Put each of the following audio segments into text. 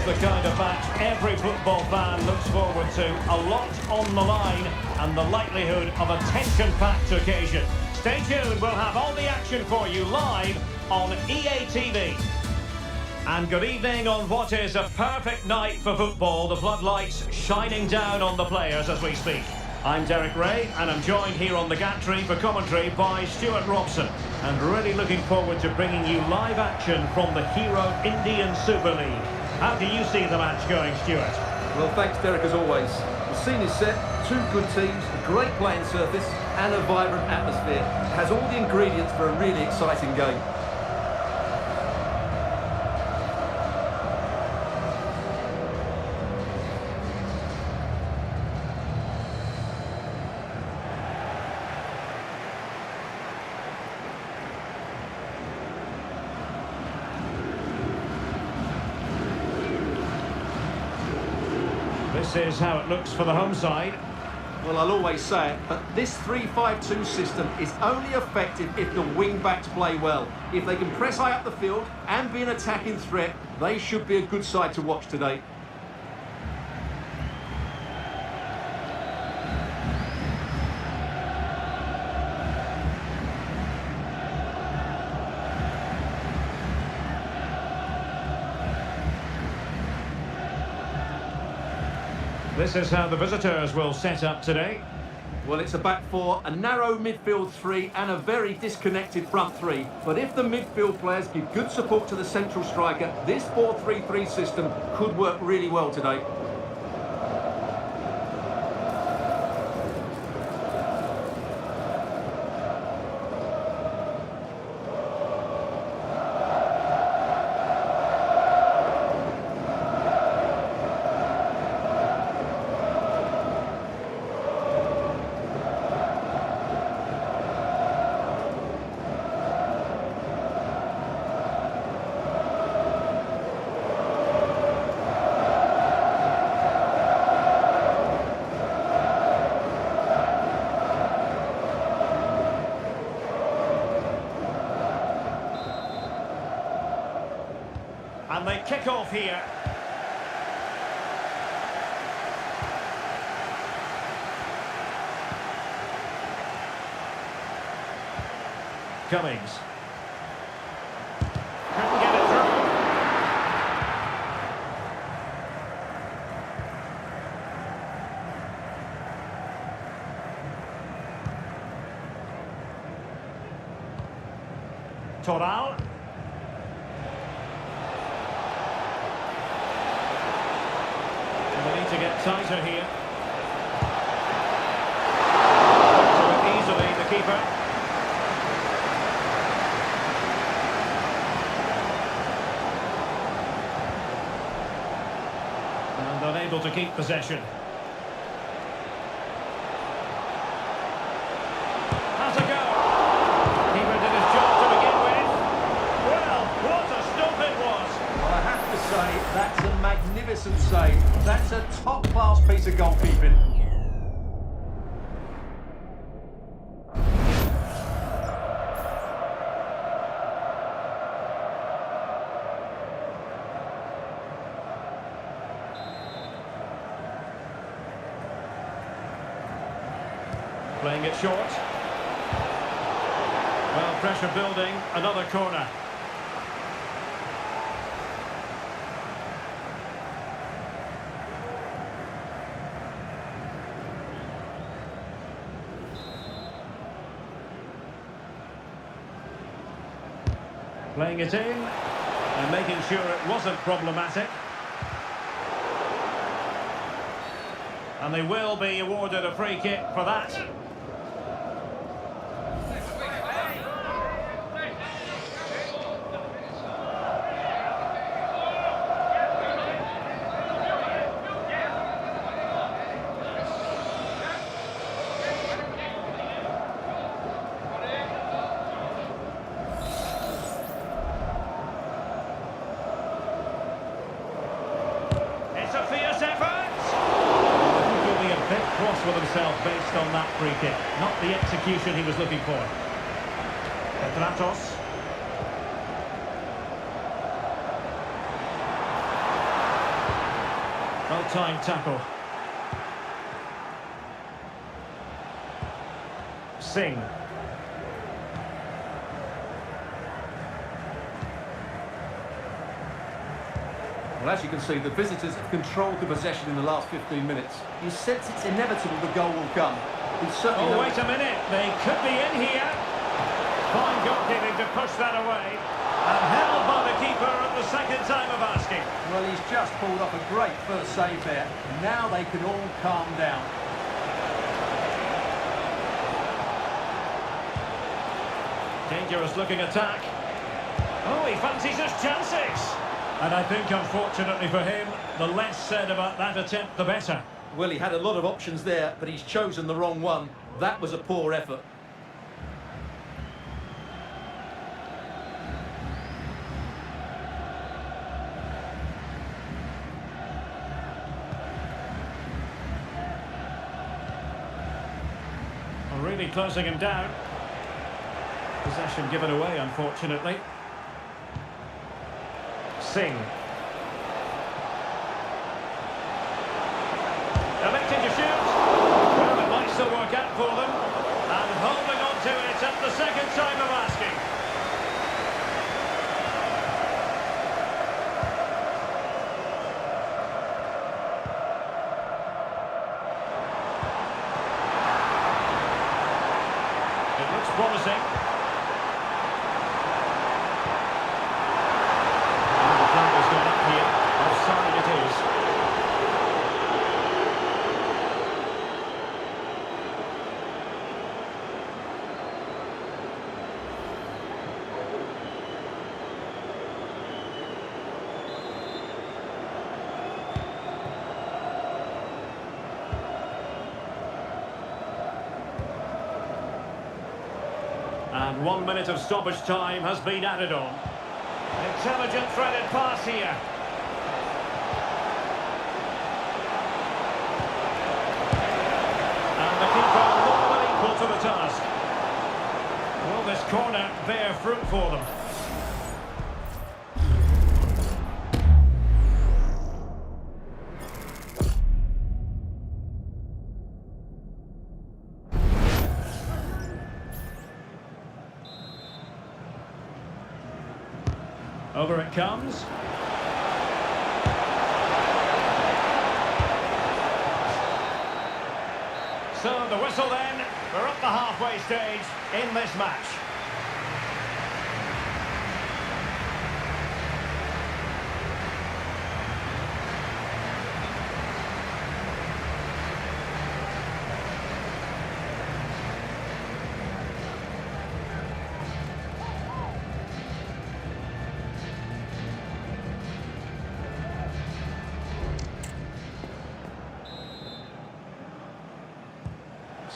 the kind of match every football fan looks forward to. A lot on the line and the likelihood of a tension-packed occasion. Stay tuned, we'll have all the action for you live on EA TV. And good evening on what is a perfect night for football. The floodlights shining down on the players as we speak. I'm Derek Ray, and I'm joined here on the gantry for commentary by Stuart Robson. And really looking forward to bringing you live action from the Hero Indian Super League. How do you see the match going, Stuart? Well, thanks, Derek, as always. The scene is set, two good teams, a great playing surface, and a vibrant atmosphere. It has all the ingredients for a really exciting game. This is how it looks for the home side. Well, I'll always say it, but this 3-5-2 system is only effective if the wing-backs play well. If they can press high up the field and be an attacking threat, they should be a good side to watch today. This is how the visitors will set up today. Well, it's a back four, a narrow midfield three and a very disconnected front three. But if the midfield players give good support to the central striker, this 4-3-3 system could work really well today. And they kick off here. Cummings. Couldn't get it through. Toral. They need to get tighter here. So easily, the keeper. And unable to keep possession. Has a go. Keeper did his job to begin with. Well, what a stop it was. Well, I have to say, that's a magnificent save. That's a top-class piece of goalkeeping. Playing it short. Well, pressure building, another corner. Playing it in and making sure it wasn't problematic. And they will be awarded a free kick for that. Cross with himself based on that free kick. Not the execution he was looking for. Petratos. Well-timed tackle. Singh. Well, as you can see, the visitors have controlled the possession in the last 15 minutes. You sense it's inevitable the goal will come. He's certainly Oh, wait a minute. They could be in here. Fine goalkeeping to push that away. And held by the keeper at the second time of asking. Well, he's just pulled off a great first save there. Now they can all calm down. Dangerous looking attack. Oh, he fancies his chances. And I think, unfortunately for him, the less said about that attempt, the better. Well, he had a lot of options there, but he's chosen the wrong one. That was a poor effort. Really closing him down. Possession given away, unfortunately. Singh. Electing to shoot. Well, it might still work out for them. And holding on to it at the second time of asking. Promising. And the flag has gone up here. Offside it is. And 1 minute of stoppage time has been added on. Intelligent threaded pass here. And the keeper more than equal to the task. Will this corner bear fruit for them? Over it comes. So the whistle then. We're at the halfway stage in this match.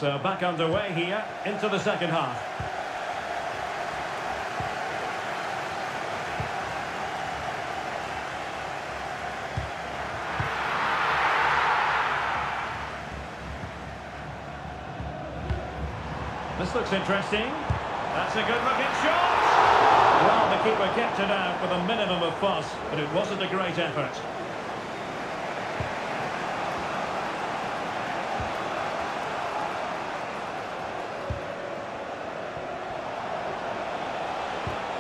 So back underway here into the second half. This looks interesting. That's a good looking shot. Well, the keeper kept it out with a minimum of fuss, but it wasn't a great effort.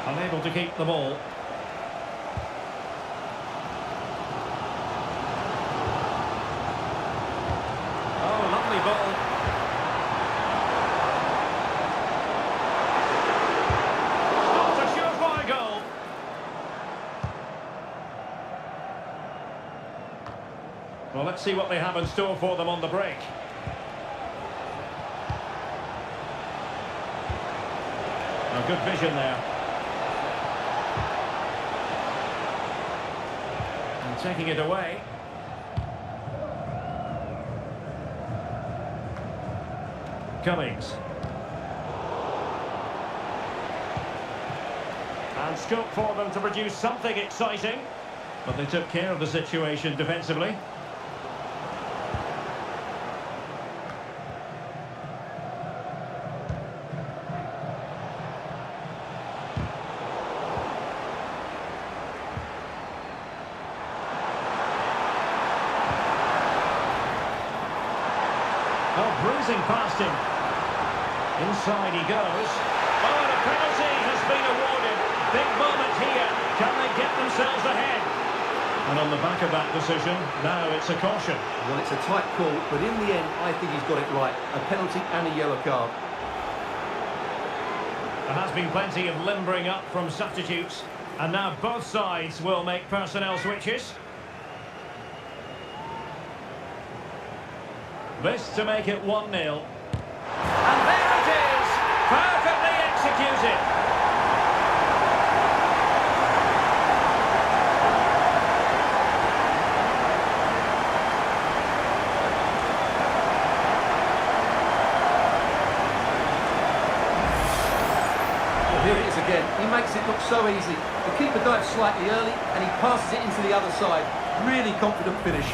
Unable to keep the ball. Oh, lovely ball. Not a surefire goal. Well, let's see what they have in store for them on the break. Oh, good vision there. Taking it away. Cummings. And scope for them to produce something exciting. But they took care of the situation defensively. whizzing past him. Inside he goes. Oh, and a penalty has been awarded. Big moment here. Can they get themselves ahead? And on the back of that decision, now it's a caution. Well, it's a tight call, but in the end, I think he's got it right. A penalty and a yellow card. There has been plenty of limbering up from substitutes. And now both sides will make personnel switches. This to make it 1-0. And there it is! Perfectly executed! Here it is again. He makes it look so easy. The keeper dives slightly early and he passes it into the other side. Really confident finish.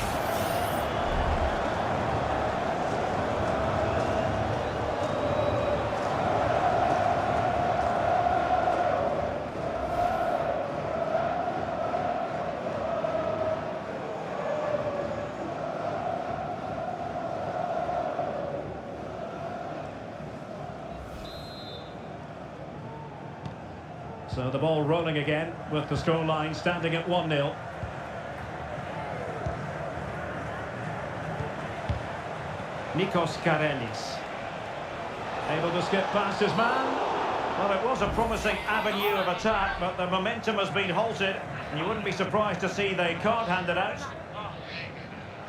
So the ball rolling again with the scoreline standing at 1-0. Nikos Karelis. Able to skip past his man. Well, it was a promising avenue of attack, but the momentum has been halted. And you wouldn't be surprised to see the card handed out.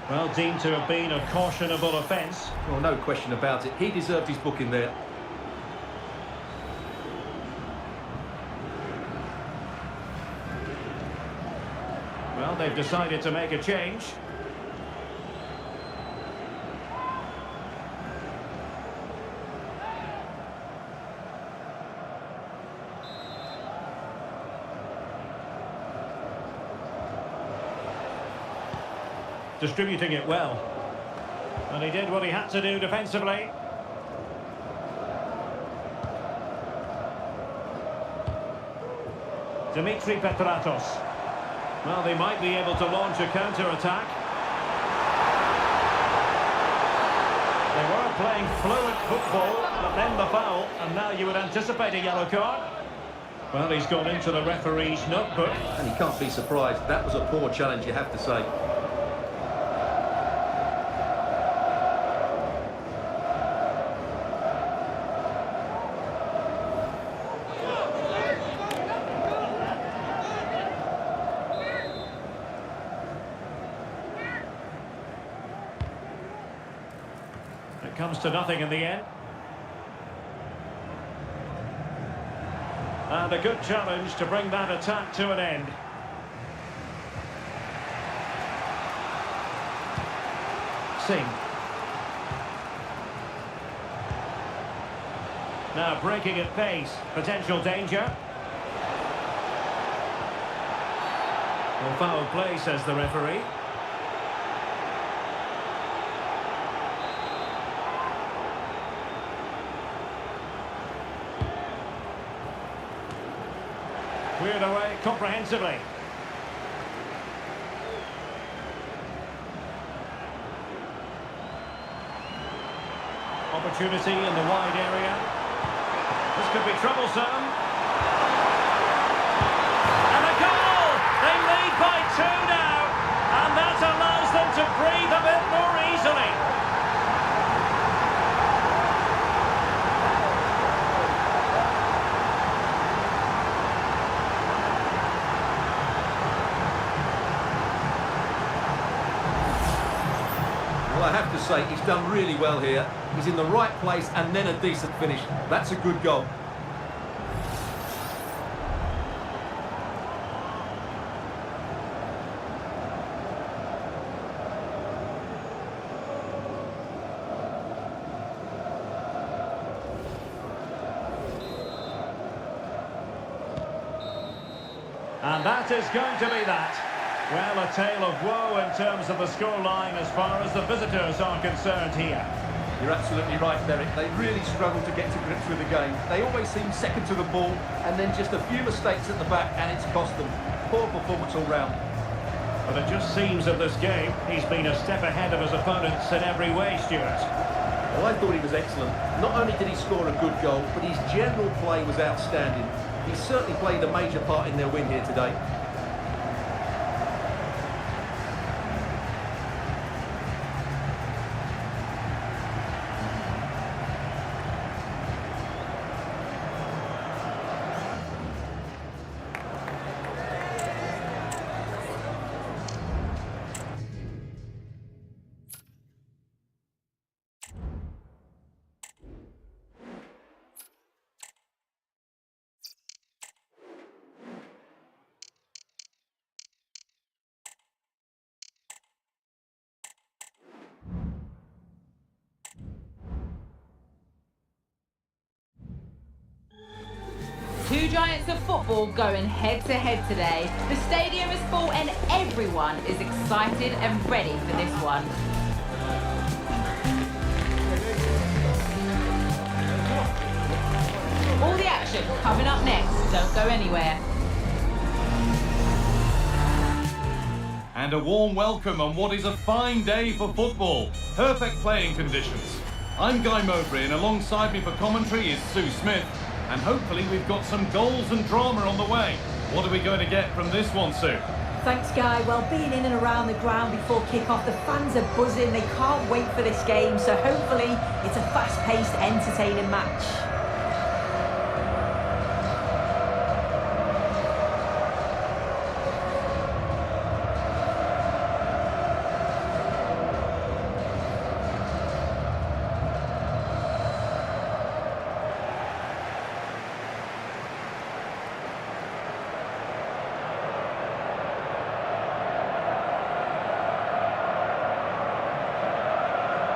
Well, deemed to have been a cautionable offence. Well, no question about it. He deserved his booking there. Well, they've decided to make a change. Distributing it well. And he did what he had to do defensively. Dimitri Petratos. Well, they might be able to launch a counter-attack. They were playing fluent football, but then the foul, and now you would anticipate a yellow card. Well, he's gone into the referee's notebook. And he can't be surprised. That was a poor challenge, you have to say. It comes to nothing in the end. And a good challenge to bring that attack to an end. Singh. Now breaking at pace. Potential danger. Well, foul play, says the referee. Cleared away comprehensively. Opportunity in the wide area. This could be troublesome. And a goal! They lead by 2 now. And that allows them to breathe a bit more easily. Well, I have to say, he's done really well here. He's in the right place and then a decent finish. That's a good goal. And that is going to be that. Well, a tale of woe in terms of the scoreline as far as the visitors are concerned here. You're absolutely right, Derek. They really struggle to get to grips with the game. They always seem second to the ball, and then just a few mistakes at the back, and it's cost them. Poor performance all round. But it just seems in this game, he's been a step ahead of his opponents in every way, Stuart. Well, I thought he was excellent. Not only did he score a good goal, but his general play was outstanding. He certainly played a major part in their win here today. Two giants of football going head-to-head today. The stadium is full and everyone is excited and ready for this one. All the action coming up next. Don't go anywhere. And a warm welcome on what is a fine day for football. Perfect playing conditions. I'm Guy Mowbray, and alongside me for commentary is Sue Smith. And hopefully we've got some goals and drama on the way. What are we going to get from this one, Sue? Thanks, Guy. Well, being in and around the ground before kick-off, the fans are buzzing. They can't wait for this game. So hopefully it's a fast-paced, entertaining match.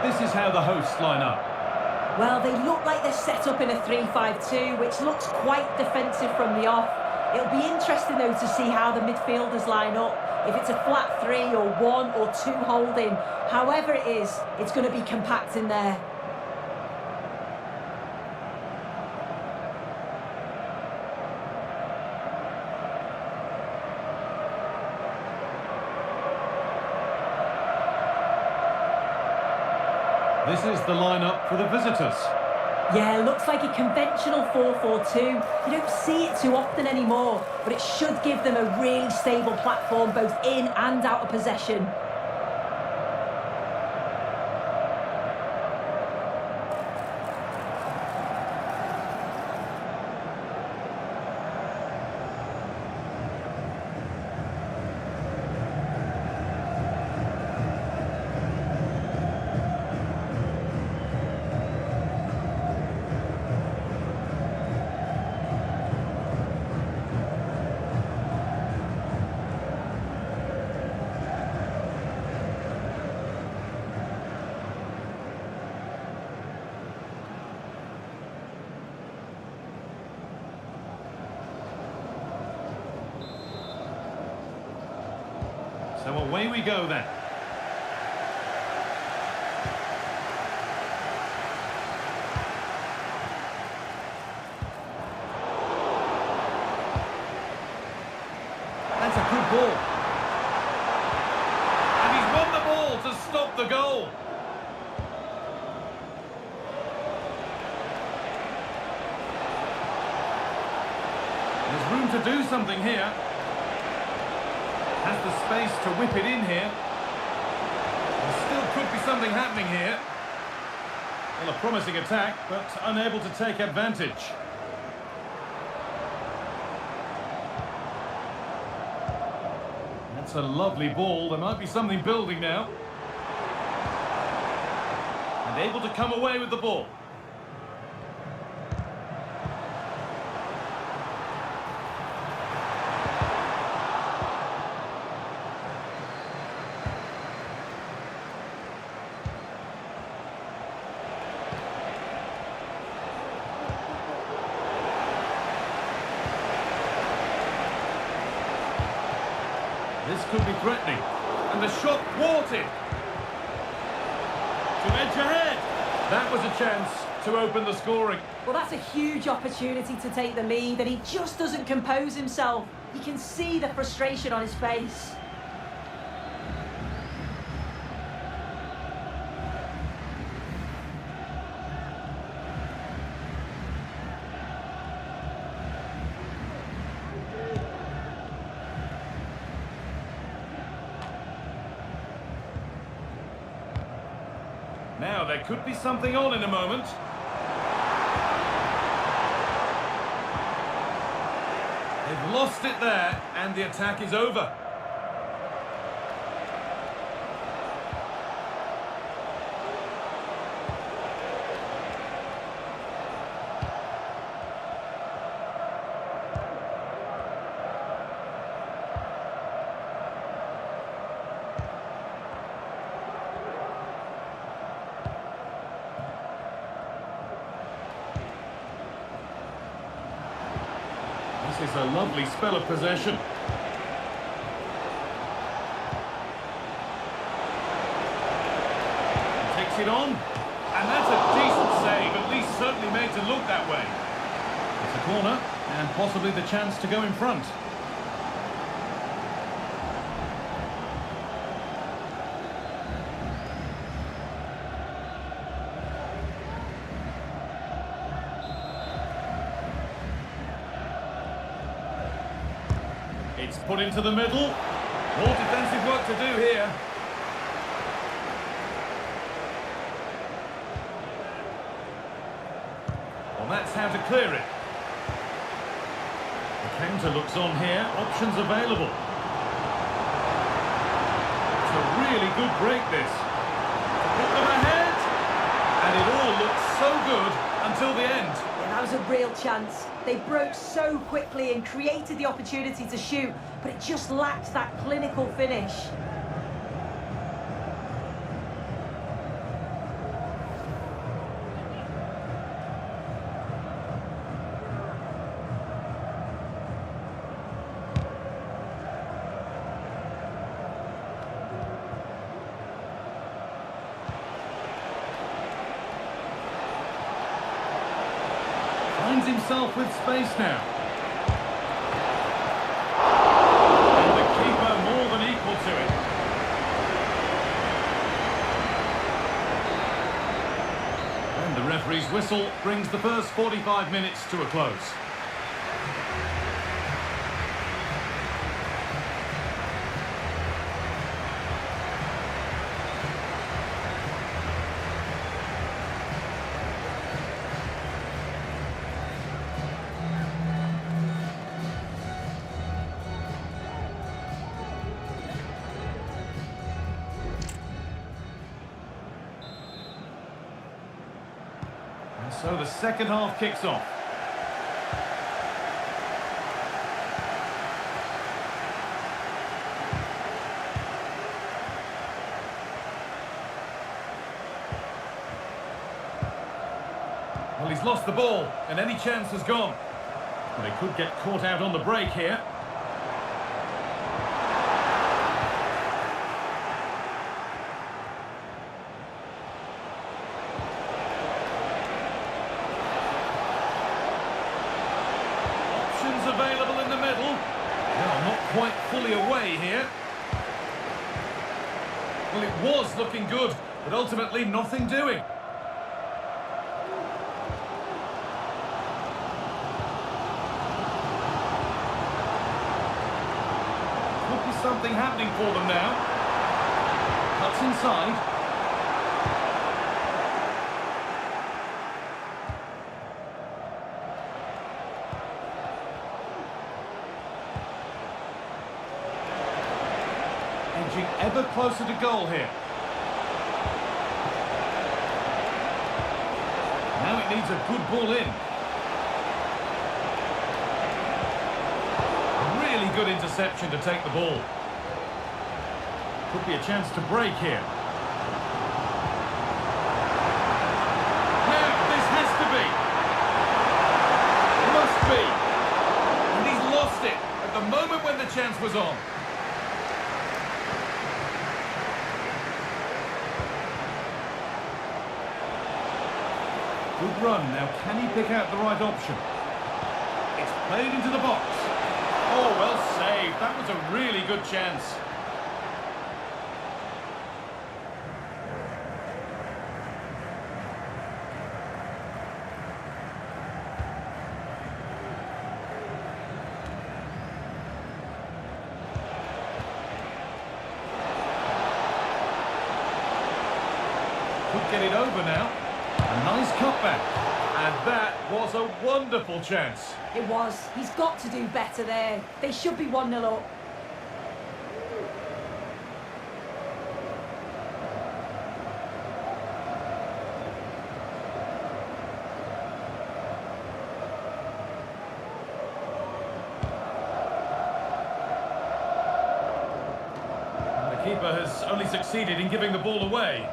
This is how the hosts line up. Well, they look like they're set up in a 3-5-2, which looks quite defensive from the off. It'll be interesting, though, to see how the midfielders line up. If it's a flat 3 or 1 or 2 holding, however it is, it's going to be compact in there. This is the lineup for the visitors. Yeah, looks like a conventional 4-4-2. You don't see it too often anymore, but it should give them a really stable platform both in and out of possession. So away we go then. That's a good ball. And he's won the ball to stop the goal. There's room to do something here. Has the space to whip it in here. There still could be something happening here. Well, a promising attack, but unable to take advantage. That's a lovely ball. There might be something building now. And able to come away with the ball. This could be threatening. And the shot thwarted. To edge ahead. That was a chance to open the scoring. Well, that's a huge opportunity to take the lead, and he just doesn't compose himself. You can see the frustration on his face. Now, there could be something on in a moment. They've lost it there, and the attack is over. This is a lovely spell of possession. He takes it on, and that's a decent save, at least certainly made to look that way. It's a corner, and possibly the chance to go in front. It's put into the middle. More defensive work to do here. Well, that's how to clear it. The counter looks on here. Options available. It's a really good break, this. Put them ahead. And it all looks so good until the end. Yeah, that was a real chance. They broke so quickly and created the opportunity to shoot, but it just lacked that clinical finish. Finds himself with space now. And the keeper more than equal to it. And the referee's whistle brings the first 45 minutes to a close. So the second half kicks off. Well, he's lost the ball, and any chance has gone. Well, they could get caught out on the break here. Available in the middle. Well, not quite fully away here. Well, it was looking good, but ultimately nothing doing. Could be something happening for them now. Cuts inside. Edging ever closer to goal here. Now it needs a good ball in. Really good interception to take the ball. Could be a chance to break here. Now this has to be. Must be. And he's lost it at the moment when the chance was on. Good run. Now, can he pick out the right option? It's played into the box. Oh, well saved. That was a really good chance. Could get it over now. A nice cutback. And that was a wonderful chance. It was. He's got to do better there. They should be 1-0 up. The keeper has only succeeded in giving the ball away.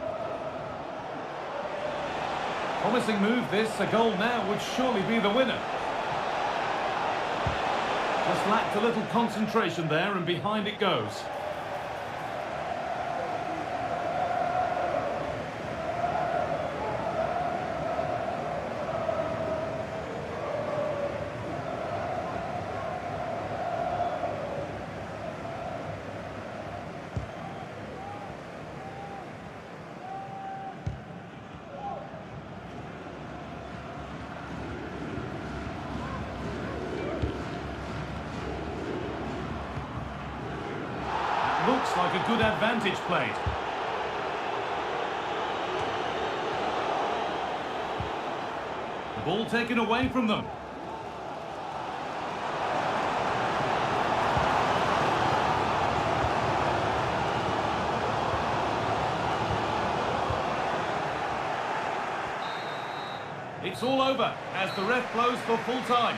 Promising move this, a goal now would surely be the winner. Just lacked a little concentration there and behind it goes. Looks like a good advantage played. The ball taken away from them. It's all over as the ref blows for full time.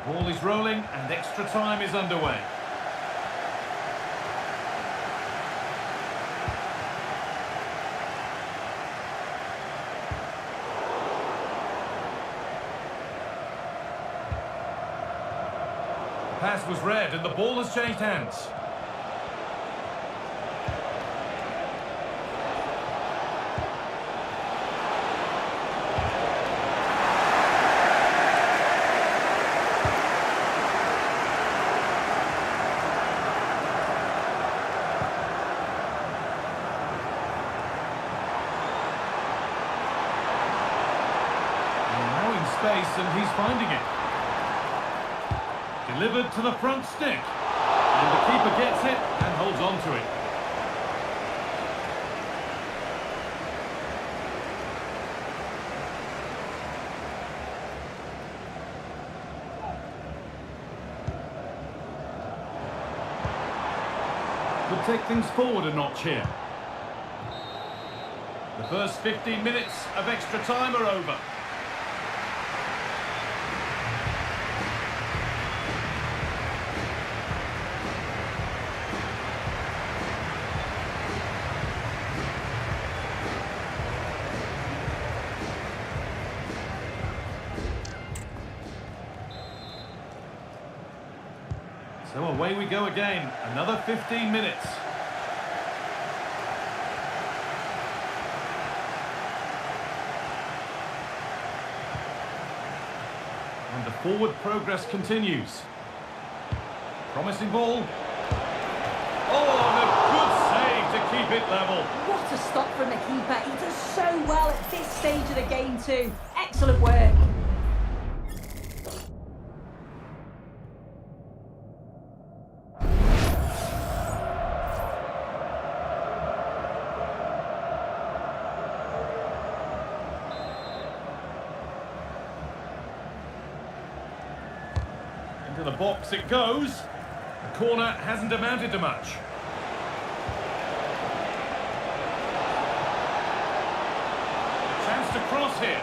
Ball is rolling and extra time is underway. The pass was read and the ball has changed hands. Space and he's finding it. Delivered to the front stick. And the keeper gets it and holds on to it. Could take things forward a notch here. The first 15 minutes of extra time are over. So away we go again, another 15 minutes. And the forward progress continues. Promising ball. Oh, and a good save to keep it level. What a stop from the keeper. He does so well at this stage of the game too. Excellent work. To the box it goes. The corner hasn't amounted to much. A chance to cross here.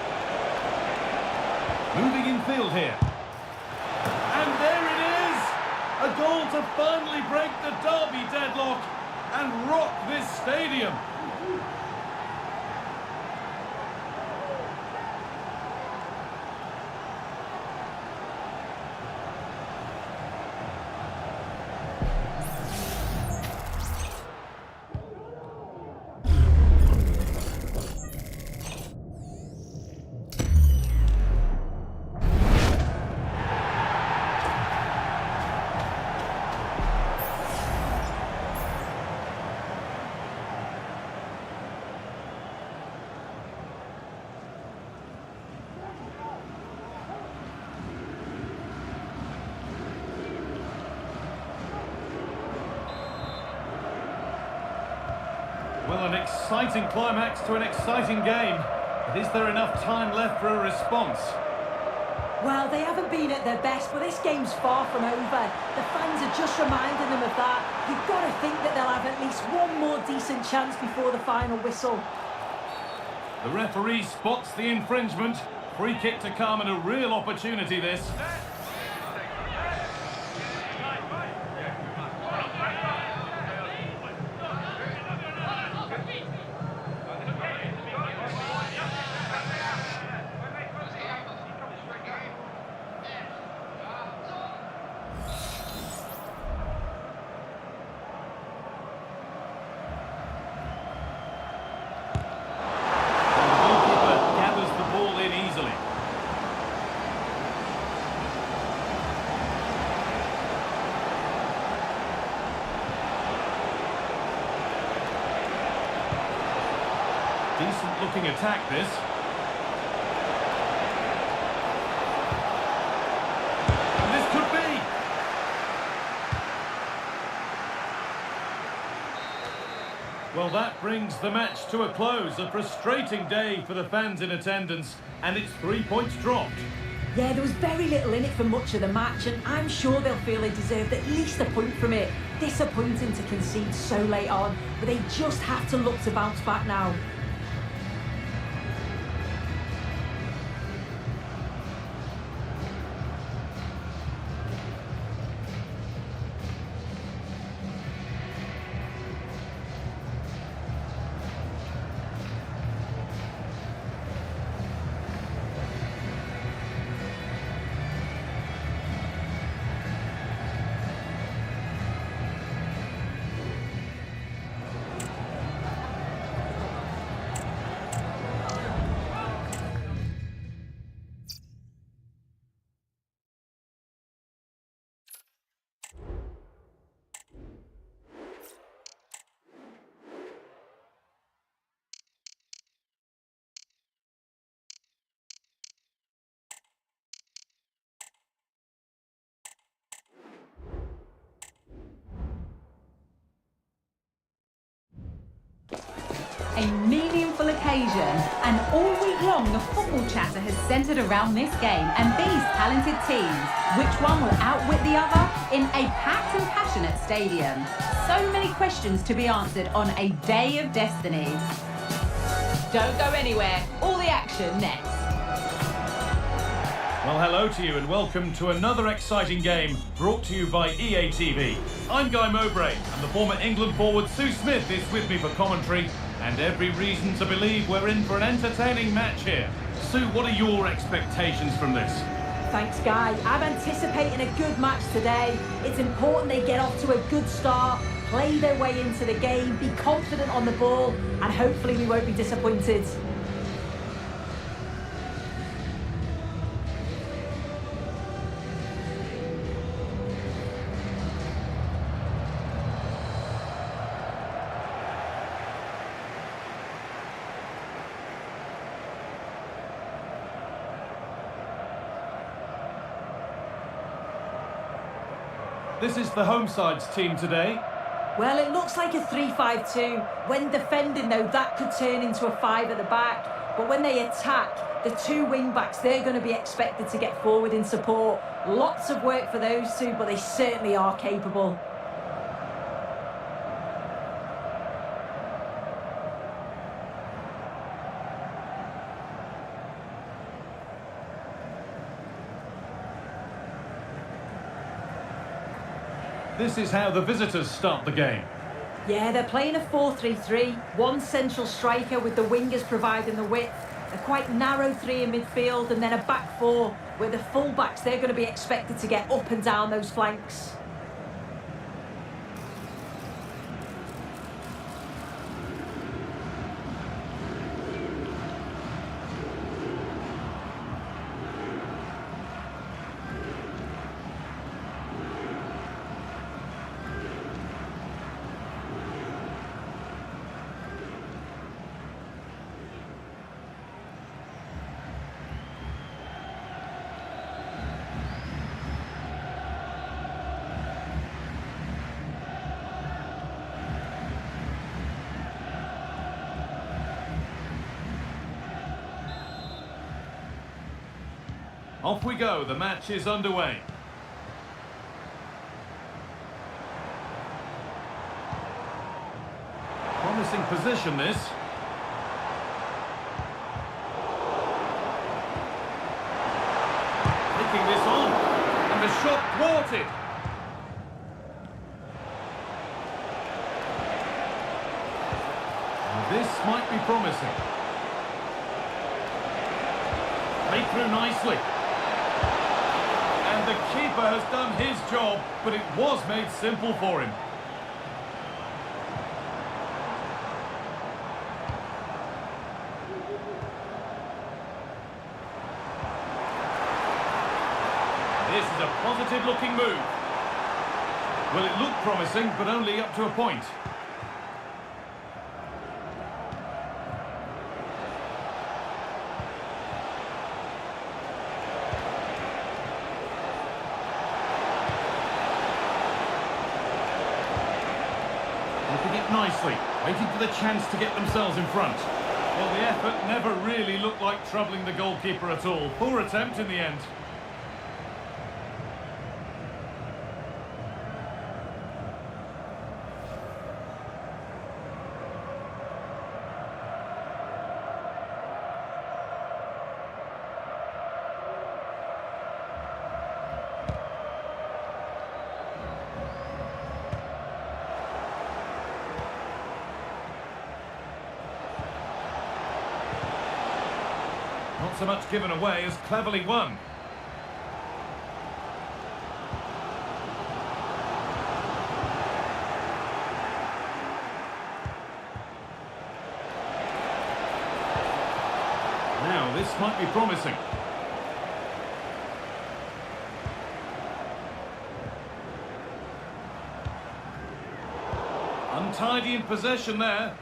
Moving in field here. And there it is! A goal to finally break the derby deadlock and rock this stadium. Well, an exciting climax to an exciting game. But is there enough time left for a response? Well, they haven't been at their best, but this game's far from over. The fans are just reminding them of that. You've got to think that they'll have at least one more decent chance before the final whistle. The referee spots the infringement. Free kick to come and a real opportunity this. Decent looking attack this. And this could be. Well, that brings the match to a close. A frustrating day for the fans in attendance, and it's 3 points dropped. Yeah, there was very little in it for much of the match, and I'm sure they'll feel they deserved at least a point from it. Disappointing to concede so late on, but they just have to look to bounce back now. A meaningful occasion, and all week long the football chatter has centred around this game and these talented teams. Which one will outwit the other in a packed and passionate stadium? So many questions to be answered on a day of destiny. Don't go anywhere, all the action next. Well, hello to you and welcome to another exciting game brought to you by EA TV. I'm Guy Mowbray and the former England forward Sue Smith is with me for commentary, and every reason to believe we're in for an entertaining match here. Sue, what are your expectations from this? Thanks, Guy. I'm anticipating a good match today. It's important they get off to a good start, play their way into the game, be confident on the ball, and hopefully we won't be disappointed. This is the home side's team today. Well, it looks like a 3-5-2. When defending, though, that could turn into a 5 at the back. But when they attack, the two wing-backs, they're going to be expected to get forward in support. Lots of work for those two, but they certainly are capable. This is how the visitors start the game. Yeah, they're playing a 4-3-3. One central striker with the wingers providing the width. A quite narrow three in midfield, and then a back four where the full-backs, they're going to be expected to get up and down those flanks. Off we go, the match is underway. Promising position this. Taking this on, and the shot thwarted. This might be promising. Played through nicely. And the keeper has done his job, but it was made simple for him. This is a positive-looking move. Well, it looked promising, but only up to a point. Looking it nicely, waiting for the chance to get themselves in front. Well, the effort never really looked like troubling the goalkeeper at all. Poor attempt in the end. Not so much given away as cleverly won. Now, this might be promising. Untidy in possession there.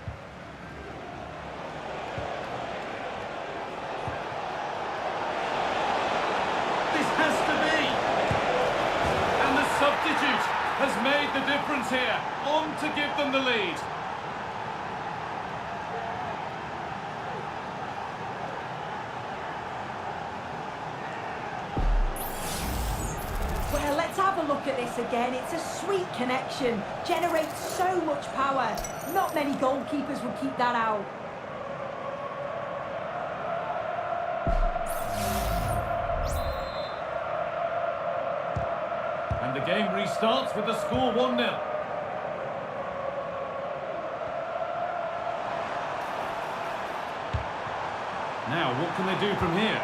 Substitute has made the difference here, on to give them the lead. Well, let's have a look at this again. It's a sweet connection, generates so much power. Not many goalkeepers will keep that out. And the game restarts with the score 1-0. Now, what can they do from here?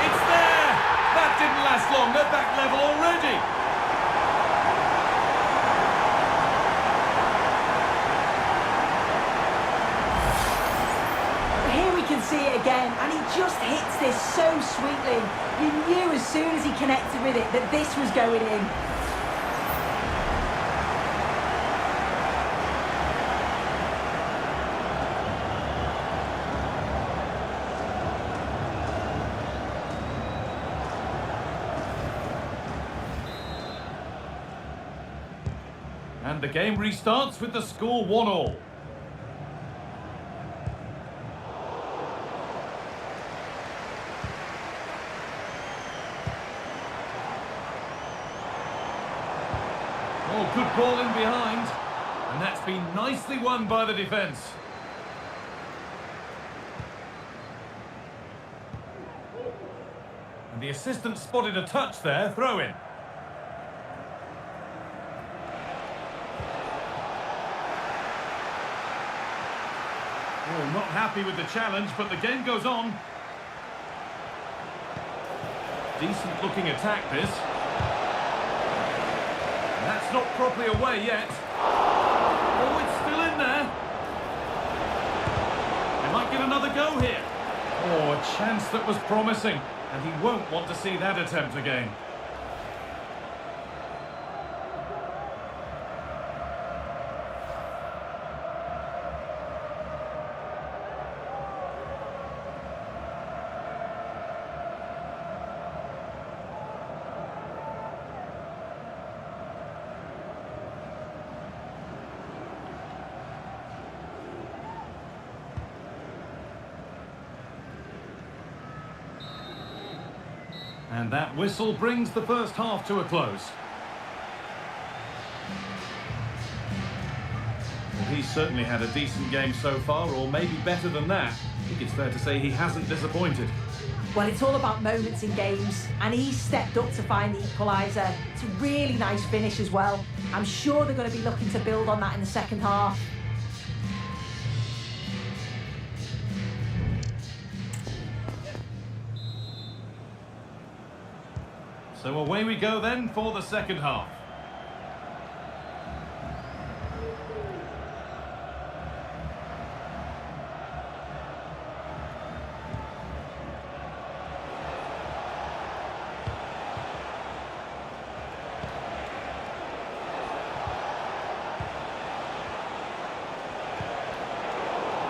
It's there! That didn't last long. They're back level already. Here we can see it again, and he just hits this so sweetly. You knew as soon as he connected with it that this was going in. And the game restarts with the score 1-1. Oh, good ball in behind. And that's been nicely won by the defence. And the assistant spotted a touch there, throw in. Oh, not happy with the challenge, but the game goes on. Decent looking attack this. That's not properly away yet. Oh, it's still in there. They might get another go here. Oh, a chance that was promising, and he won't want to see that attempt again. And that whistle brings the first half to a close. Well, he's certainly had a decent game so far, or maybe better than that. I think it's fair to say he hasn't disappointed. Well, it's all about moments in games, and he stepped up to find the equaliser. It's a really nice finish as well. I'm sure they're going to be looking to build on that in the second half. So away we go then for the second half.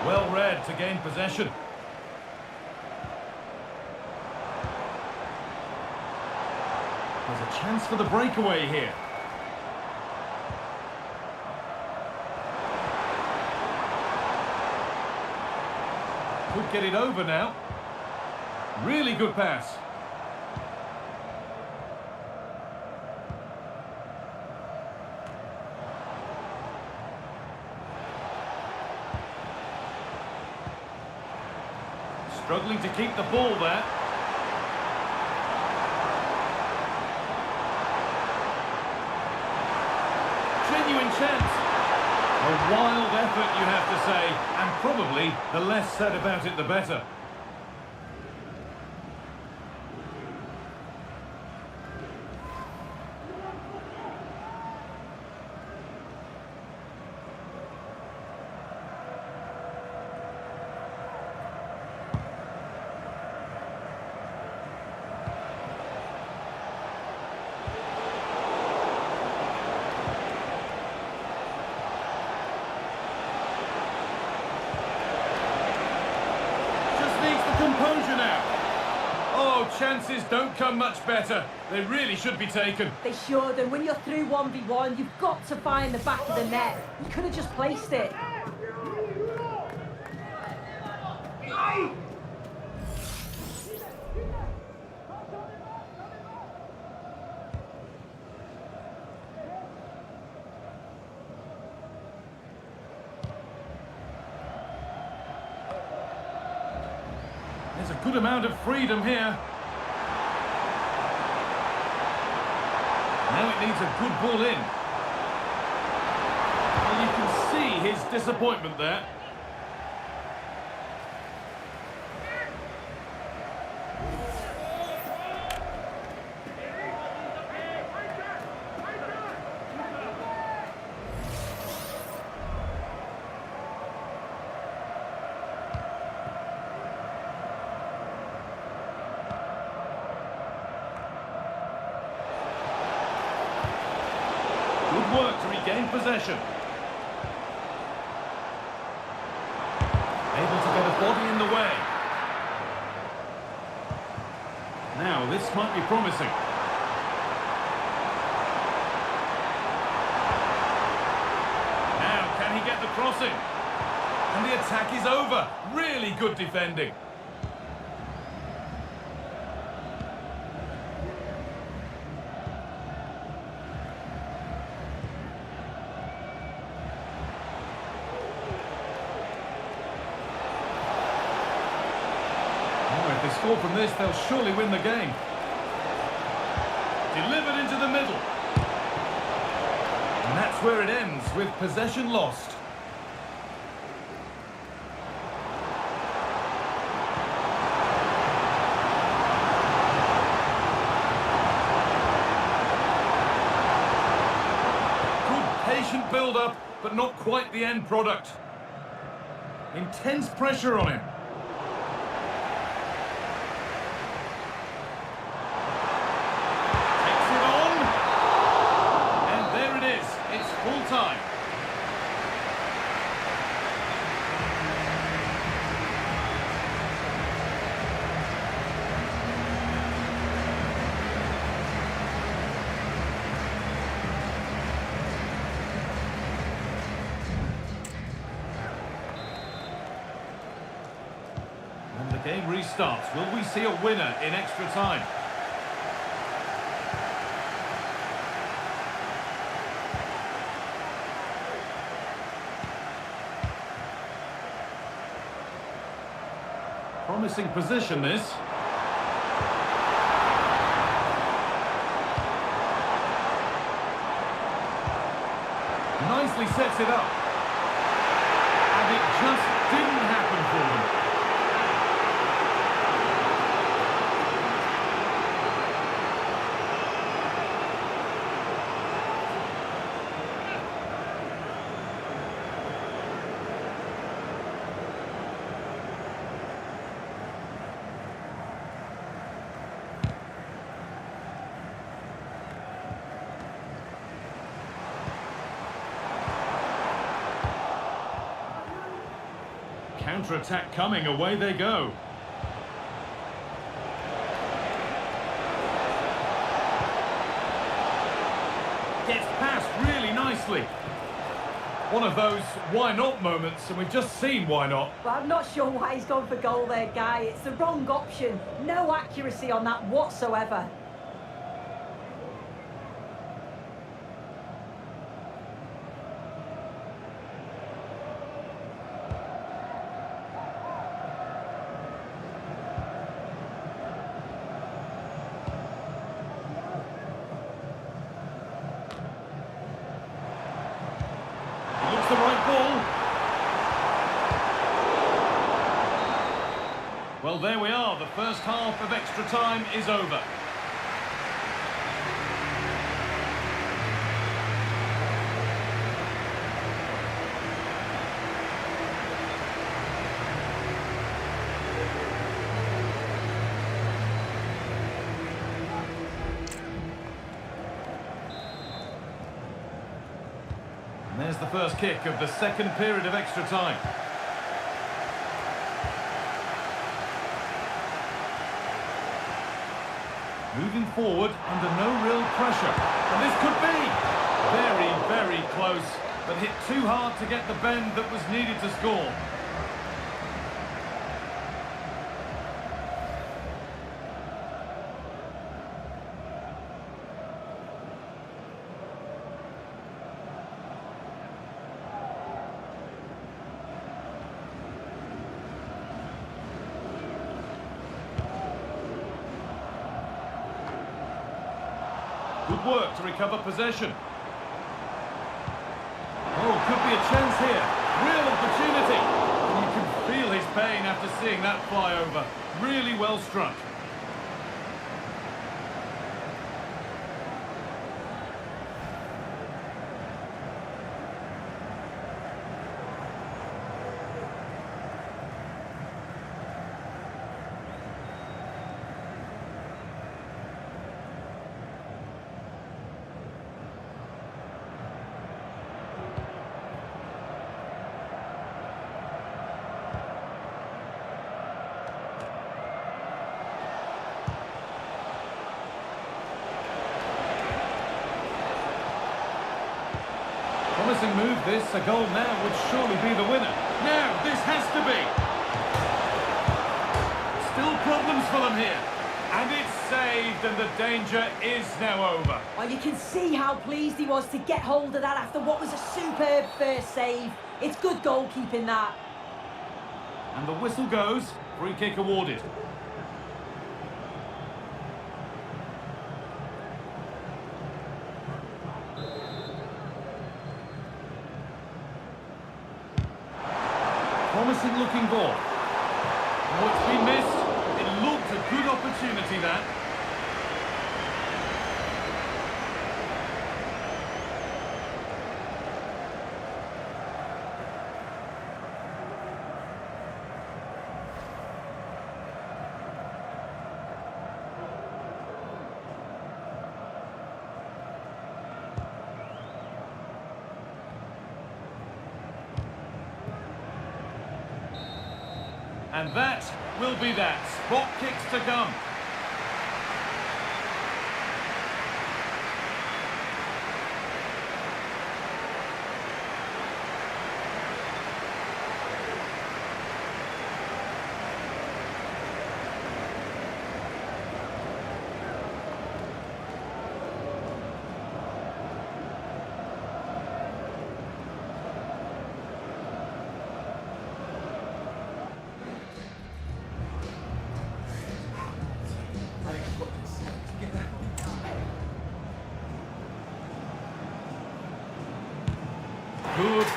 Well read to gain possession. There's a chance for the breakaway here. Could get it over now. Really good pass. Struggling to keep the ball there. Genuine chance. A wild effort, you have to say, and probably the less said about it, the better. Composure now. Oh, chances don't come much better. They really should be taken. They should, and when you're through 1v1, you've got to find the back of the net. You could have just placed it. There's a good amount of freedom here. Now it needs a good ball in. Well, you can see his disappointment there. Good work to regain possession. Able to get a body in the way. Now, this might be promising. Now, can he get the crossing? And the attack is over. Really good defending. If they score from this, they'll surely win the game. Delivered into the middle. And that's where it ends, with possession lost. Good patient build-up, but not quite the end product. Intense pressure on him. Full time. And the game restarts. Will we see a winner in extra time? Promising position, this. Nicely sets it up. And it just didn't happen for them. Counter-attack coming, away they go. Gets past really nicely. One of those why not moments, and we've just seen why not. Well, I'm not sure why he's gone for goal there, Guy. It's the wrong option. No accuracy on that whatsoever. The right ball. Well, there we are. The first half of extra time is over. And there's the first kick of the second period of extra time. Moving forward under no real pressure. And this could be very, very close, but hit too hard to get the bend that was needed to score. Good work to recover possession. Oh, could be a chance here. Real opportunity. And you can feel his pain after seeing that fly over. Really well struck. Promising move this, a goal now would surely be the winner. Now, this has to be. Still problems for them here. And it's saved and the danger is now over. Well, you can see how pleased he was to get hold of that after what was a superb first save. It's good goalkeeping, that. And the whistle goes, free kick awarded. Promising looking ball. Oh, it's been missed. It looked a good opportunity, that. And that will be that. Spot kicks to come.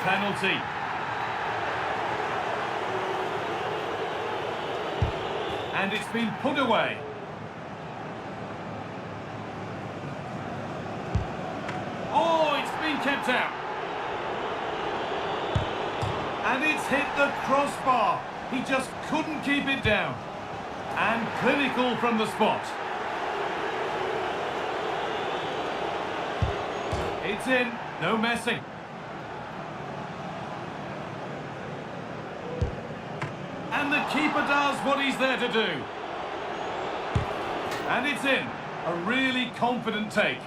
penalty. And it's been put away. Oh, it's been kept out. And it's hit the crossbar. He just couldn't keep it down. And clinical from the spot. It's in, no messing. And the keeper does what he's there to do. And it's in, a really confident take.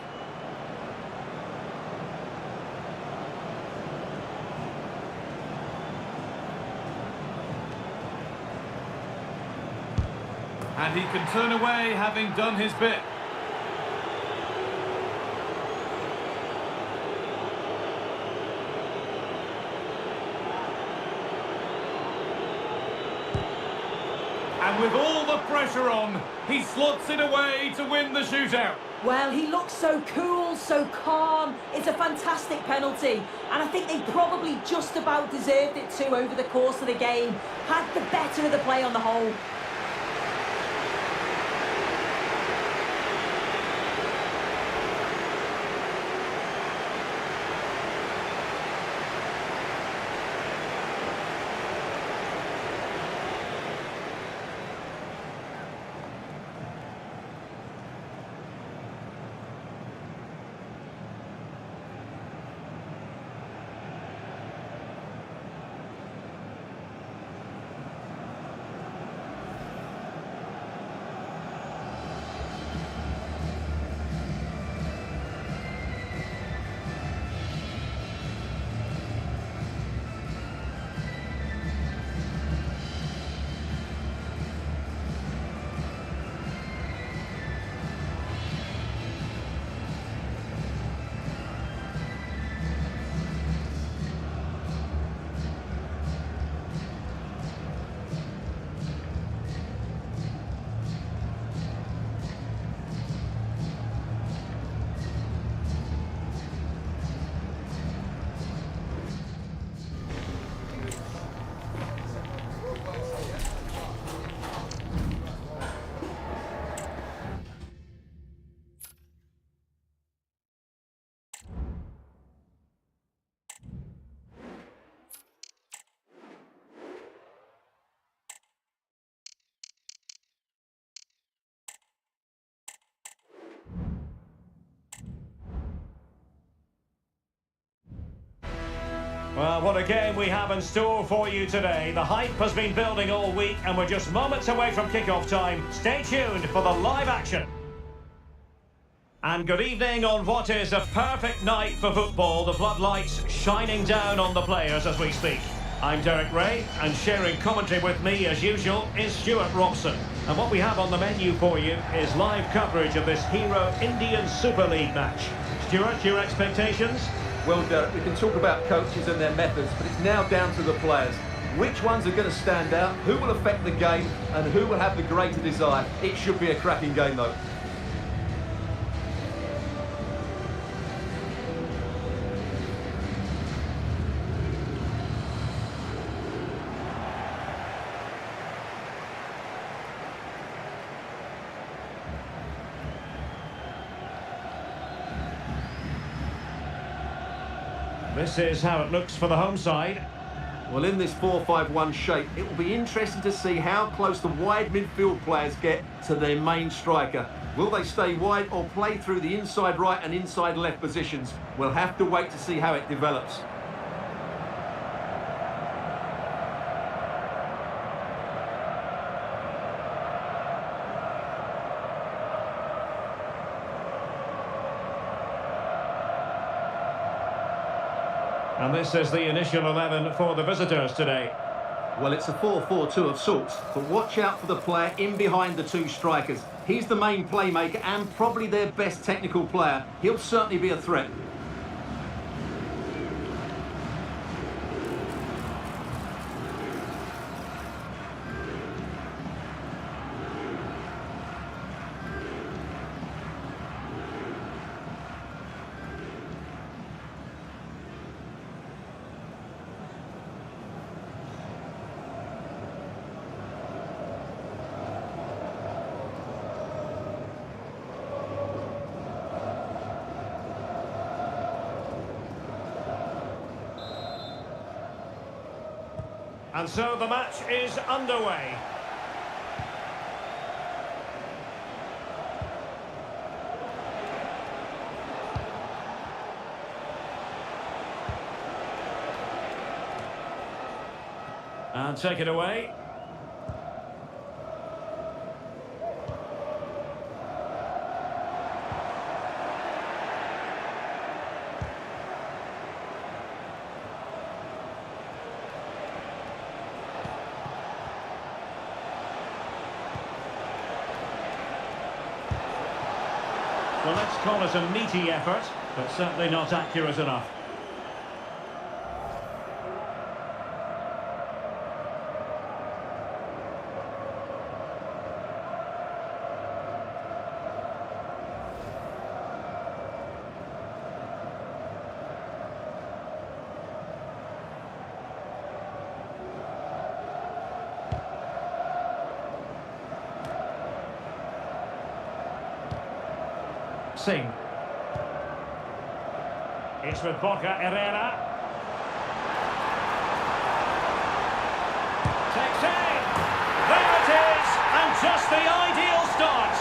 And he can turn away having done his bit. And with all the pressure on, he slots it away to win the shootout. Well, he looks so cool, so calm. It's a fantastic penalty. And I think they probably just about deserved it too over the course of the game. Had the better of the play on the whole. Well, what a game we have in store for you today. The hype has been building all week and we're just moments away from kick-off time. Stay tuned for the live action. And good evening on what is a perfect night for football. The floodlights shining down on the players as we speak. I'm Derek Ray, and sharing commentary with me as usual is Stuart Robson. And what we have on the menu for you is live coverage of this Hero Indian Super League match. Stuart, your expectations? Well, Derek, we can talk about coaches and their methods, but it's now down to the players. Which ones are going to stand out, who will affect the game, and who will have the greater desire? It should be a cracking game, though. This is how it looks for the home side. Well, in this 4-5-1 shape, it will be interesting to see how close the wide midfield players get to their main striker. Will they stay wide or play through the inside right and inside left positions? We'll have to wait to see how it develops. And this is the initial 11 for the visitors today. Well, it's a 4-4-2 of sorts, but watch out for the player in behind the two strikers. He's the main playmaker and probably their best technical player. He'll certainly be a threat. And so the match is underway. And take it away. Well, let's call it a meaty effort, but certainly not accurate enough. Singh. It's with Borja Herrera. Takes aim. There it is, and just the ideal start.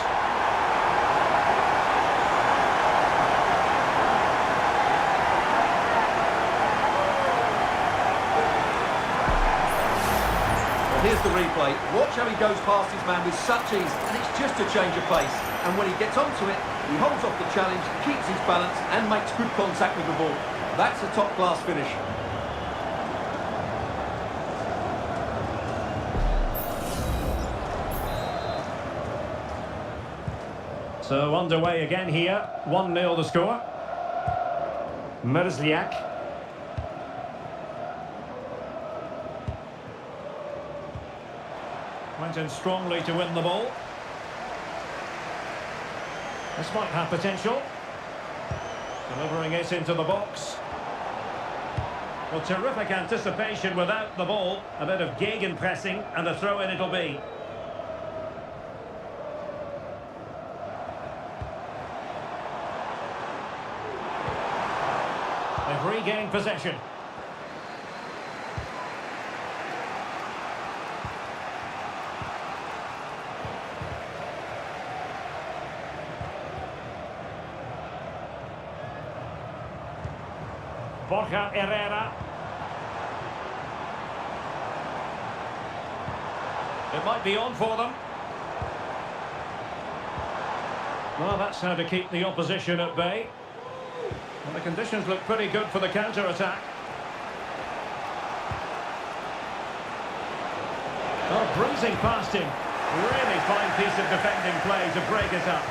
Well, here's the replay. Watch how he goes past his man with such ease, and it's just a change of pace. And when he gets onto it, he holds off the challenge, keeps his balance and makes good contact with the ball. That's a top-class finish. So underway again here, 1-0 the score. Merzliak. Went in strongly to win the ball. This might have potential. Delivering it into the box. Well, terrific anticipation without the ball. A bit of gegenpressing and a throw-in it'll be. They've regained possession. Borja Herrera. It might be on for them. Well, that's how to keep the opposition at bay. And the conditions look pretty good for the counter-attack. Oh, breezing past him. Really fine piece of defending play to break it up.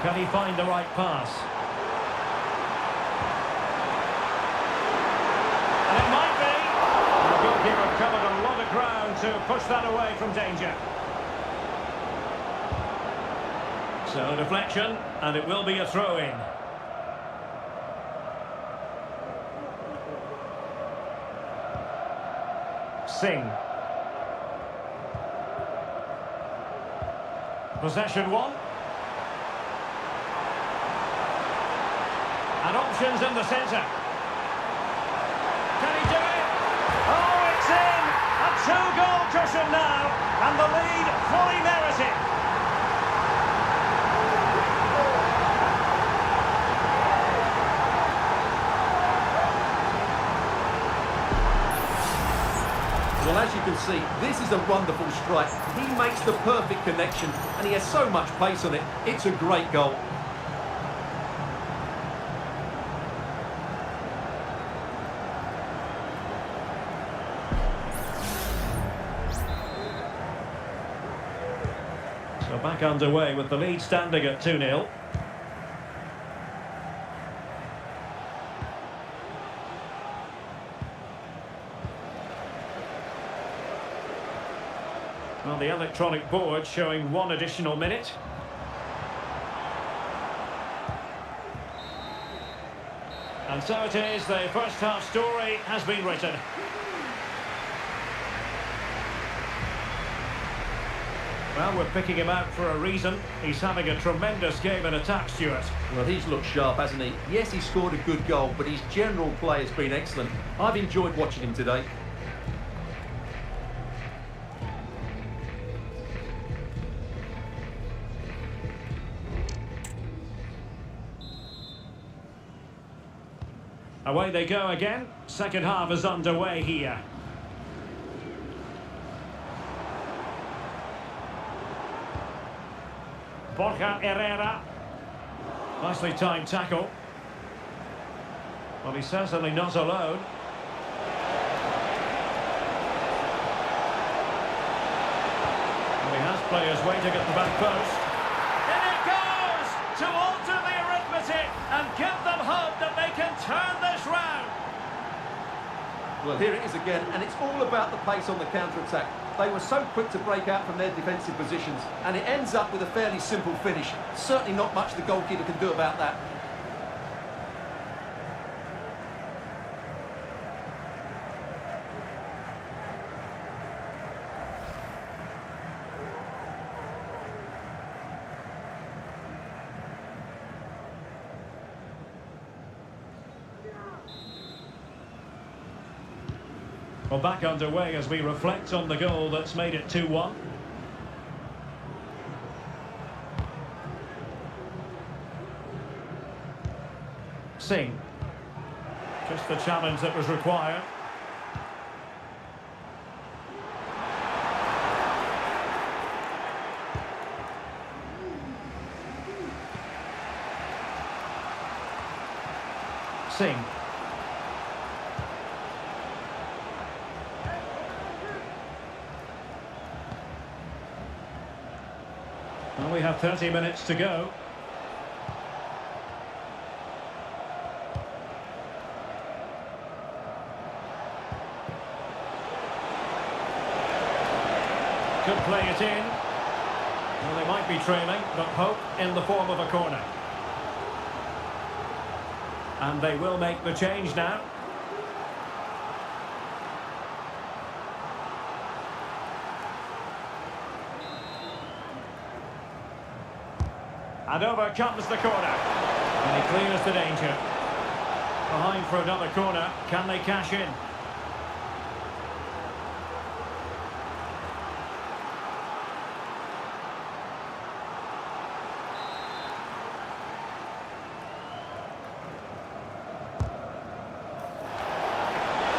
Can he find the right pass? And it might be. The goalkeeper covered a lot of ground to push that away from danger. So deflection, and it will be a throw-in. Singh. Possession one. And options in the centre. Can he do it? Oh, it's in! A two-goal cushion now, and the lead fully merited. Well, as you can see, this is a wonderful strike. He makes the perfect connection, and he has so much pace on it. It's a great goal. So back underway with the lead standing at 2-0. Well, the electronic board showing 1 additional minute. And so it is, the first half story has been written. Well, we're picking him out for a reason. He's having a tremendous game in attack, Stuart. Well, he's looked sharp, hasn't he? Yes, he scored a good goal, but his general play has been excellent. I've enjoyed watching him today. Away they go again. Second half is underway here. Borja Herrera. Nicely timed tackle. Well, he's certainly not alone. And he has players waiting at the back post. In it goes! To alter the arithmetic and give them hope that they can turn this round. Well, here it is again, and it's all about the pace on the counter-attack. They were so quick to break out from their defensive positions, and it ends up with a fairly simple finish. Certainly not much the goalkeeper can do about that. Well, back underway as we reflect on the goal that's made it 2-1. Singh. Just the challenge that was required. Singh. Well, we have 30 minutes to go. Could play it in. Well, they might be trailing, but hope in the form of a corner. And they will make the change now. And over comes the corner. And he clears the danger. Behind for another corner. Can they cash in?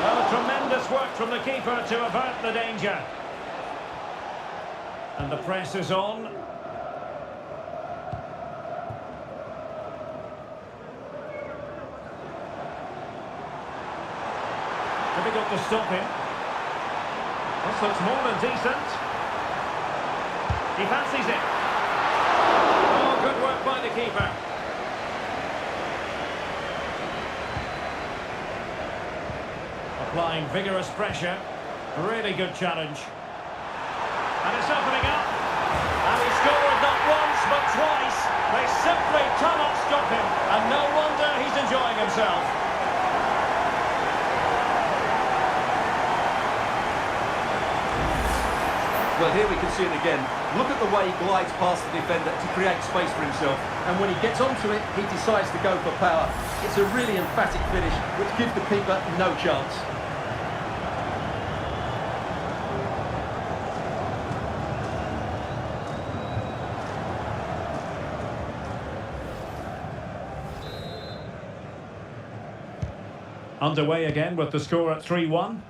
Well, tremendous work from the keeper to avert the danger. And the press is on. Difficult to stop him. This looks more than decent. He fancies it. Oh, good work by the keeper. Applying vigorous pressure. Really good challenge. And it's opening up. And he scored not once but twice. They simply cannot stop him. And no wonder he's enjoying himself. Well, here we can see it again. Look at the way he glides past the defender to create space for himself. And when he gets onto it, he decides to go for power. It's a really emphatic finish, which gives the keeper no chance. Underway again with the score at 3-1.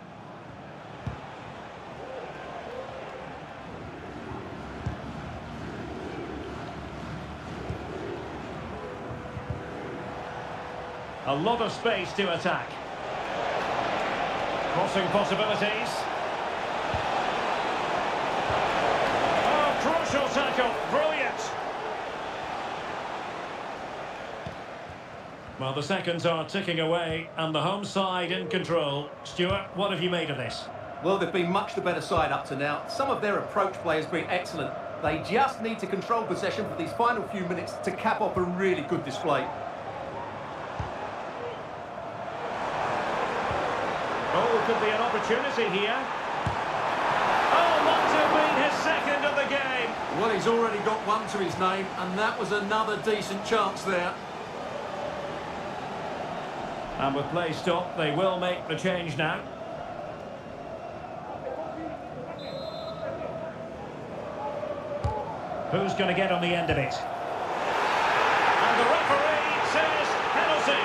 A lot of space to attack. Crossing possibilities. Oh, crucial tackle. Brilliant. Well, the seconds are ticking away and the home side in control. Stuart, what have you made of this? Well, they've been much the better side up to now. Some of their approach play has been excellent. They just need to control possession for these final few minutes to cap off a really good display. Oh, could be an opportunity here. Oh, might have been his second of the game. Well, he's already got one to his name, and that was another decent chance there. And with play stopped, they will make the change now. Who's going to get on the end of it? And the referee says penalty.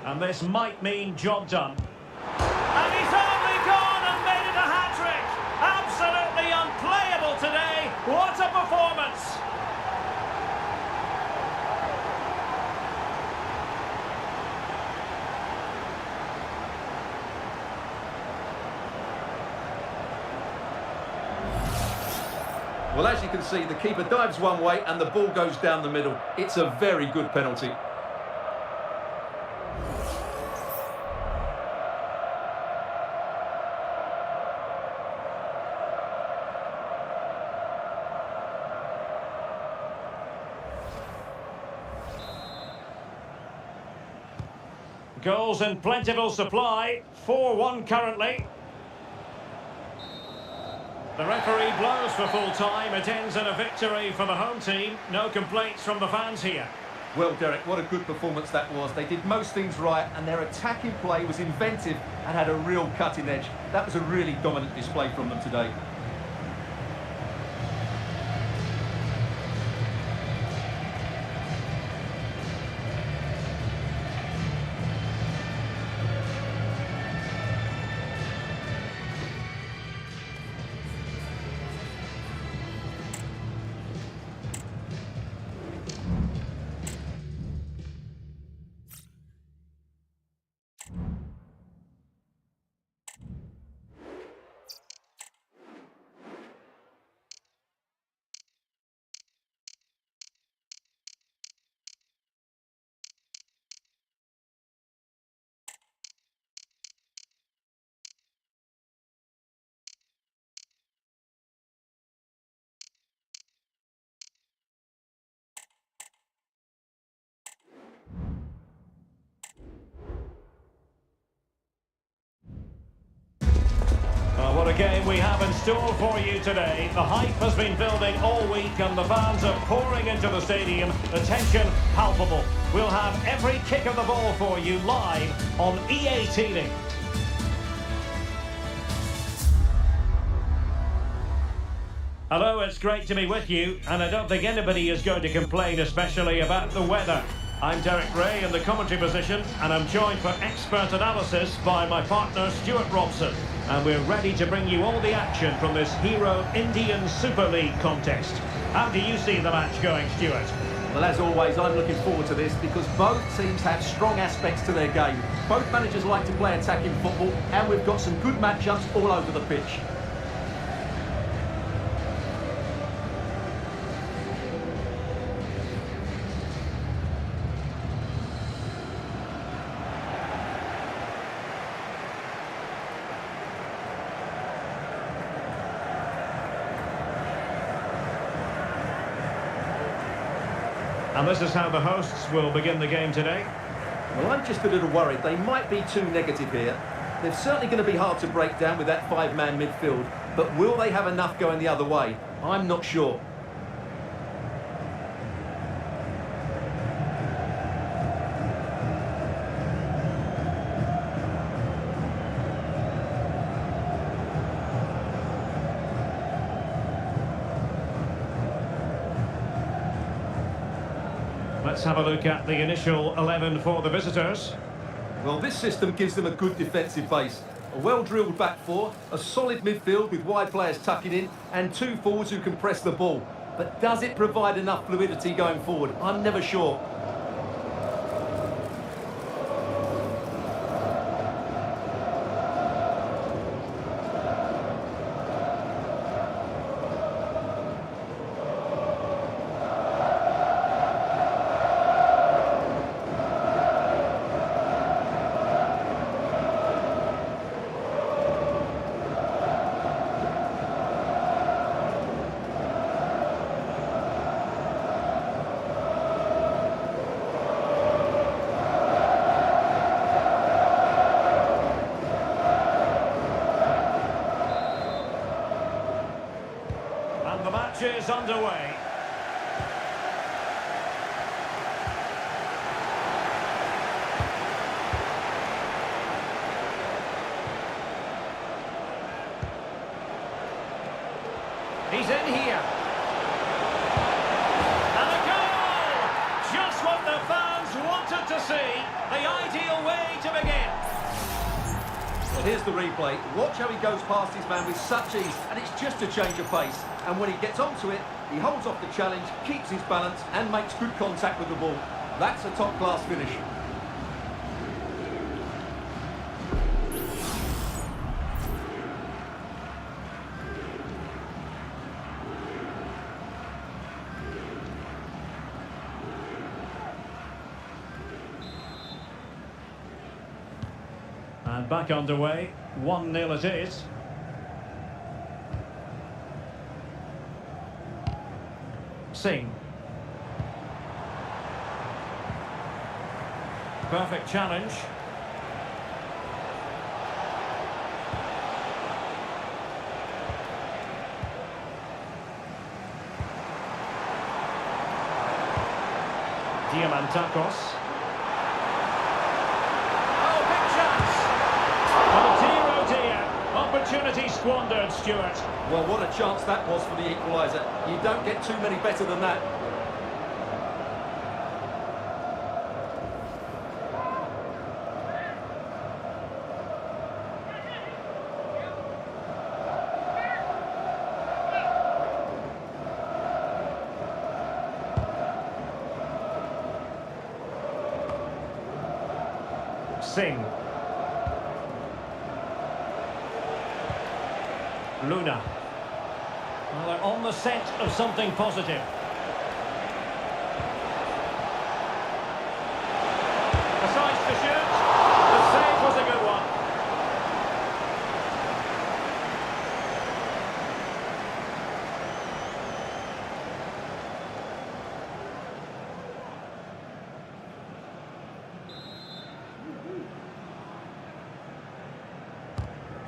And this might mean job done. And he's only gone and made it a hat-trick. Absolutely unplayable today. What a performance. Well, as you can see, the keeper dives one way and the ball goes down the middle. It's a very good penalty. Goals in plentiful supply, 4-1 currently. The referee blows for full time. It ends in a victory for the home team. No complaints from the fans here. Well, Derek, what a good performance that was. They did most things right, and their attacking play was inventive and had a real cutting edge. That was a really dominant display from them today. What a game we have in store for you today. The hype has been building all week and the fans are pouring into the stadium. The tension palpable. We'll have every kick of the ball for you live on EA TV. Hello, it's great to be with you, and I don't think anybody is going to complain, especially about the weather. I'm Derek Ray in the commentary position, and I'm joined for expert analysis by my partner Stuart Robson. And we're ready to bring you all the action from this Hero Indian Super League contest. How do you see the match going, Stuart? Well, as always, I'm looking forward to this because both teams have strong aspects to their game. Both managers like to play attacking football, and we've got some good matchups all over the pitch. And this is how the hosts will begin the game today. Well, I'm just a little worried. They might be too negative here. They're certainly going to be hard to break down with that five-man midfield, but will they have enough going the other way? I'm not sure. Let's have a look at the initial 11 for the visitors. Well, this system gives them a good defensive base. A well-drilled back four, a solid midfield with wide players tucking in, and two forwards who can press the ball. But does it provide enough fluidity going forward? I'm never sure. is underway. He's in here. And a goal! Just what the fans wanted to see. The ideal way to begin. Well, here's the replay. Watch how he goes past his man with such ease, and it's just a change of pace. And when he gets onto it, he holds off the challenge, keeps his balance, and makes good contact with the ball. That's a top-class finish. And back underway, 1-0 it is. Singh. Perfect challenge. Diamantakos. Opportunity squandered, Stuart. Well, what a chance that was for the equaliser. You don't get too many better than that. Singh. Luna. Well, they're on the scent of something positive. Decides to shoot. The save was a good one.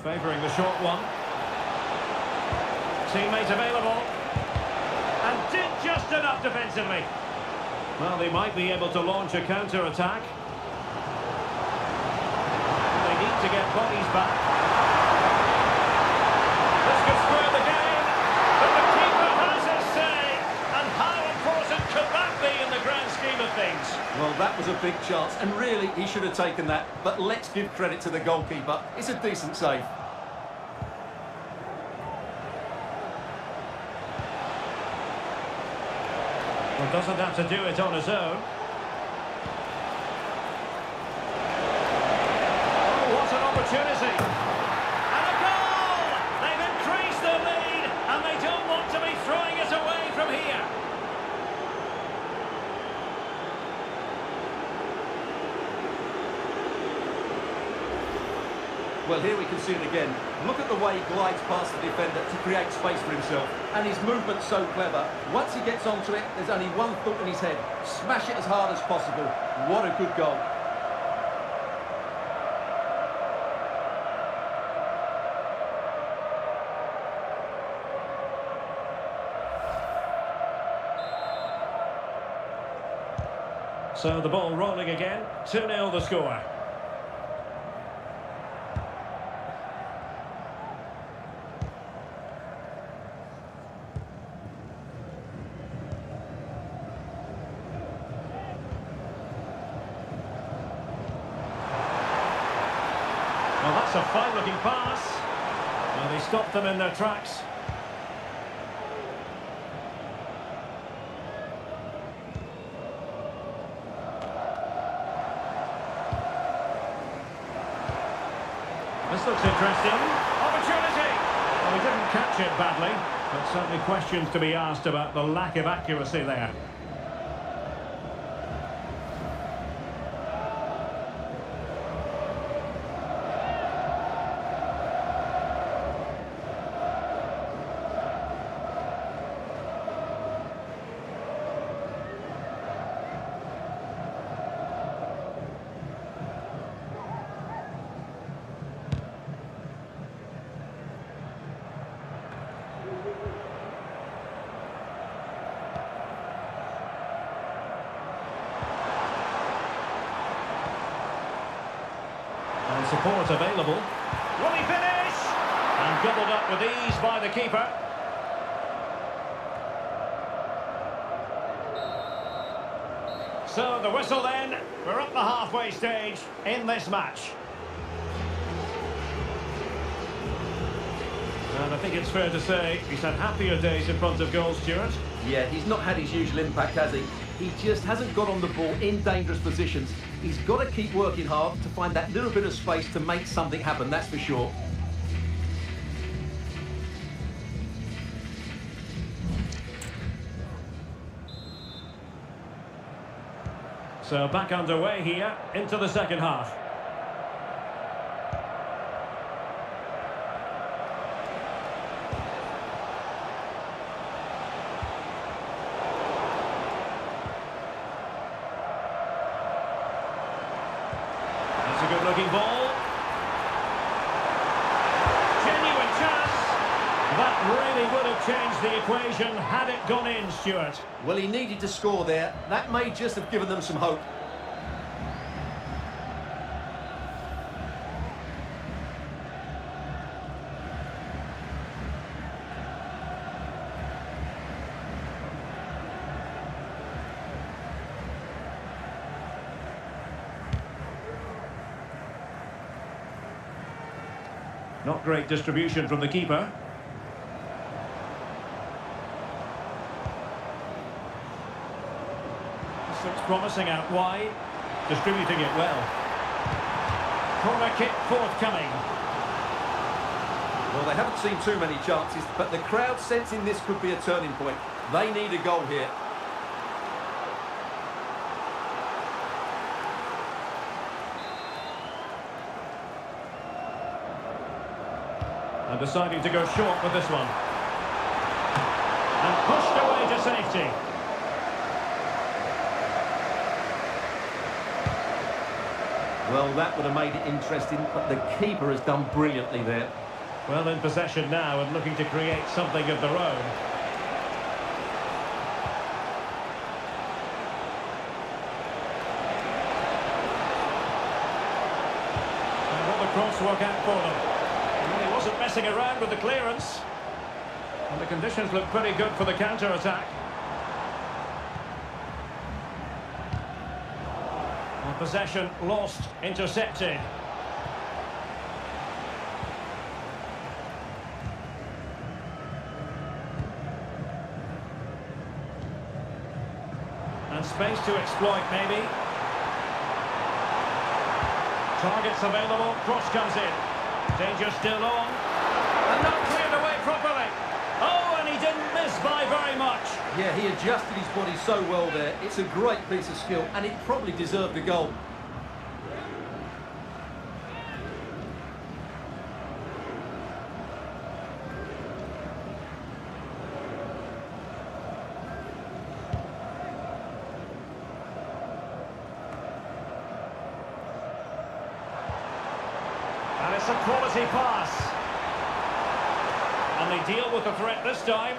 Favouring the short one. Teammate available. And did just enough defensively. Well, they might be able to launch a counter-attack. They need to get bodies back. This could spur the game. But the keeper has his say. And how important could that be in the grand scheme of things? Well, that was a big chance. And really, he should have taken that. But let's give credit to the goalkeeper. It's a decent save. Well, doesn't have to do it on his own. Oh, what an opportunity. And a goal! They've increased their lead, and they don't want to be throwing it away from here. Well, here we can see it again. Look at the way he glides past the defender to create space for himself. And his movement's so clever. Once he gets onto it, there's only one thought in his head. Smash it as hard as possible. What a good goal. So the ball rolling again. 2-0 the score. Well, that's a fine-looking pass. Well, they stopped them in their tracks. This looks interesting. Opportunity! Well, he didn't catch it badly, but certainly questions to be asked about the lack of accuracy there. support available. Will he finish? And gobbled up with ease by the keeper. So the whistle then. We're up the halfway stage in this match. And I think it's fair to say he's had happier days in front of goal, Stuart. Yeah, he's not had his usual impact, has he? He just hasn't got on the ball in dangerous positions. He's got to keep working hard to find that little bit of space to make something happen, that's for sure. So back underway here into the second half. That's a good-looking ball. Genuine chance. That really would have changed the equation had it gone in, Stuart. Well, he needed to score there. That may just have given them some hope. Not great distribution from the keeper. This looks promising out wide. Distributing it well. Corner kick forthcoming. Well, they haven't seen too many chances, but the crowd sensing this could be a turning point. They need a goal here. And deciding to go short with this one. And pushed away to safety. Well, that would have made it interesting, but the keeper has done brilliantly there. Well, in possession now and looking to create something of their own. And will the cross work out for them? Well, he wasn't messing around with the clearance. And the conditions look pretty good for the counter-attack. And possession lost, intercepted. And space to exploit, maybe. Targets available, cross comes in. Danger still on. And not cleared away properly. Oh, and he didn't miss by very much. Yeah, he adjusted his body so well there. It's a great piece of skill, and it probably deserved a goal. And it's a quality pass. And they deal with the threat this time.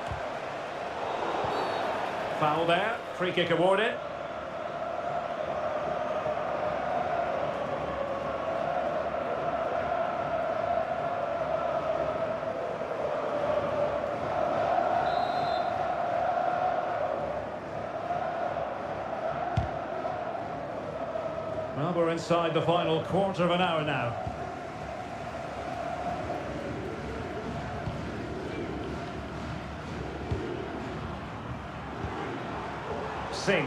Foul there. Free kick awarded. Well, we're inside the final quarter of an hour now. Singh.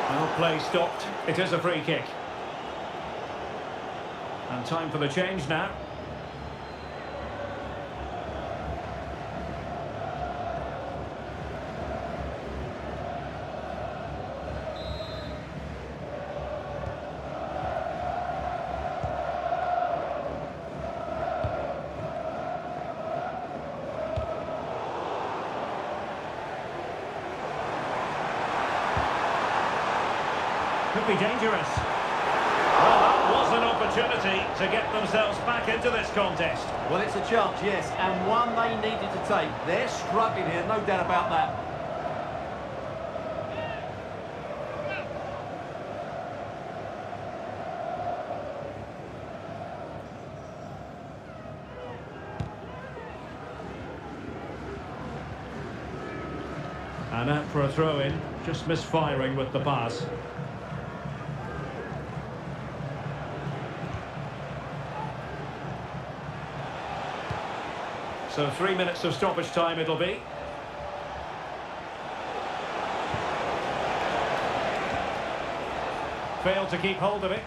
Well, play stopped. It is a free kick. And time for the change now. Could be dangerous. Well, that was an opportunity. opportunity to get themselves back into this contest. Well, it's a chance, yes, and one they needed to take. They're struggling here, no doubt about that. And out for a throw-in, just misfiring with the pass. So 3 minutes of stoppage time it'll be. Failed to keep hold of it.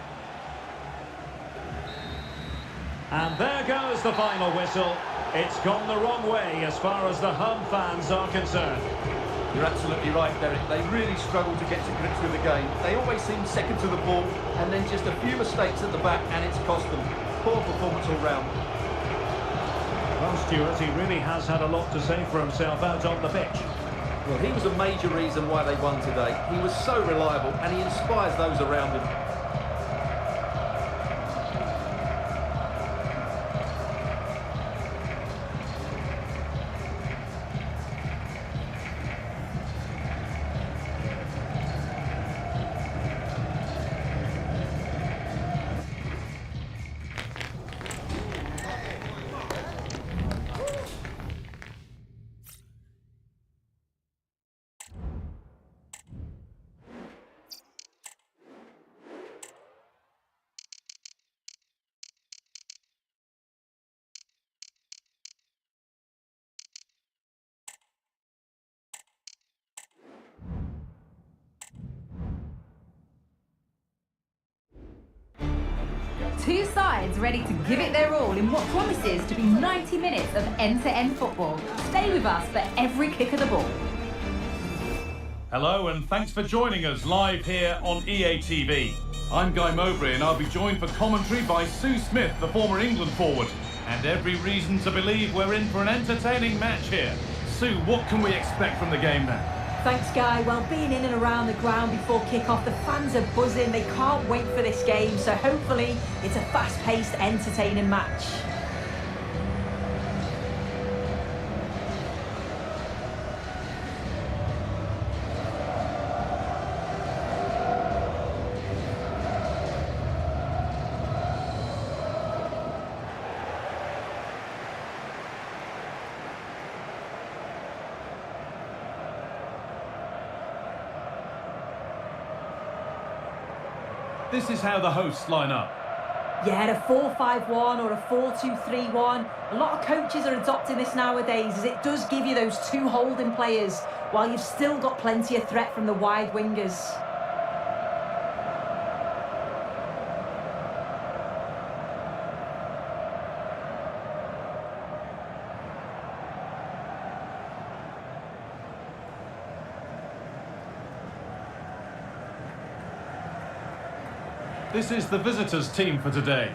And there goes the final whistle. It's gone the wrong way as far as the home fans are concerned. You're absolutely right, Derek. They really struggle to get to grips with the game. They always seem second to the ball, and then just a few mistakes at the back, and it's cost them. Poor performance all round. Well, Stuart, he really has had a lot to say for himself out on the pitch. Well, he was a major reason why they won today. He was so reliable, and he inspires those around him. Two sides ready to give it their all in what promises to be 90 minutes of end-to-end football. Stay with us for every kick of the ball. Hello and thanks for joining us live here on EA TV. I'm Guy Mowbray and I'll be joined for commentary by Sue Smith, the former England forward. And every reason to believe we're in for an entertaining match here. Sue, what can we expect from the game then? Thanks, Guy. Well, being in and around the ground before kick-off, the fans are buzzing. They can't wait for this game, so hopefully it's a fast-paced, entertaining match. This is how the hosts line up. Yeah, a 4-5-1 or a 4-2-3-1. A lot of coaches are adopting this nowadays as it does give you those two holding players while you've still got plenty of threat from the wide wingers. This is the visitors' team for today.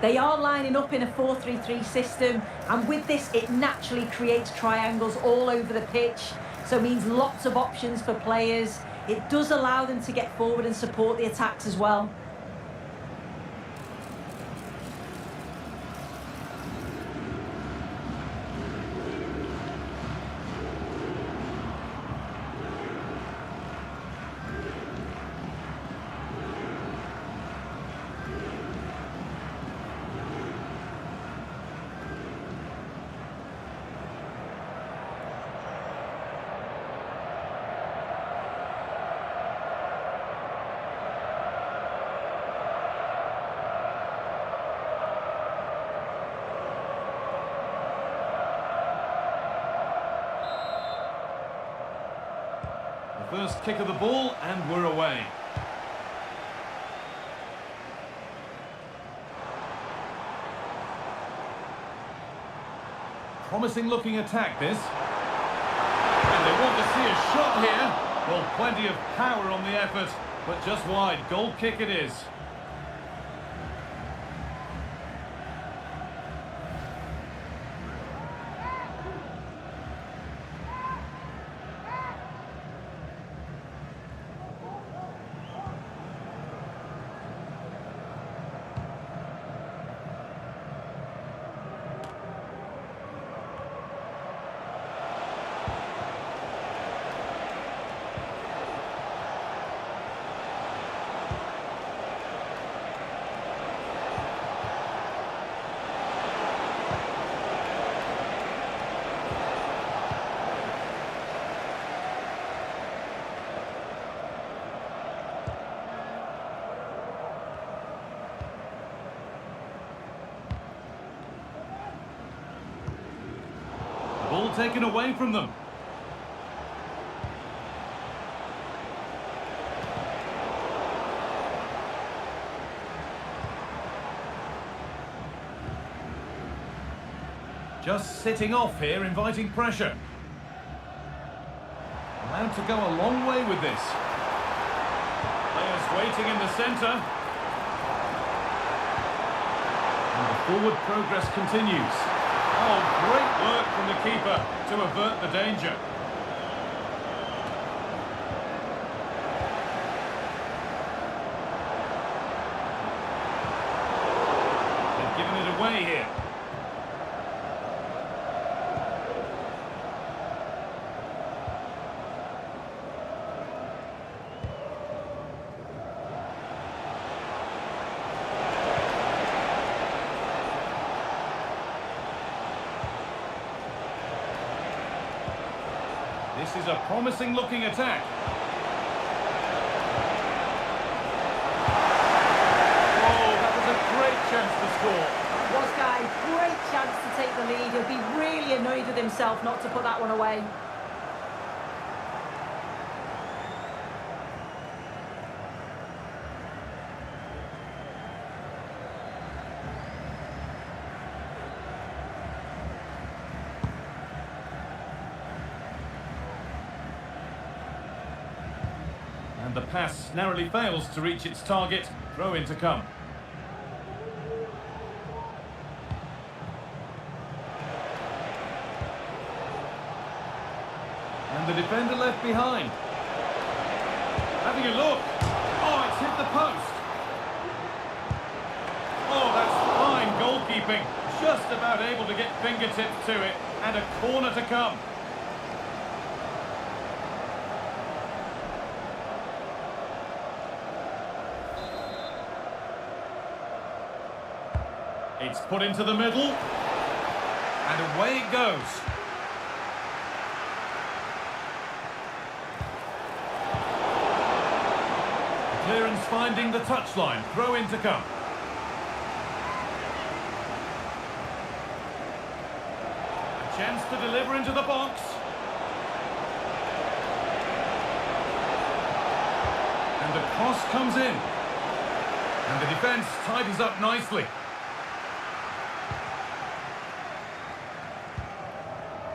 They are lining up in a 4-3-3 system, and with this it naturally creates triangles all over the pitch, so it means lots of options for players. It does allow them to get forward and support the attacks as well. First kick of the ball and we're away. Promising looking attack this. And they want to see a shot here. Well, plenty of power on the effort, but just wide. Goal kick it is. taken away from them. Just sitting off here, inviting pressure. Allowed to go a long way with this. Players waiting in the centre. And the forward progress continues. Oh, great work from the keeper to avert the danger. They've given it away here. This is a promising looking attack. Oh, that was a great chance to score. Was, guys, great chance to take the lead. He'll be really annoyed with himself not to put that one away. And the pass narrowly fails to reach its target. Throw in to come. And the defender left behind. Having a look. Oh, it's hit the post. Oh, that's fine goalkeeping. Just about able to get fingertips to it. And a corner to come. It's put into the middle, and away it goes. Clearance finding the touchline, throw in to come. A chance to deliver into the box. And the cross comes in. And the defence tidies up nicely.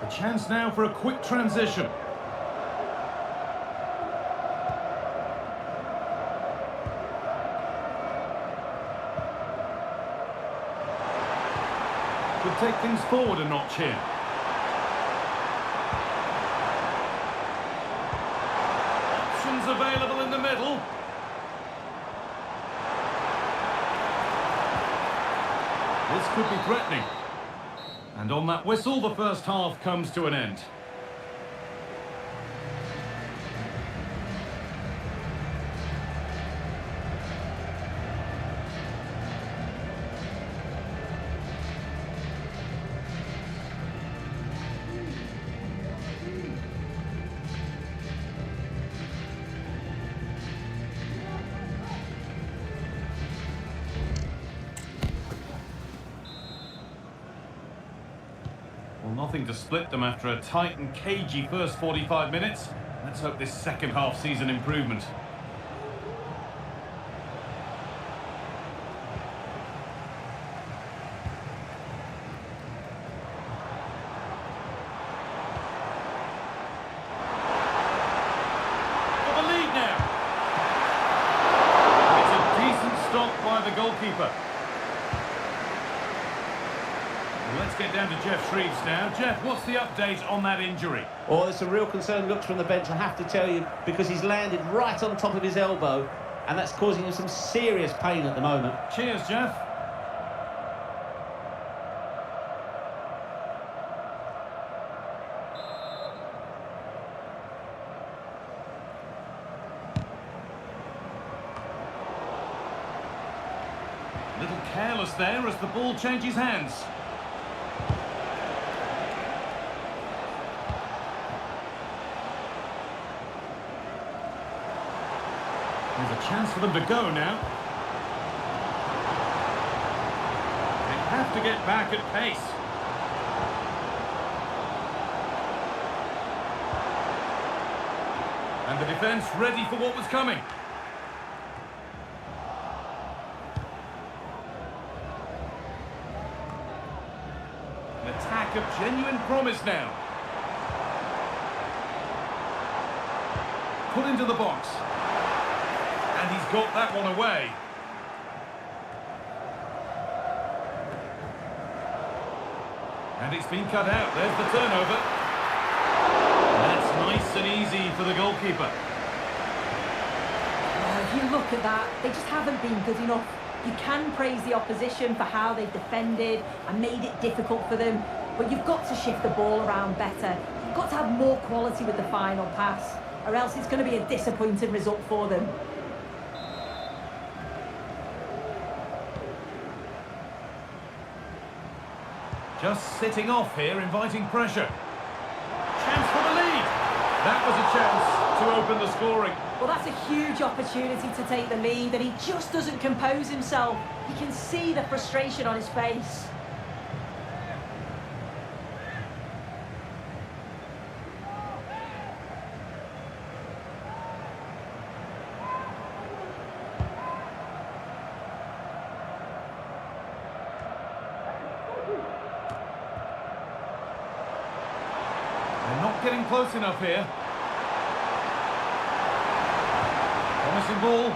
A chance now for a quick transition. Could take things forward a notch here. Options available in the middle. This could be threatening. And on that whistle, the first half comes to an end. Well, nothing to split them after a tight and cagey first 45 minutes. Let's hope this second half sees an improvement. For the lead now. It's a decent stop by the goalkeeper. Let's get down to Jeff Shreves now. Jeff, what's the update on that injury? Oh, it's a real concern looks from the bench, I have to tell you, because he's landed right on top of his elbow, and that's causing him some serious pain at the moment. Cheers, Jeff. A little careless there as the ball changes hands. There's a chance for them to go now. They have to get back at pace. And the defence ready for what was coming. An attack of genuine promise now. Put into the box. And he's got that one away. And it's been cut out. There's the turnover. That's nice and easy for the goalkeeper. Well, if you look at that, they just haven't been good enough. You can praise the opposition for how they've defended and made it difficult for them, but you've got to shift the ball around better. You've got to have more quality with the final pass, or else it's going to be a disappointing result for them. Just sitting off here, inviting pressure. Chance for the lead. That was a chance to open the scoring. Well, that's a huge opportunity to take the lead, and he just doesn't compose himself. You can see the frustration on his face. They're not getting close enough here. Promising ball.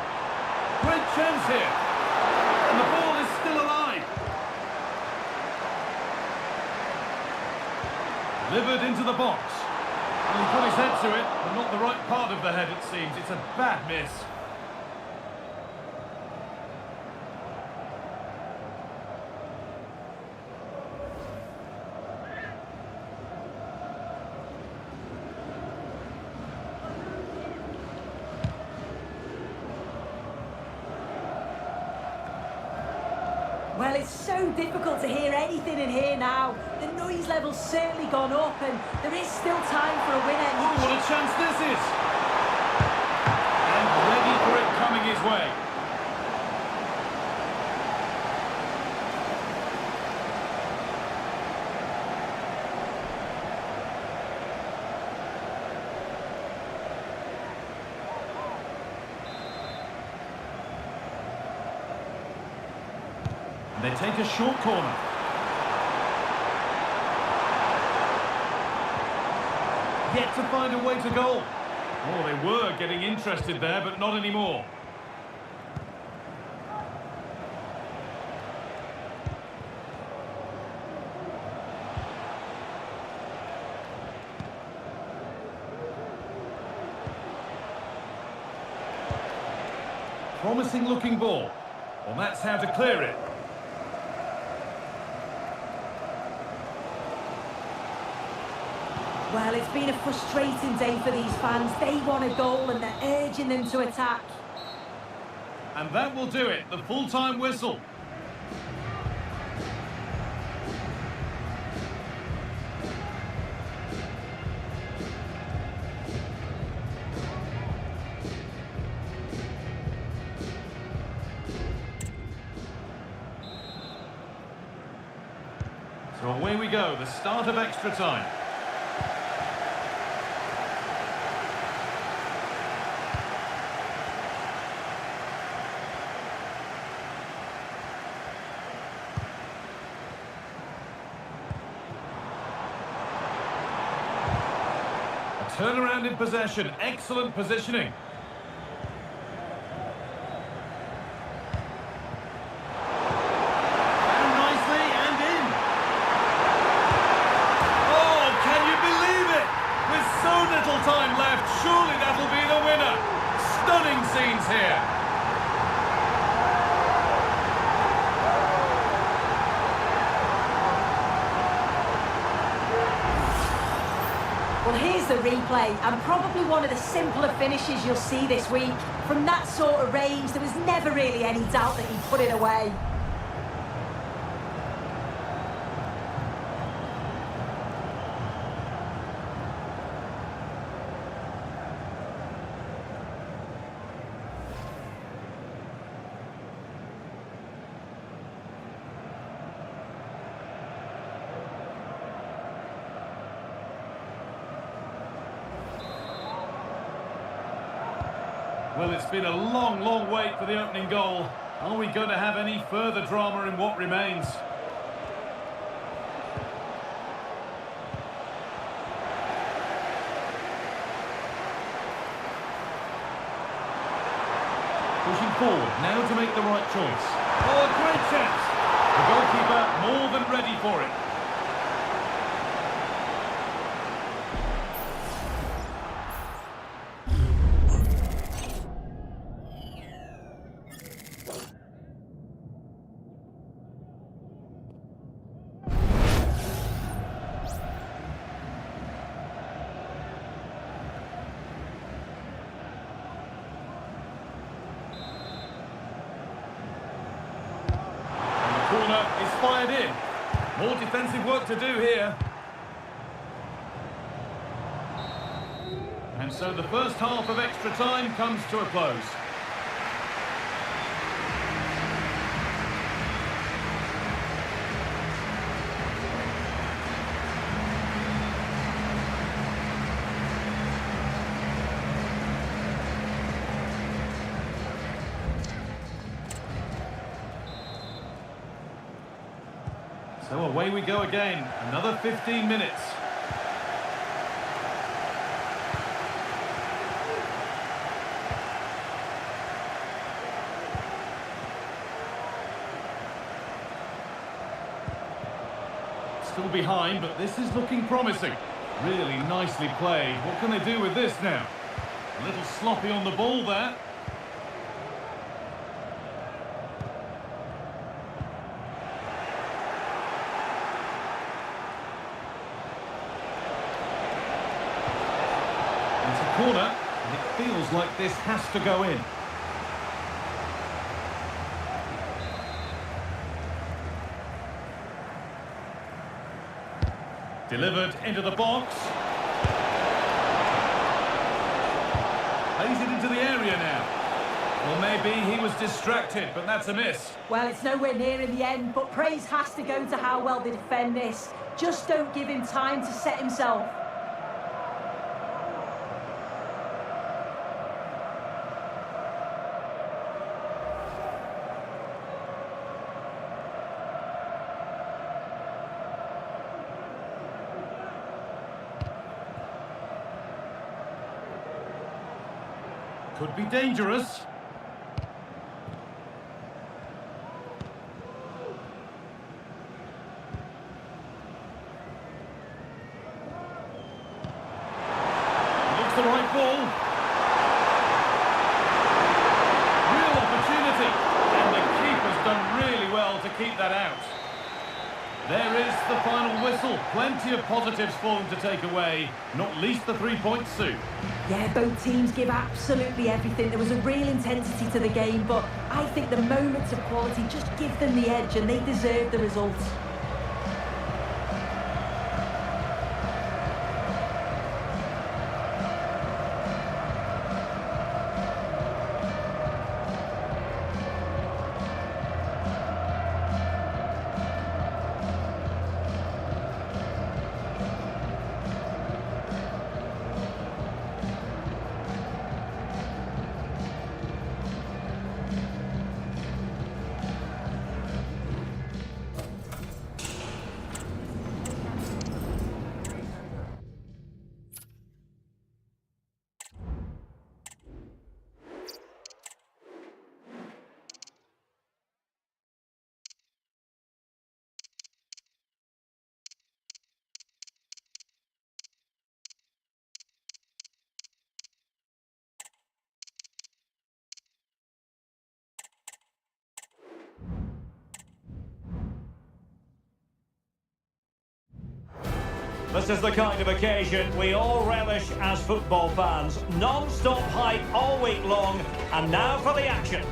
Great chance here. And the ball is still alive. Delivered into the box. And he put his head to it, but not the right part of the head, it seems. It's a bad miss. Well, it's so difficult to hear anything in here now. The noise level's certainly gone up, and there is still time for a winner. Oh, what a chance this is! And ready for it coming his way. They take a short corner. Yet to find a way to goal. Oh, they were getting interested there, but not anymore. Promising looking ball. Well, that's how to clear it. Well, it's been a frustrating day for these fans. They want a goal and they're urging them to attack. And that will do it, the full-time whistle. So away we go, the start of extra time. Turnaround in possession, excellent positioning. And nicely and in. Oh, can you believe it? With so little time left, surely that'll be the winner. Stunning scenes here. Well, here's the replay, and probably one of the simpler finishes you'll see this week. From that sort of range, there was never really any doubt that he'd put it away. Well, it's been a long, long wait for the opening goal. Are we going to have any further drama in what remains? Pushing forward, now to make the right choice. Oh, a great chance! The goalkeeper more than ready for it. Corner is fired in. More defensive work to do here. And so the first half of extra time comes to a close. So away we go again, another 15 minutes. Still behind, but this is looking promising. Really nicely played. What can they do with this now? A little sloppy on the ball there. It's a corner, and it feels like this has to go in. Delivered into the box. Plays it into the area now. Well, maybe he was distracted, but that's a miss. Well, it's nowhere near in the end, but praise has to go to how well they defend this. Just don't give him time to set himself. Could be dangerous. Looks the right ball. Real opportunity. And the keeper's done really well to keep that out. There is the final whistle. Plenty of positives for them to take away, not least the 3 points, Sue. Yeah, both teams give absolutely everything. There was a real intensity to the game, but I think the moments of quality just give them the edge and they deserve the result. This is the kind of occasion we all relish as football fans. Non-stop hype all week long, and now for the action.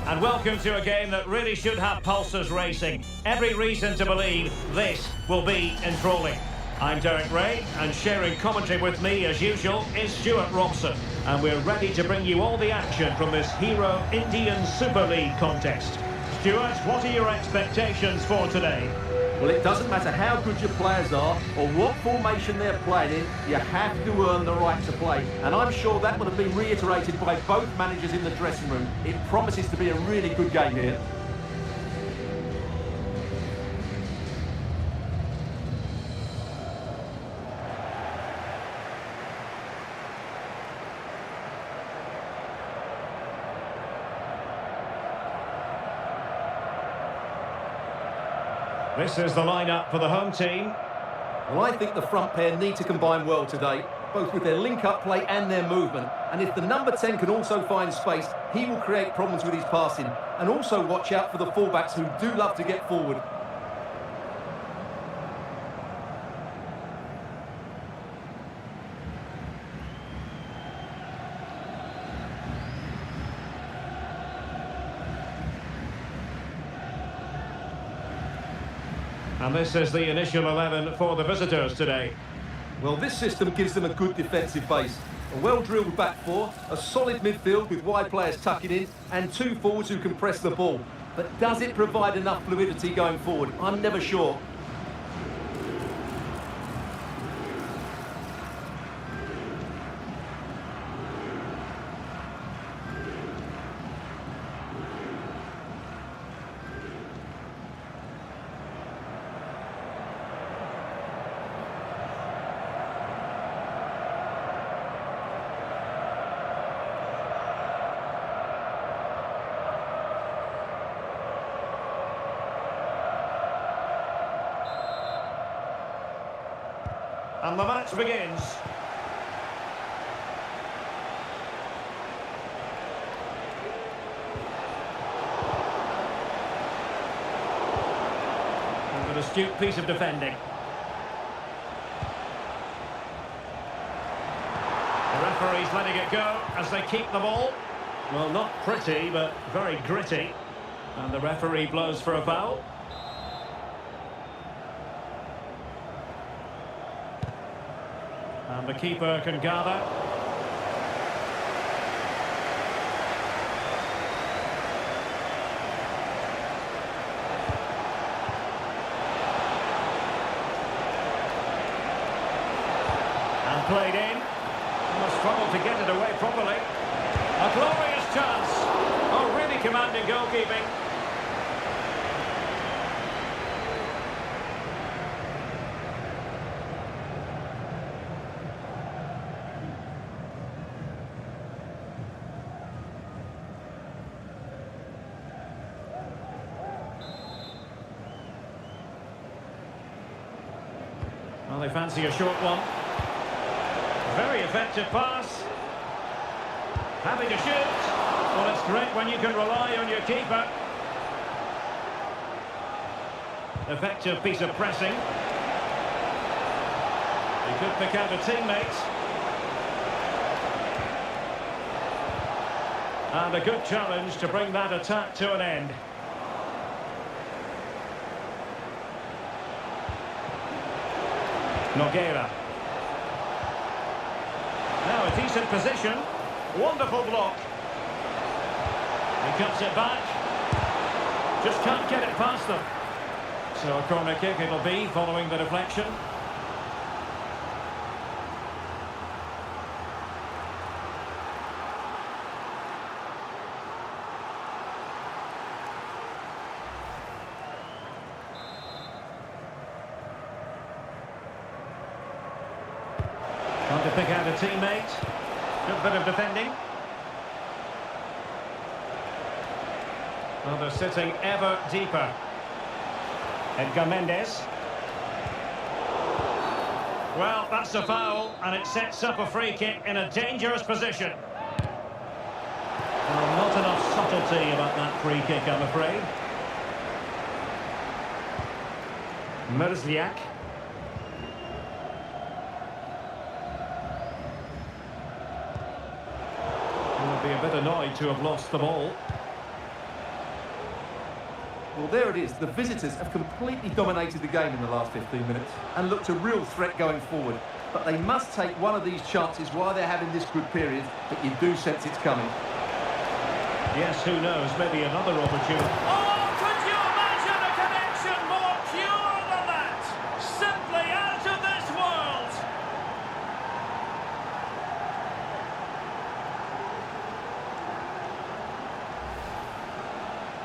And welcome to a game that really should have pulses racing. Every reason to believe this will be enthralling. I'm Derek Ray, and sharing commentary with me, as usual, is Stuart Robson. And we're ready to bring you all the action from this Hero Indian Super League contest. Stuart, what are your expectations for today? Well, it doesn't matter how good your players are or what formation they're playing in, you have to earn the right to play. And I'm sure that would have been reiterated by both managers in the dressing room. It promises to be a really good game here. This is the lineup for the home team. Well, I think the front pair need to combine well today, both with their link-up play and their movement. And if the number 10 can also find space, he will create problems with his passing. And also watch out for the fullbacks who do love to get forward. And this is the initial 11 for the visitors today. Well, this system gives them a good defensive base. A well-drilled back four, a solid midfield with wide players tucking in, and two forwards who can press the ball. But does it provide enough fluidity going forward? I'm never sure. And the match begins. And an astute piece of defending. The referee's letting it go as they keep the ball. Well, not pretty, but very gritty. And the referee blows for a foul. And the keeper can gather. And played in. Must struggle to get it away properly. A glorious chance. Oh, really commanding goalkeeping. Well, they fancy a short one. Very effective pass. Happy to shoot. Well, it's great when you can rely on your keeper. Effective piece of pressing. He could pick out a teammate. And a good challenge to bring that attack to an end. Nogueira. Now a decent position. Wonderful block. He cuts it back. Just can't get it past them. So a corner kick it'll be following the deflection. Trying to pick out a teammate. Good bit of defending. Well, they're sitting ever deeper. Edgar Mendes. Well, that's a foul, and it sets up a free kick in a dangerous position. Well, not enough subtlety about that free kick, I'm afraid. Merzliak. Be a bit annoyed to have lost the ball. Well, there it is. The visitors have completely dominated the game in the last 15 minutes and looked a real threat going forward. But they must take one of these chances while they're having this good period, but you do sense it's coming. Yes, who knows? Maybe another opportunity. Oh, could you imagine a connection more pure than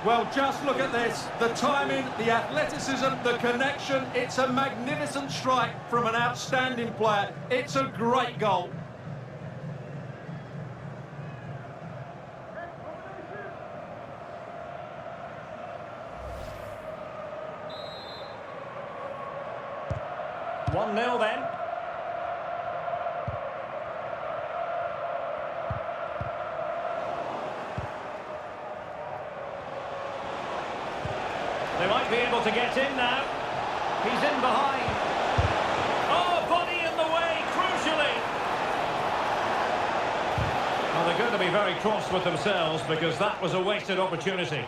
Well, just look at this. The timing, the athleticism, the connection. It's a magnificent strike from an outstanding player. It's a great goal. One 0 then. They might be able to get in now. He's in behind. Oh, body in the way, crucially. Well, they're going to be very cross with themselves because that was a wasted opportunity.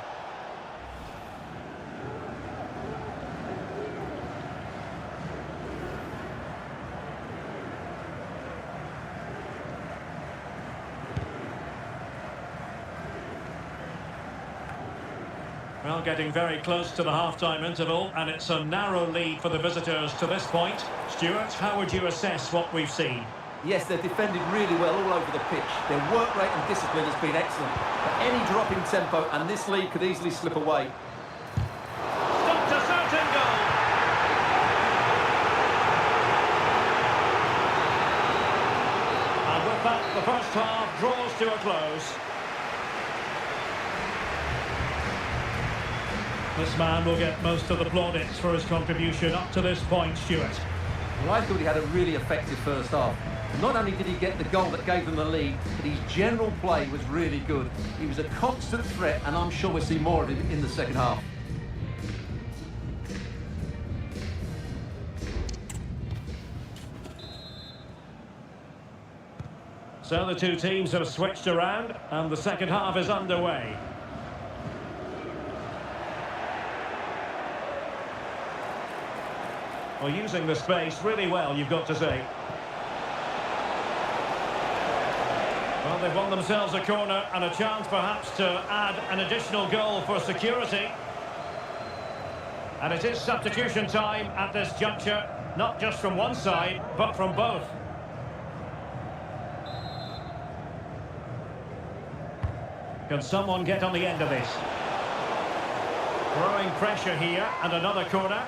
Well, getting very close to the half-time interval, and it's a narrow lead for the visitors to this point. Stuart, how would you assess what we've seen? Yes, they've defended really well all over the pitch. Their work rate and discipline has been excellent. But any drop in tempo, and this lead could easily slip away. Stopped a certain goal. And with that, the first half draws to a close. This man will get most of the plaudits for his contribution up to this point, Stuart. Well, I thought he had a really effective first half. Not only did he get the goal that gave them the lead, but his general play was really good. He was a constant threat, and I'm sure we'll see more of him in the second half. So the two teams have switched around, and the second half is underway. Well, using the space really well, you've got to say. Well, they've won themselves a corner and a chance perhaps to add an additional goal for security. And it is substitution time at this juncture, not just from one side, but from both. Can someone get on the end of this? Growing pressure here, and another corner.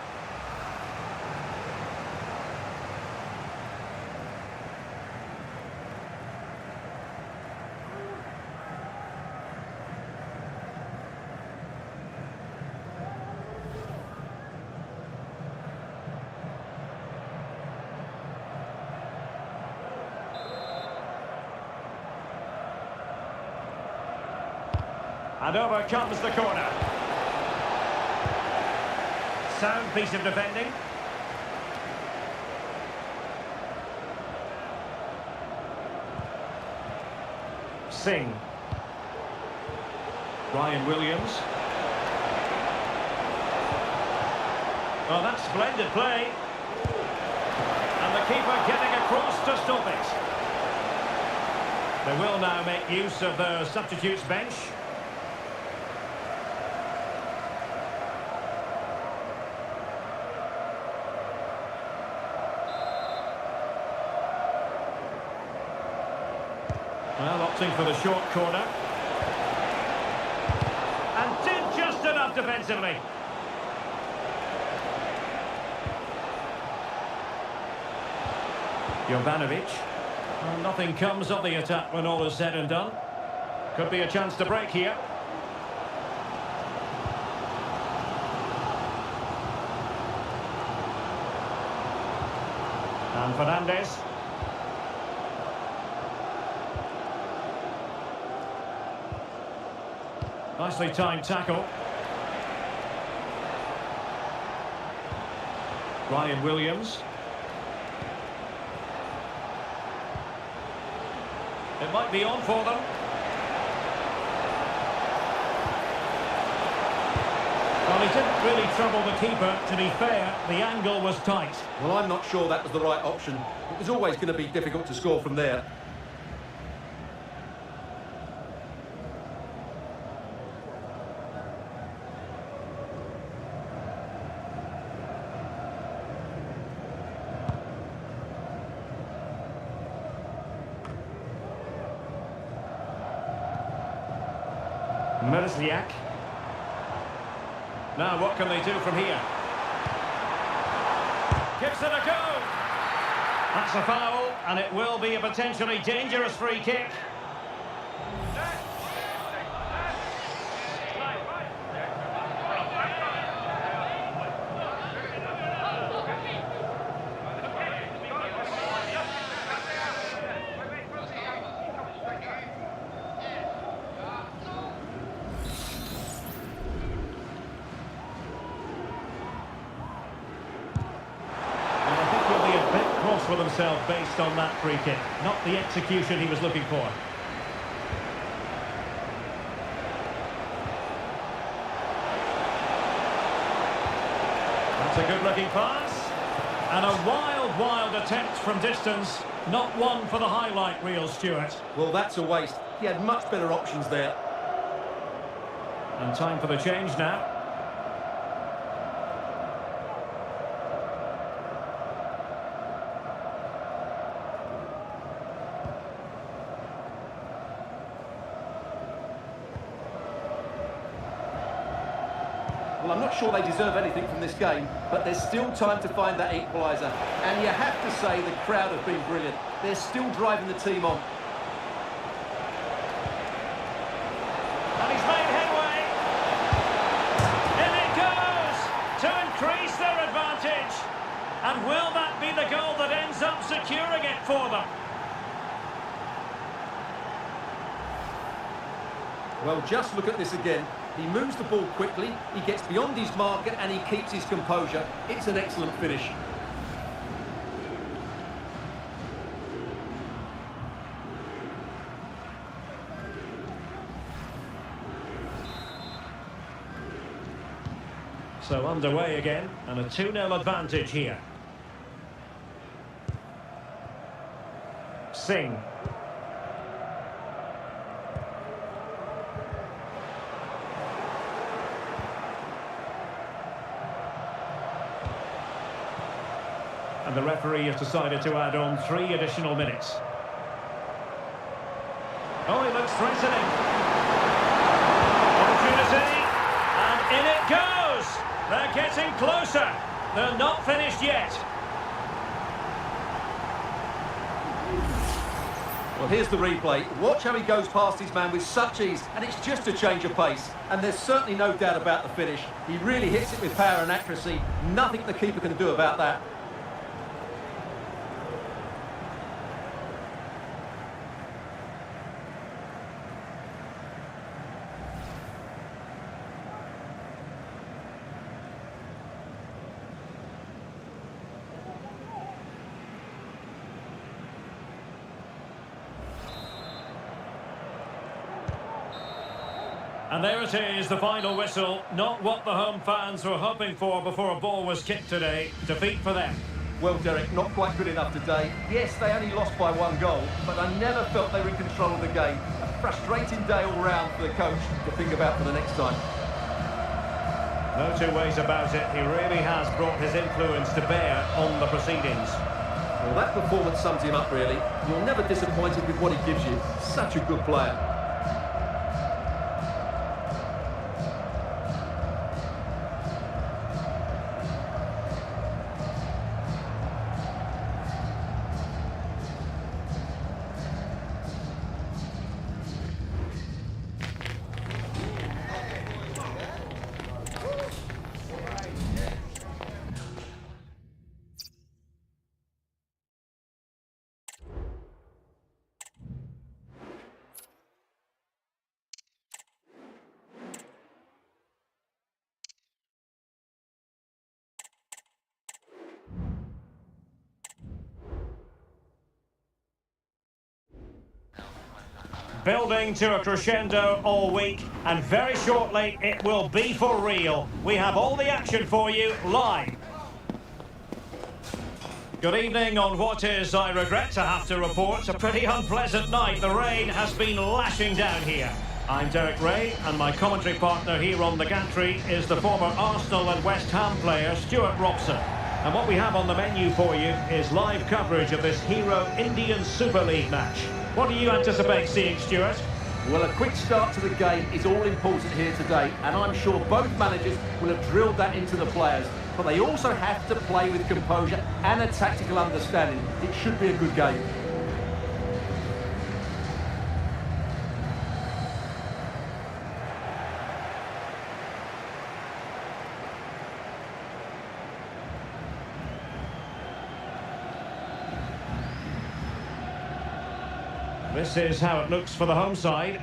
And over comes the corner. Sound piece of defending. Singh. Ryan Williams. Oh, that's splendid play. And the keeper getting across to stop it. They will now make use of their substitutes bench. Well, opting for the short corner. And did just enough defensively. Jovanovic. Well, nothing comes of the attack when all is said and done. Could be a chance to break here. And Fernandes. Nicely timed tackle. Ryan Williams. It might be on for them. Well, he didn't really trouble the keeper. To be fair, the angle was tight. Well, I'm not sure that was the right option. It was always going to be difficult to score from there. Merziak. Now what can they do from here? Gives it a go. That's a foul, and it will be a potentially dangerous free kick. For himself based on that free kick, not the execution he was looking for. That's a good looking pass, and a wild attempt from distance, not one for the highlight reel, Stuart. Well, that's a waste. He had much better options there. And time for the change now. Well, I'm not sure they deserve anything from this game, but there's still time to find that equaliser. And you have to say the crowd have been brilliant. They're still driving the team on. And he's made headway. In it goes to increase their advantage. And will that be the goal that ends up securing it for them? Well, just look at this again. He moves the ball quickly, he gets beyond his marker and he keeps his composure. It's an excellent finish. So underway again, and a 2-0 advantage here. Singh. And the referee has decided to add on 3 additional minutes. Oh, he looks threatening. Opportunity, and in it goes! They're getting closer. They're not finished yet. Well, here's the replay. Watch how he goes past his man with such ease, and it's just a change of pace. And there's certainly no doubt about the finish. He really hits it with power and accuracy. Nothing the keeper can do about that. And there it is, the final whistle. Not what the home fans were hoping for before a ball was kicked today. Defeat for them. Well, Derek, not quite good enough today. Yes, they only lost by 1 goal, but I never felt they were in control of the game. A frustrating day all round for the coach to think about for the next time. No two ways about it. He really has brought his influence to bear on the proceedings. Well, that performance sums him up, really. You're never disappointed with what he gives you. Such a good player. Building to a crescendo all week, and very shortly it will be for real. We have all the action for you live. Good evening on what is, I regret to have to report, a pretty unpleasant night. The rain has been lashing down here. I'm Derek Ray, and my commentary partner here on the gantry is the former Arsenal and West Ham player Stuart Robson. And what we have on the menu for you is live coverage of this Hero Indian Super League match. What do you anticipate seeing, Stuart? Well, a quick start to the game is all important here today, and I'm sure both managers will have drilled that into the players. But they also have to play with composure and a tactical understanding. It should be a good game. This is how it looks for the home side.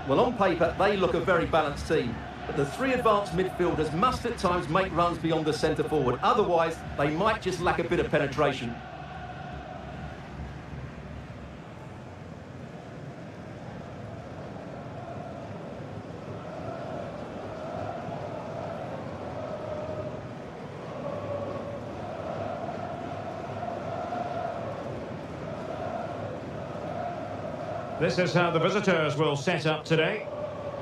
Well, on paper, they look a very balanced team. But the three advanced midfielders must at times make runs beyond the centre forward. Otherwise, they might just lack a bit of penetration. This is how the visitors will set up today.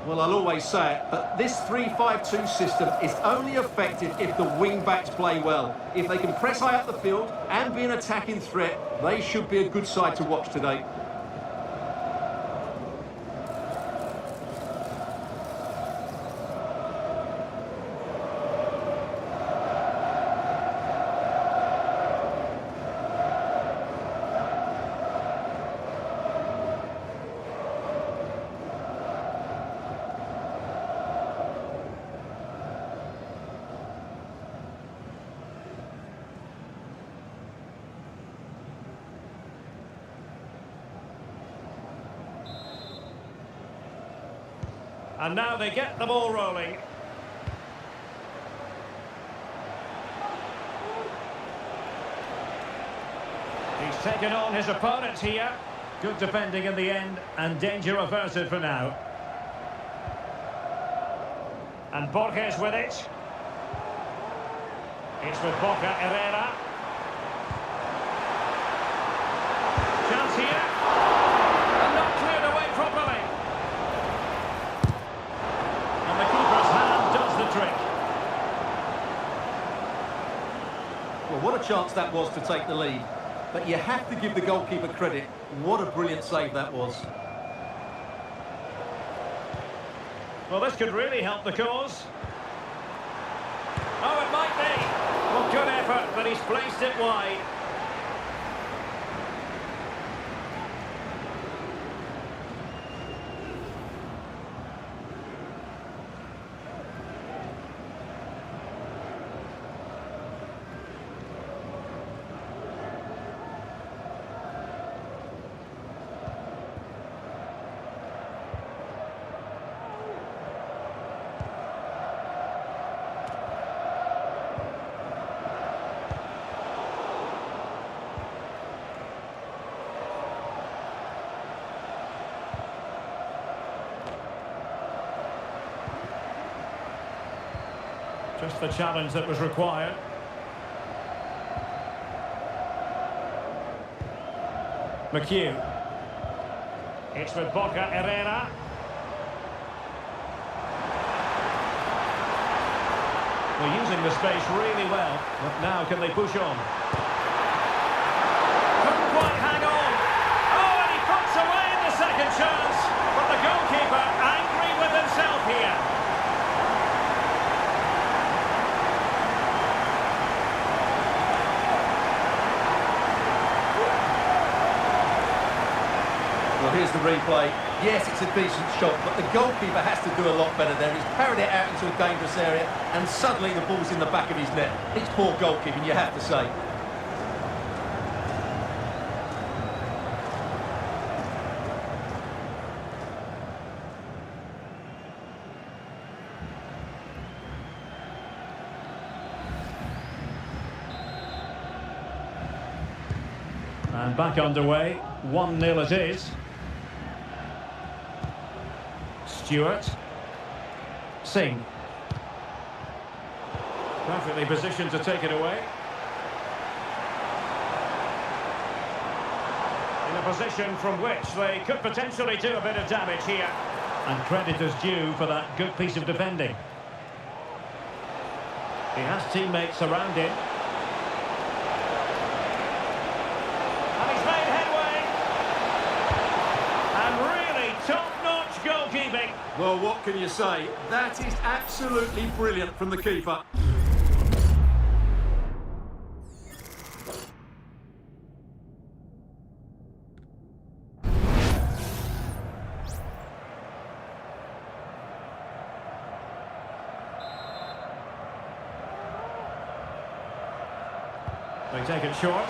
Well, I'll always say it, but this 3-5-2 system is only effective if the wing-backs play well. If they can press high up the field and be an attacking threat, they should be a good side to watch today. And now they get the ball rolling. He's taken on his opponents here. Good defending in the end and danger averted for now. And Borges with it. It's with Boca Herrera. Chance here. And not cleared away properly. And the keeper's hand does the trick. Well, what a chance that was to take the lead. But you have to give the goalkeeper credit. What a brilliant save that was. Well, this could really help the cause. Oh, it might be. Well, good effort, but he's placed it wide. Just the challenge that was required. McHugh. It's with Boca Herrera. They're using the space really well, but now can they push on? Couldn't quite hang on. Oh, and he puts away the second chance, but the goalkeeper angry with himself here. Well, here's the replay. Yes, it's a decent shot, but the goalkeeper has to do a lot better there. He's parried it out into a dangerous area, and suddenly the ball's in the back of his net. It's poor goalkeeping, you have to say. And back underway, 1-0 it is. Stewart. Singh. Perfectly positioned to take it away. In a position from which they could potentially do a bit of damage here. And credit is due for that good piece of defending. He has teammates around him. And he's made headway. And really top-notch Well, what can you say? That is absolutely brilliant from the keeper. They take it short.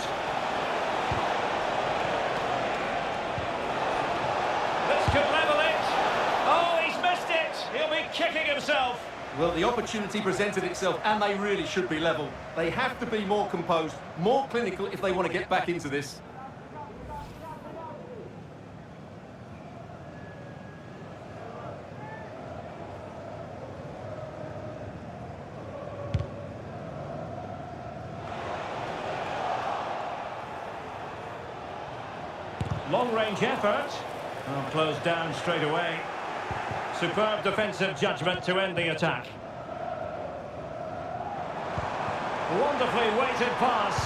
This could level it. Oh, he's missed it. He'll be kicking himself. Well, the opportunity presented itself, and they really should be level. They have to be more composed, more clinical if they want to get back into this. Long-range effort. Oh, closed down straight away. Superb defensive judgment to end the attack. Wonderfully weighted pass.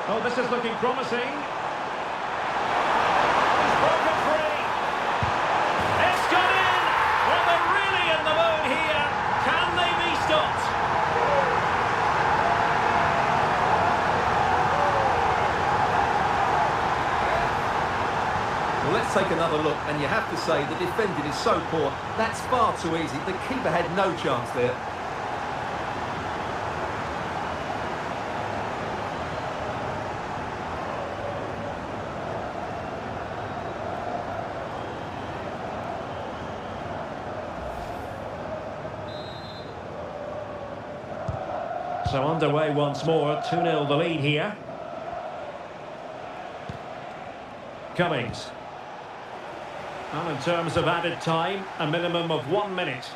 Oh, this is looking promising. He's broken free. It's gone in. Well, they're really in the mood here. Can they be stopped? Well, let's take another look, and you have to say the defending is so poor. That's far too easy. The keeper had no chance there. So underway once more, 2-0 the lead here. Cummings. Well, in terms of added time, a minimum of 1 minute.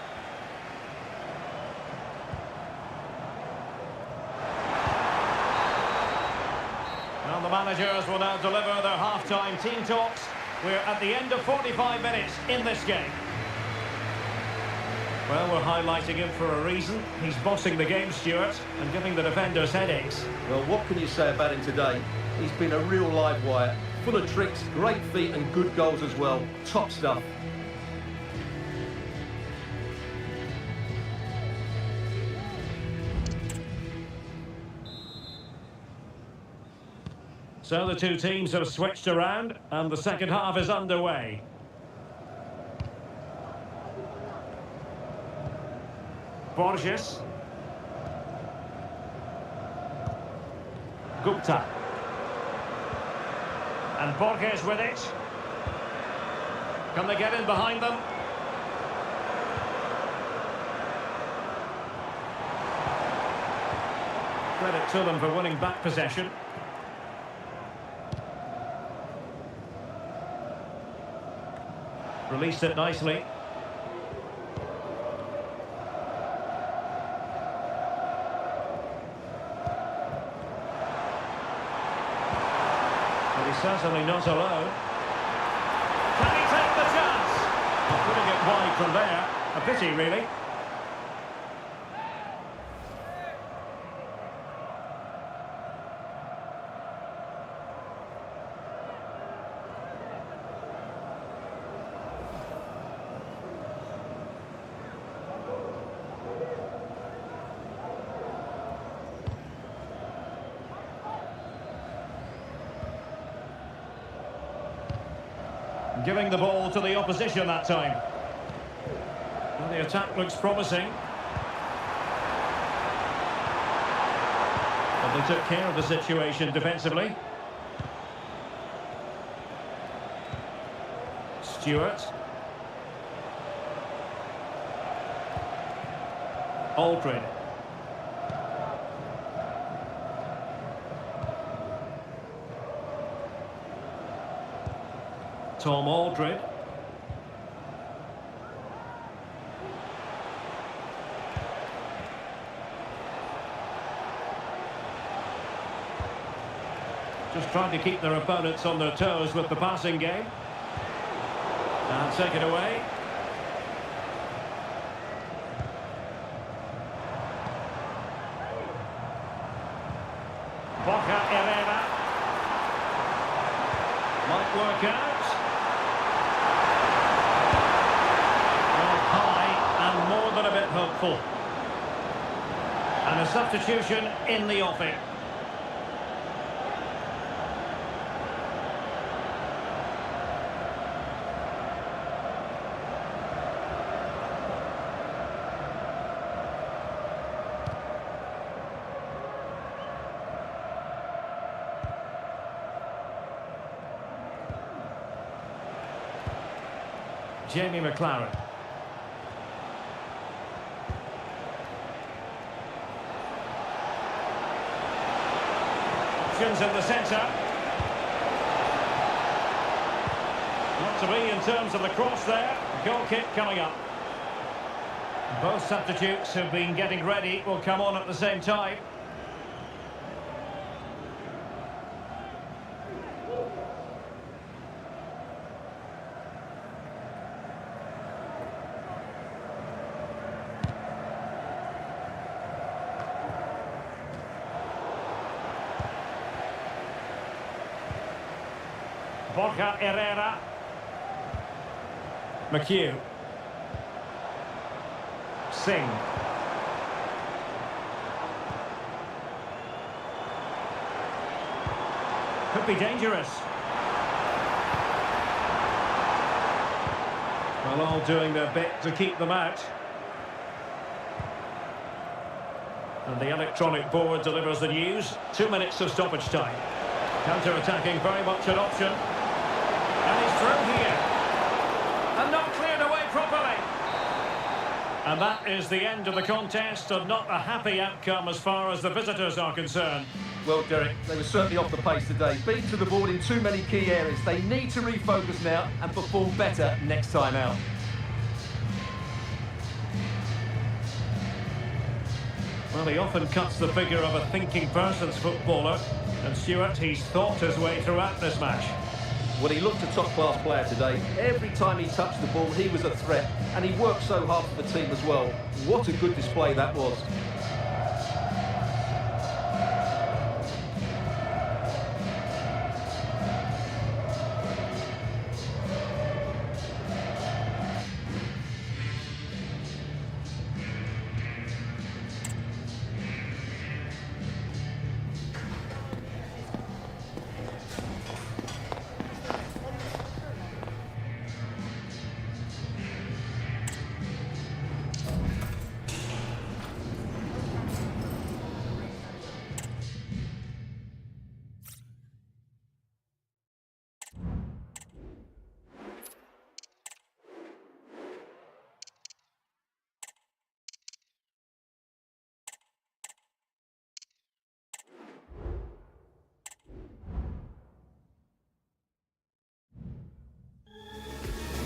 Well, the managers will now deliver their half-time team talks. We're at the end of 45 minutes in this game. Well, we're highlighting him for a reason. He's bossing the game, Stuart, and giving the defenders headaches. Well, what can you say about him today? He's been a real live wire. Full of tricks, great feet and good goals as well. Top stuff. So the two teams have switched around and the second half is underway. Borges. Gupta. And Borges with it. Can they get in behind them? Credit to them for winning back possession. Released it nicely. But he's certainly not alone. Can he take the chance? Putting it wide from there. A pity, really. Giving the ball to the opposition that time. Well, the attack looks promising. But they took care of the situation defensively. Stewart. Aldred. Tom Aldred. Just trying to keep their opponents on their toes with the passing game. And take it away. Boca Herrera. Might work out. hopeful. And a substitution in the offing. Jamie McLaren. Options in the centre. Not to be in terms of the cross there. Goal kick coming up. Both substitutes who've been getting ready will come on at the same time. Borja Herrera. McHugh. Singh. Could be dangerous. Well, all doing their bit to keep them out. And the electronic board delivers the news. 2 minutes of stoppage time. Counter-attacking, very much an option. And he's through here. And not cleared away properly. And that is the end of the contest, and not a happy outcome as far as the visitors are concerned. Well, Derek, they were certainly off the pace today. Beat to the board in too many key areas. They need to refocus now and perform better next time out. Well, he often cuts the figure of a thinking person's footballer. And Stuart, he's thought his way throughout this match. Well, he looked a top-class player today. Every time he touched the ball, he was a threat. And he worked so hard for the team as well. What a good display that was.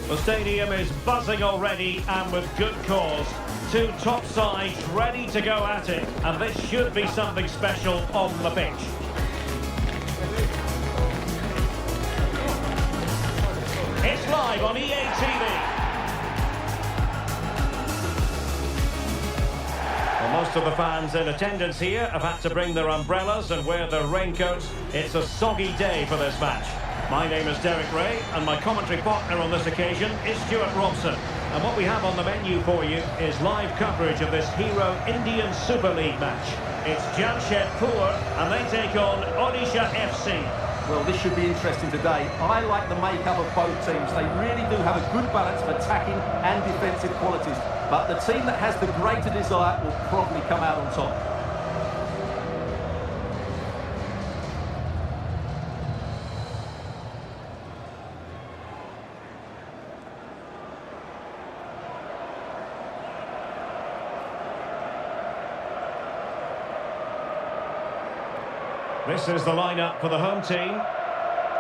The stadium is buzzing already, and with good cause. Two top sides ready to go at it, and this should be something special on the pitch. It's live on EA TV. Well, most of the fans in attendance here have had to bring their umbrellas and wear their raincoats. It's a soggy day for this match. My name is Derek Ray, and my commentary partner on this occasion is Stuart Robson. And what we have on the menu for you is live coverage of this Hero Indian Super League match. It's Jamshedpur, and they take on Odisha FC. Well, this should be interesting today. I like the makeup of both teams. They really do have a good balance of attacking and defensive qualities. But the team that has the greater desire will probably come out on top. This is the lineup for the home team.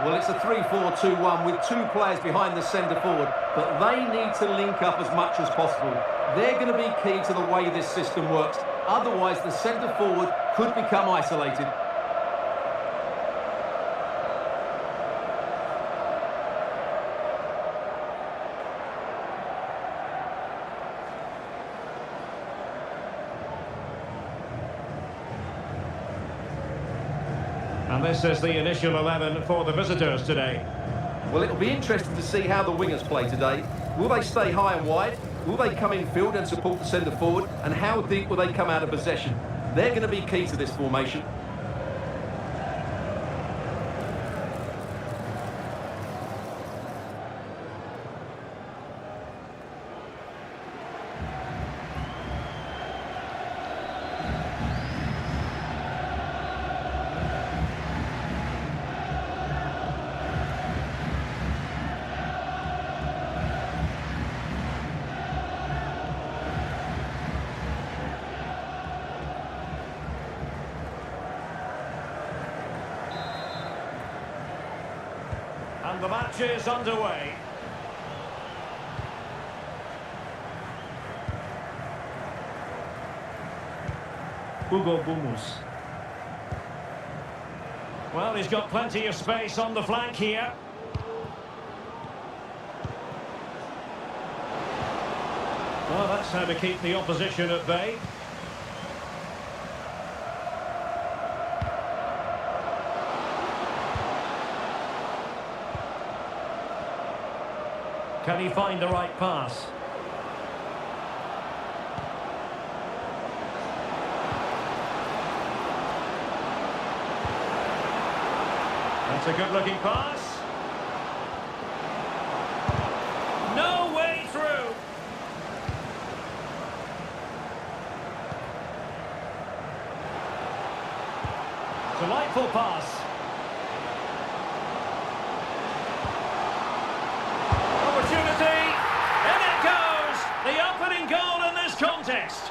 Well, it's a 3-4-2-1 with two players behind the centre forward, but they need to link up as much as possible. They're going to be key to the way this system works. Otherwise, the centre forward could become isolated. And this is the initial 11 for the visitors today. Well, it'll be interesting to see how the wingers play today. Will they stay high and wide? Will they come in field and support the centre forward? And how deep will they come out of possession? They're going to be key to this formation. And the match is underway. Hugo Bumus. Well, he's got plenty of space on the flank here. Well, that's how to keep the opposition at bay. Can he find the right pass? That's a good-looking pass. No way through. Delightful pass. Opportunity, and it goes! The opening goal in this contest.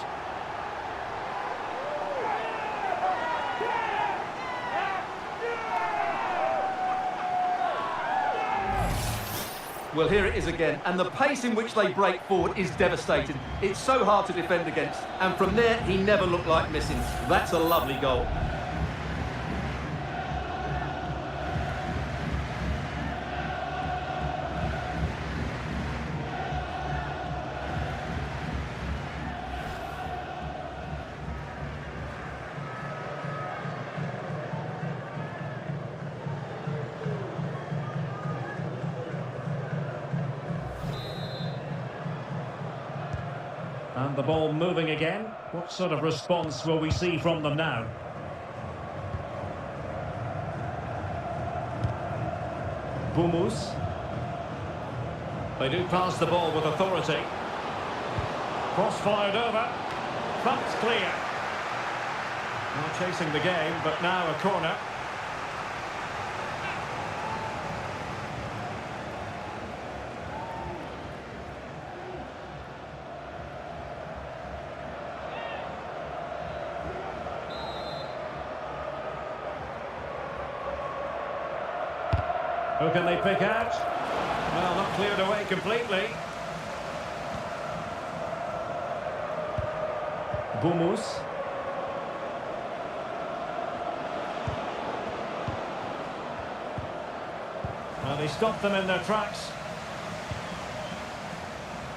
Well, here it is again, and the pace in which they break forward is devastating. It's so hard to defend against, and from there, he never looked like missing. That's a lovely goal. And the ball moving again. What sort of response will we see from them now? Bumus. They do pass the ball with authority. Cross fired over. That's clear. Now chasing the game, but now a corner. Who can they pick out? Well, not cleared away completely. Bumus. Well, they stopped them in their tracks.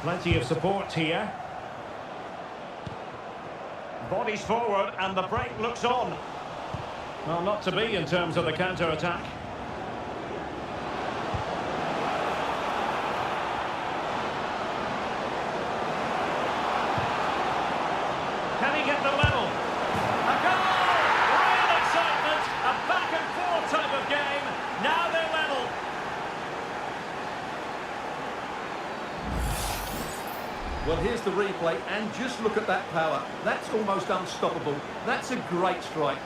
Plenty of support here. Bodies forward and the break looks on. Well, not to be in terms of the counter-attack. Can he get the level? A goal! Real excitement! A back-and-forth type of game. Now they're level. Well, here's the replay, and just look at that power. That's almost unstoppable. That's a great strike.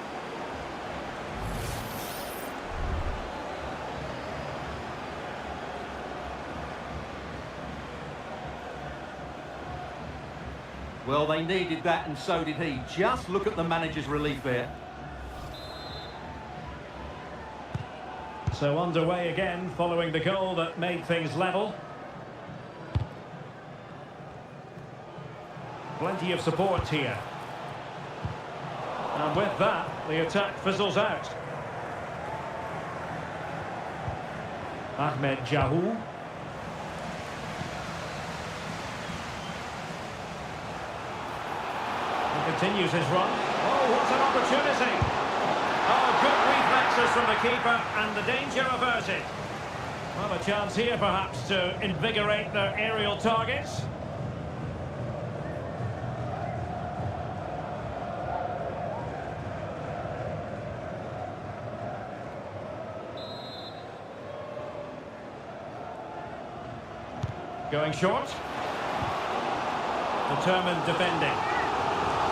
Well, they needed that, and so did he. Just look at the manager's relief there. So underway again, following the goal that made things level. Plenty of support here. And with that, the attack fizzles out. Ahmed Jahu. Continues his run. Oh, what an opportunity! Oh, good reflexes from the keeper, and the danger averted. Well, a chance here, perhaps, to invigorate their aerial targets. Going short. Determined defending.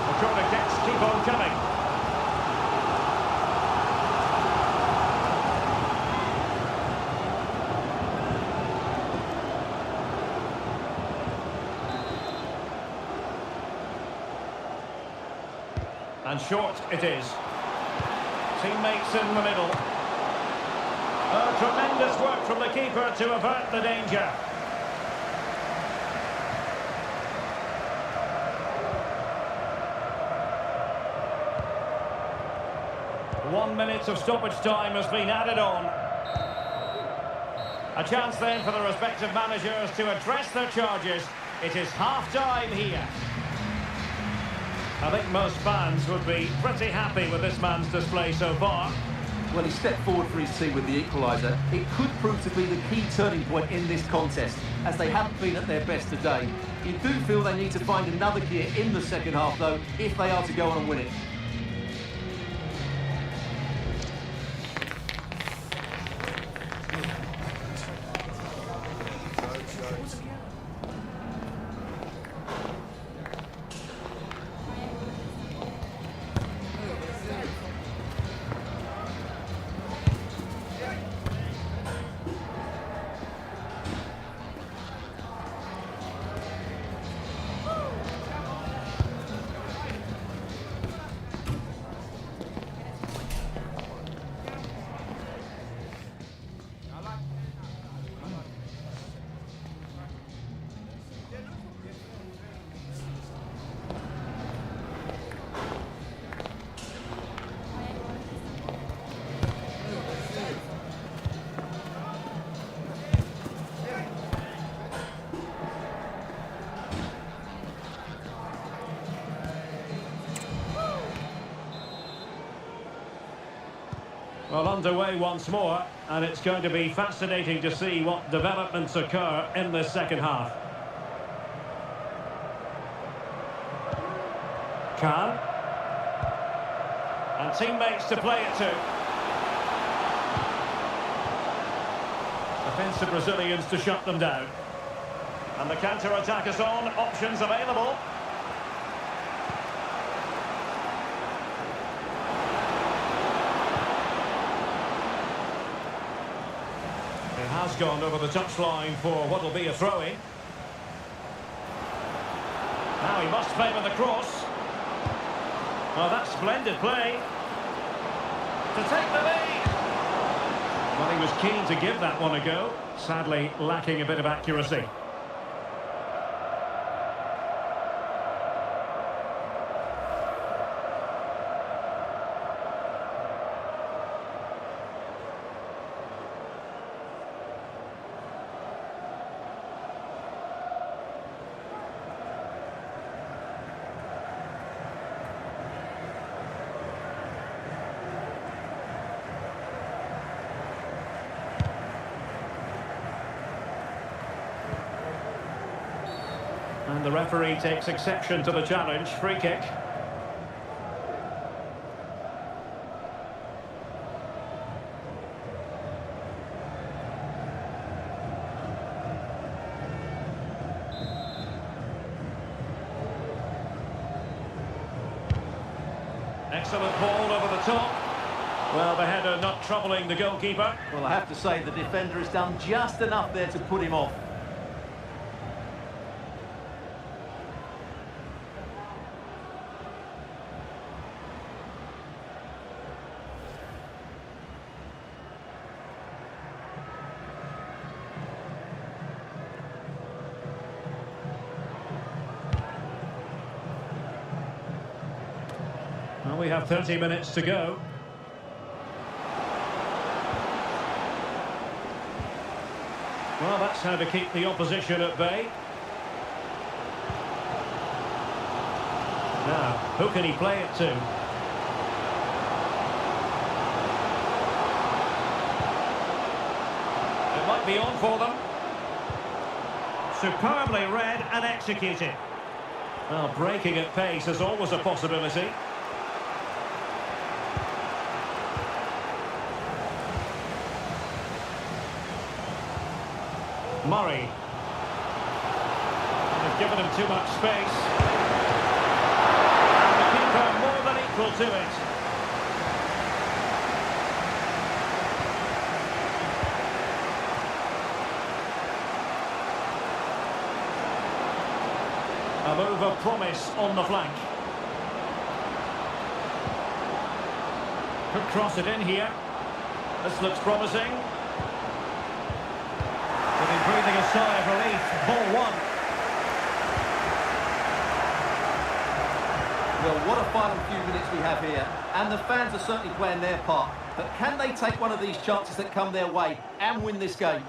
The corner kicks keep on coming. And short it is. Teammates in the middle. Oh, tremendous work from the keeper to avert the danger. One minute of stoppage time has been added on. A chance then for the respective managers to address their charges. It is half-time here. I think most fans would be pretty happy with this man's display so far. Well, he stepped forward for his team with the equaliser. It could prove to be the key turning point in this contest, as they haven't been at their best today. You do feel they need to find another gear in the second half, though, if they are to go on and win it. Well, underway once more, and it's going to be fascinating to see what developments occur in this second half. Khan. And teammates to play it to. Defensive Brazilians to shut them down. And the counter-attack is on, options available. Has gone over the touchline for what will be a throw-in. Now he must favour the cross. Oh, that's splendid play. To take the lead. Well, he was keen to give that one a go. Sadly, lacking a bit of accuracy. And the referee takes exception to the challenge. Free kick. Excellent ball over the top. Well, the header not troubling the goalkeeper. Well, I have to say the defender has done just enough there to put him off. Well, we have 30 minutes to go. Well, that's how to keep the opposition at bay. Now, who can he play it to? It might be on for them. Superbly read and executed. Well, breaking at pace is always a possibility. Murray. They've given him too much space. And the keeper more than equal to it. A move of promise on the flank. Could cross it in here. This looks promising. Will be breathing a sigh of relief. Ball one. Well, what a final few minutes we have here. And the fans are certainly playing their part. But can they take one of these chances that come their way and win this game?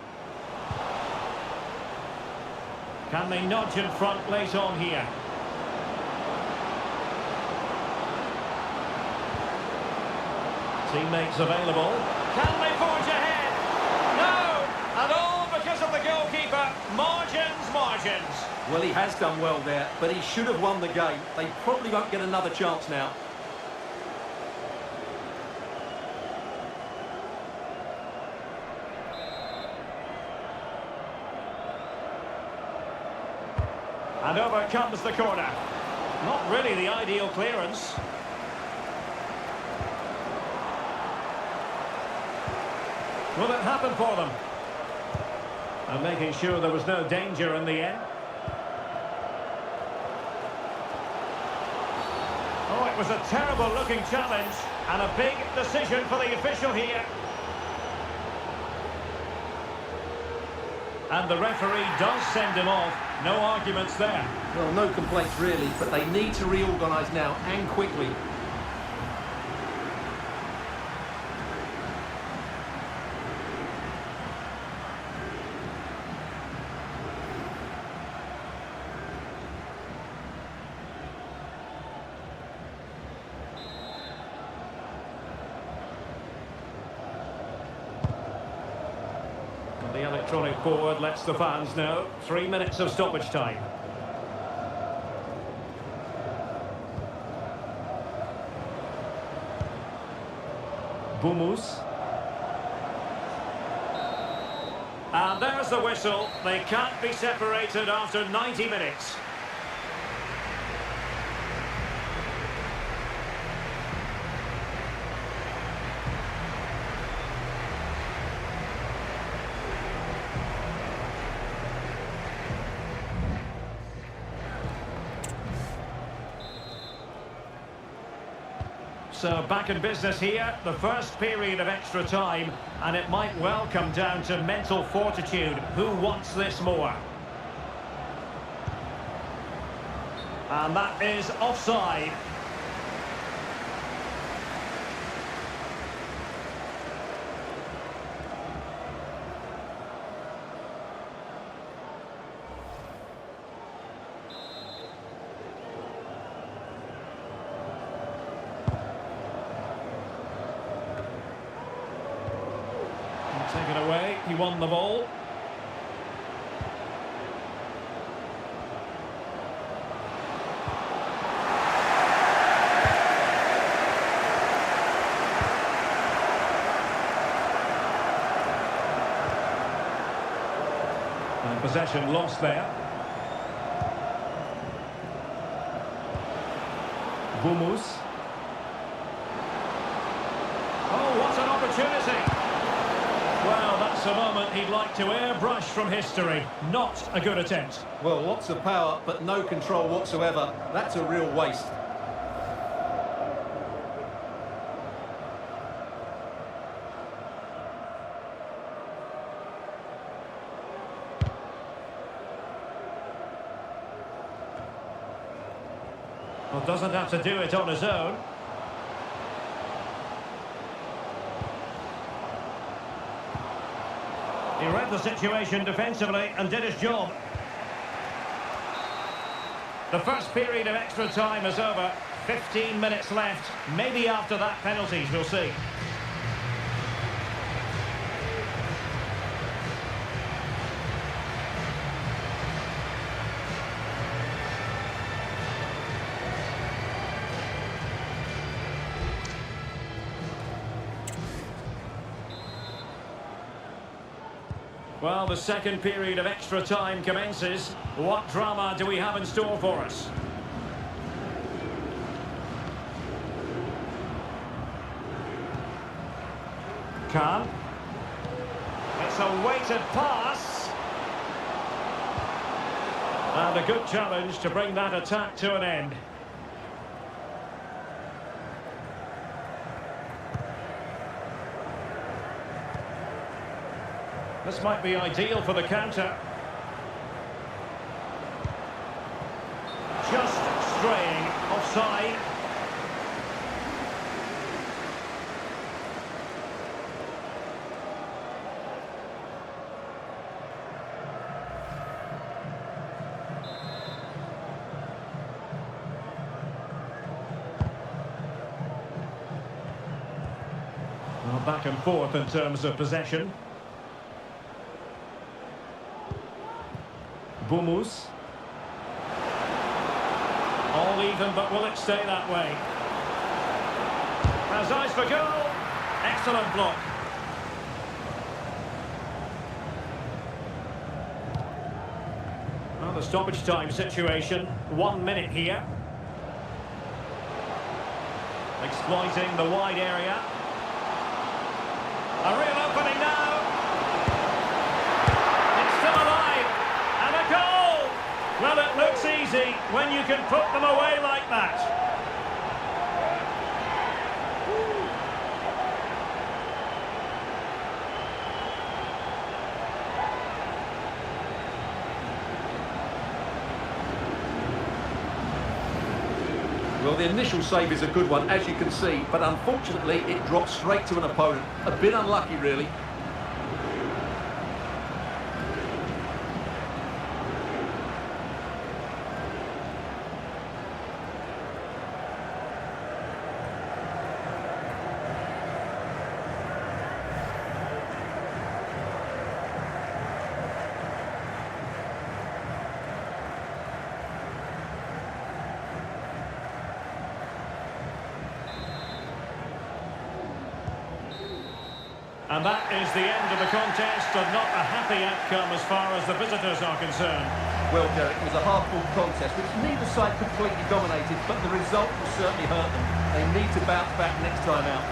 Can they nudge in front late on here? Teammates available. Can they forge ahead? No! And all because of the goalkeeper. Margins, margins. Well, he has done well there, but he should have won the game. They probably won't get another chance now. And over comes the corner. Not really the ideal clearance. Will it happen for them? And making sure there was no danger in the end. Oh, it was a terrible looking challenge and a big decision for the official here. And the referee does send him off. No arguments there. Well, no complaints really, but they need to reorganise now and quickly. The electronic board lets the fans know. 3 minutes of stoppage time. Bumus. And there's the whistle. They can't be separated after 90 minutes. So back in business here, the first period of extra time, and it might well come down to mental fortitude. Who wants this more? And that is offside. Take it away, he won the ball. And possession lost there. Bumus. Oh, what an opportunity! Well, that's a moment he'd like to airbrush from history. Not a good attempt. Well, lots of power, but no control whatsoever. That's a real waste. Well, doesn't have to do it on his own. He read the situation defensively and did his job. The first period of extra time is over. 15 minutes left. Maybe after that, penalties, we'll see. Well, the second period of extra time commences. What drama do we have in store for us? Khan. It's a weighted pass. And a good challenge to bring that attack to an end. This might be ideal for the counter. Just straying offside. Well, back and forth in terms of possession. Bumus. All even, but will it stay that way? Has eyes for goal. Excellent block. Well, the stoppage time situation. 1 minute here. Exploiting the wide area. A real opening now. It's still alive. And a goal! Well, it looks easy when you can put them away like that. Well, the initial save is a good one, as you can see, but unfortunately it dropped straight to an opponent. A bit unlucky, really. And that is the end of the contest, and not a happy outcome as far as the visitors are concerned. Well, Derek, it was a hard-fought contest, which neither side completely dominated, but the result will certainly hurt them. They need to bounce back next time out.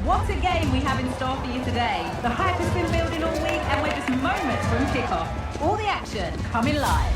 What a game we have in store for you today. The hype has been building all week and we're just moments from kickoff. All the action coming live.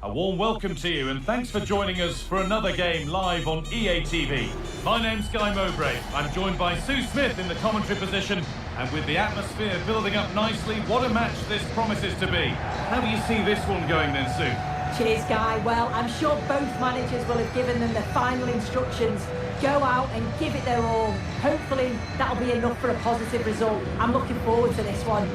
A warm welcome to you and thanks for joining us for another game live on EA TV. My name's Guy Mowbray. I'm joined by Sue Smith in the commentary position, and with the atmosphere building up nicely, what a match this promises to be. How do you see this one going then, Sue? Cheers, Guy. Well, I'm sure both managers will have given them the final instructions. Go out and give it their all. Hopefully that'll be enough for a positive result. I'm looking forward to this one.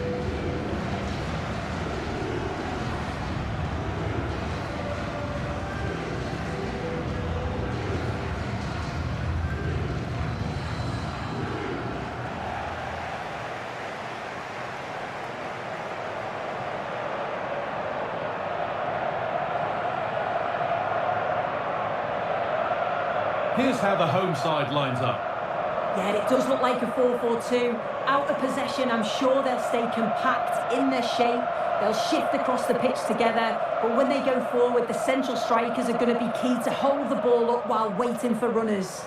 Here's how the home side lines up. Yeah, it does look like a 4-4-2. Out of possession, I'm sure they'll stay compact in their shape. They'll shift across the pitch together, but when they go forward, the central strikers are going to be key to hold the ball up while waiting for runners.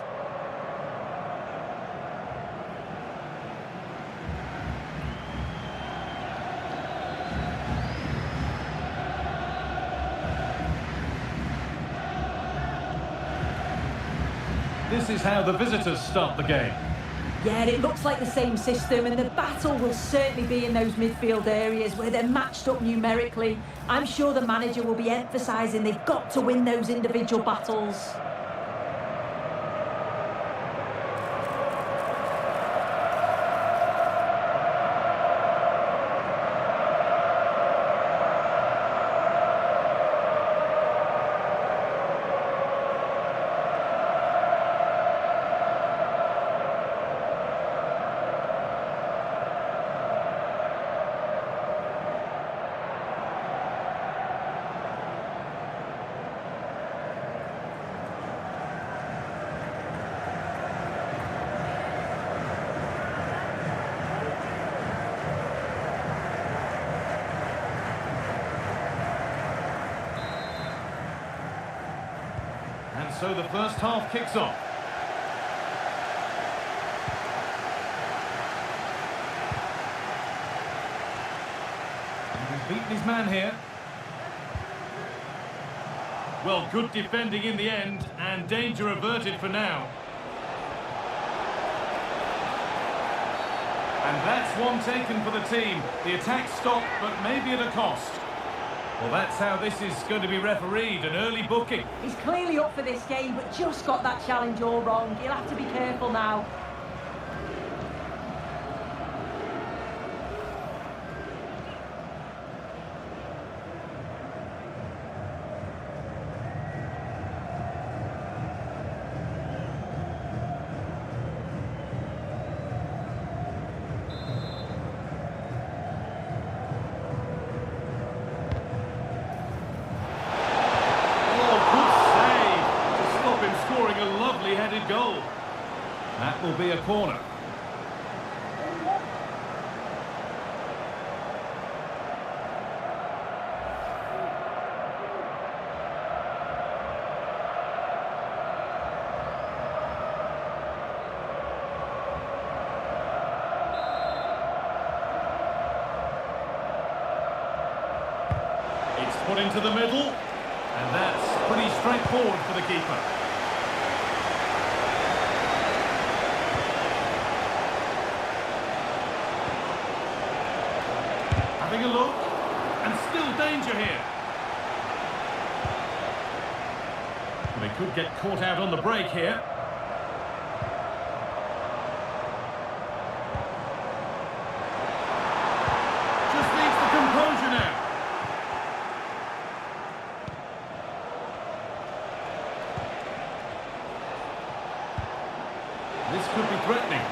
This is how the visitors start the game. Yeah, it looks like the same system, and the battle will certainly be in those midfield areas where they're matched up numerically. I'm sure the manager will be emphasising they've got to win those individual battles. And so the first half kicks off. And he's beaten his man here. Well, good defending in the end, and danger averted for now. And that's one taken for the team. The attack stopped, but maybe at a cost. Well, that's how this is going to be refereed, an early booking. He's clearly up for this game, but just got that challenge all wrong. He'll have to be careful now. Headed goal. That will be a corner. It's put into the middle, and that's pretty straightforward for the keeper. Having a look, and still danger here. They could get caught out on the break here. Just needs the composure now. This could be threatening.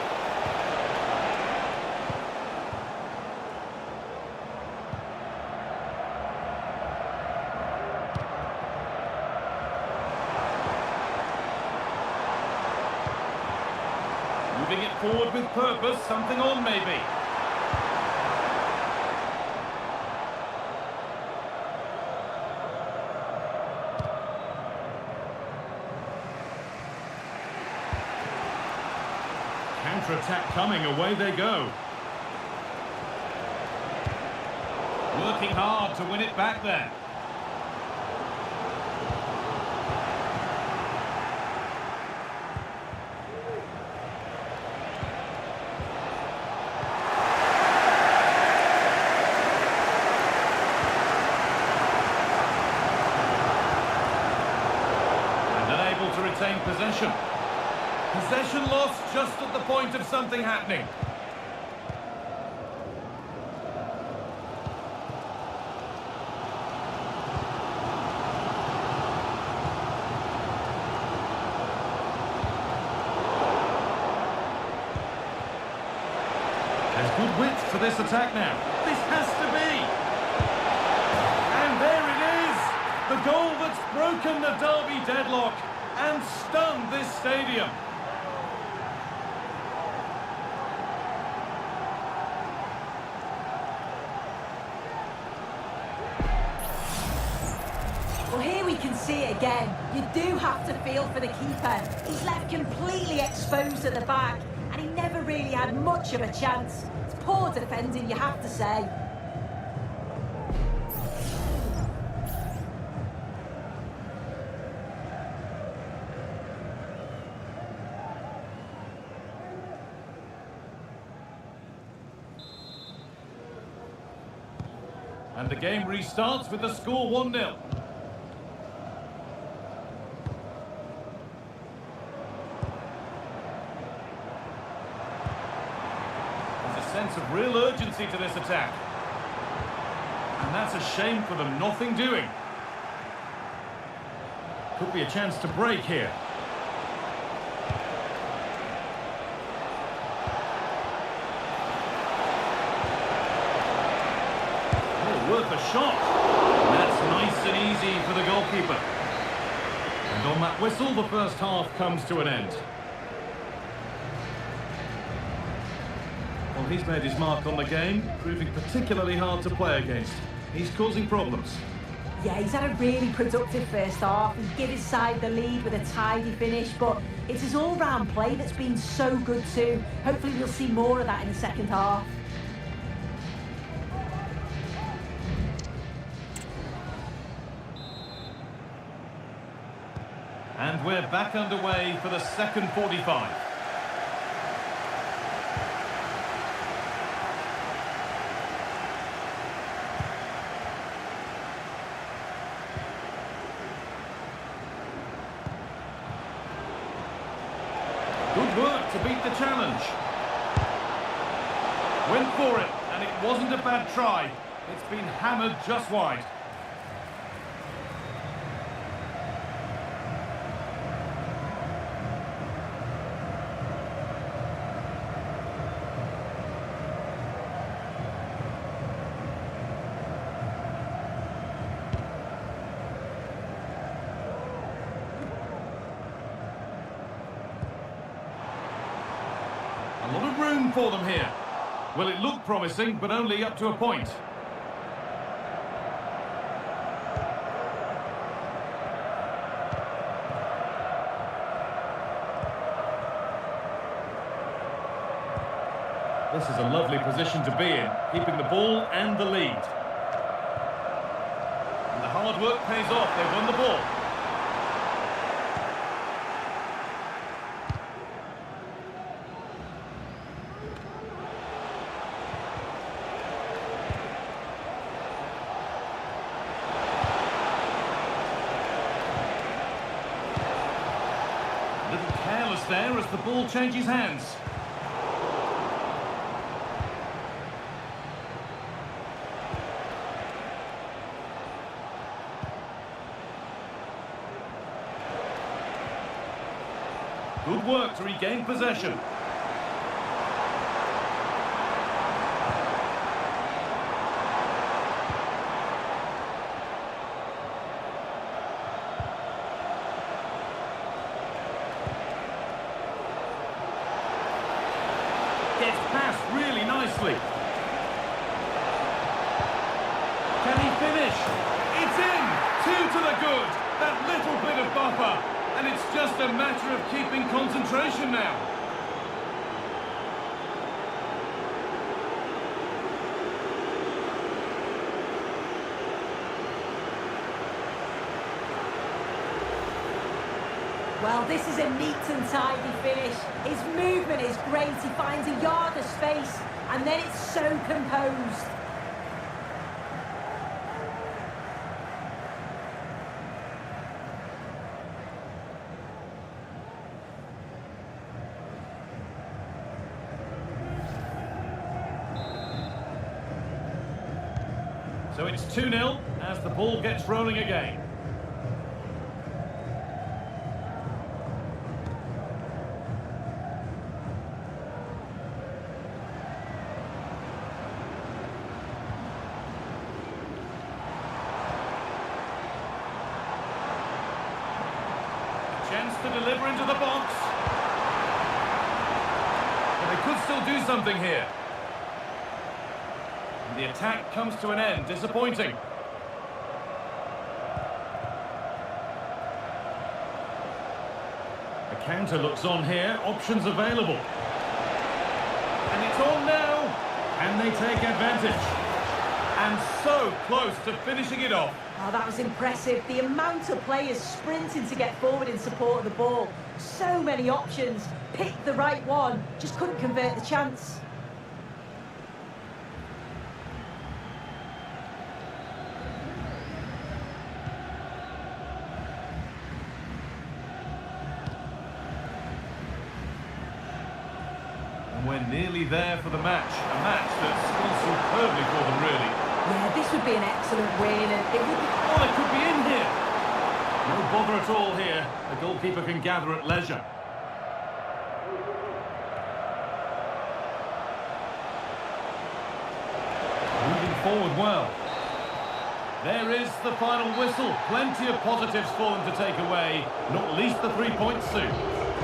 Moving it forward with purpose, something on maybe. Counter-attack coming, away they go. Working hard to win it back there. To retain possession. Possession lost just at the point of something happening. There's good width to this attack now. This has to be. And there it is. The goal that's broken the derby deadlock and stunned this stadium. can see it again. You do have to feel for the keeper. He's left completely exposed at the back, and he never really had much of a chance. It's poor defending, you have to say. And the game restarts with the score 1-0. There's a sense of real urgency to this attack. And that's a shame for them, nothing doing. Could be a chance to break here. Worth a shot. And that's nice and easy for the goalkeeper. And on that whistle, the first half comes to an end. Well, he's made his mark on the game, proving particularly hard to play against. He's causing problems. Yeah, he's had a really productive first half. He gave his side the lead with a tidy finish, but it's his all-round play that's been so good too. Hopefully we'll see more of that in the second half. And we're back underway for the second 45. Good work to beat the challenge. Went for it, and it wasn't a bad try. It's been hammered just wide. A lot of room for them here. Well, it looked promising, but only up to a point. This is a lovely position to be in, keeping the ball and the lead. And the hard work pays off. They've won the ball. A little careless there as the ball changes hands. Good work to regain possession. Gets past really nicely. Can he finish? It's in! 2 to the good. That little bit of buffer. And it's just a matter of keeping concentration now. Well, this is a neat and tidy finish. His movement is great. He finds a yard of space, and then it's so composed. So it's 2-0 as the ball gets rolling again. A chance to deliver into the box. But they could still do something here. The attack comes to an end, disappointing. counter looks on here, options available. And it's on now. Can they take advantage? And so close to finishing it off. Oh, that was impressive. The amount of players sprinting to get forward in support of the ball. So many options. Picked the right one, just couldn't convert the chance. And we're nearly there for the match. A match that's gone superbly for them, really. Yeah, this would be an excellent win, and it would be... Oh, it could be in here. No bother at all here. The goalkeeper can gather at leisure. Moving forward well. There is the final whistle. Plenty of positives for them to take away, not least the 3 points soon.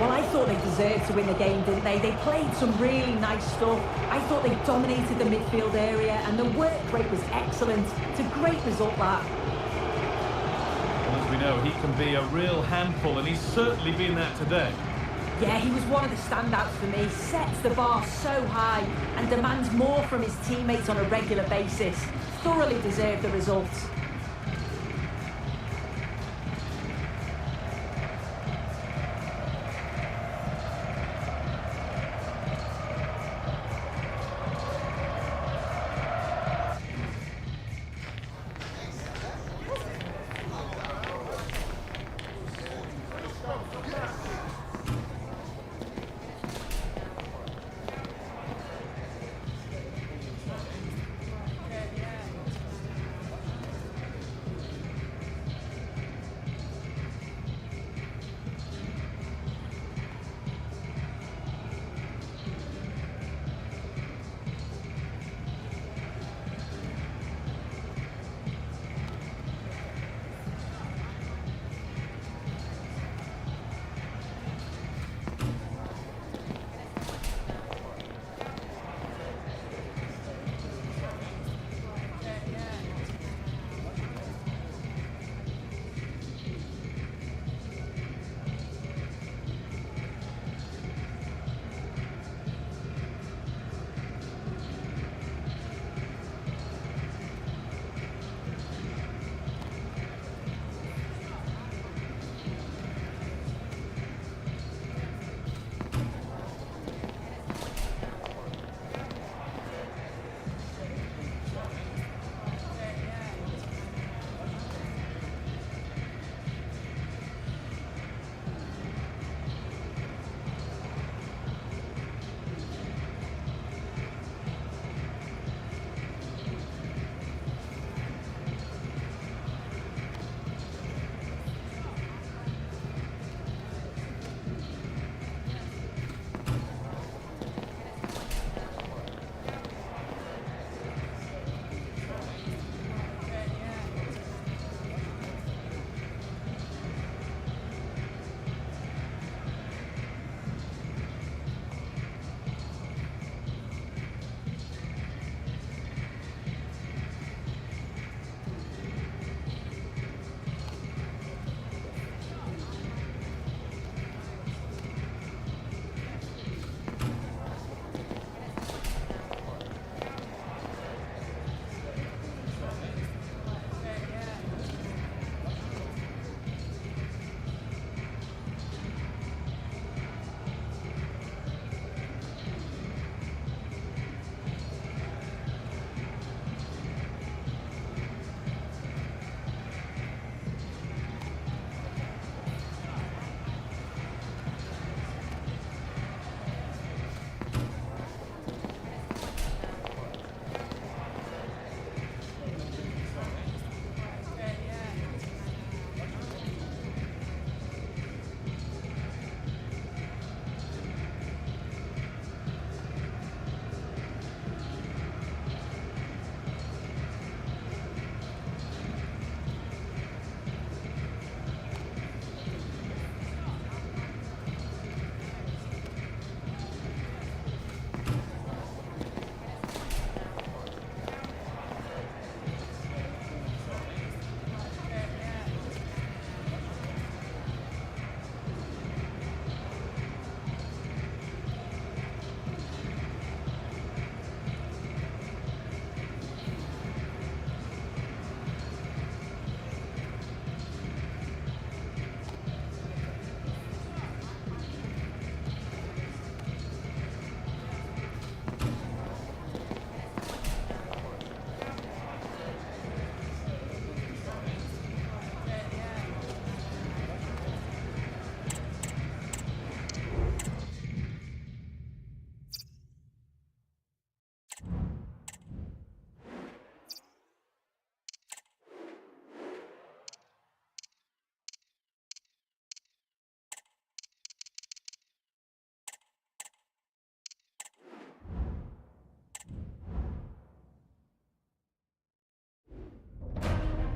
Well, I thought they deserved to win the game, didn't they? They played some really nice stuff. I thought they dominated the midfield area, and the work rate was excellent. It's a great result, that. Well, as we know, he can be a real handful, and he's certainly been that today. Yeah, he was one of the standouts for me. Sets the bar so high and demands more from his teammates on a regular basis. Thoroughly deserved the results.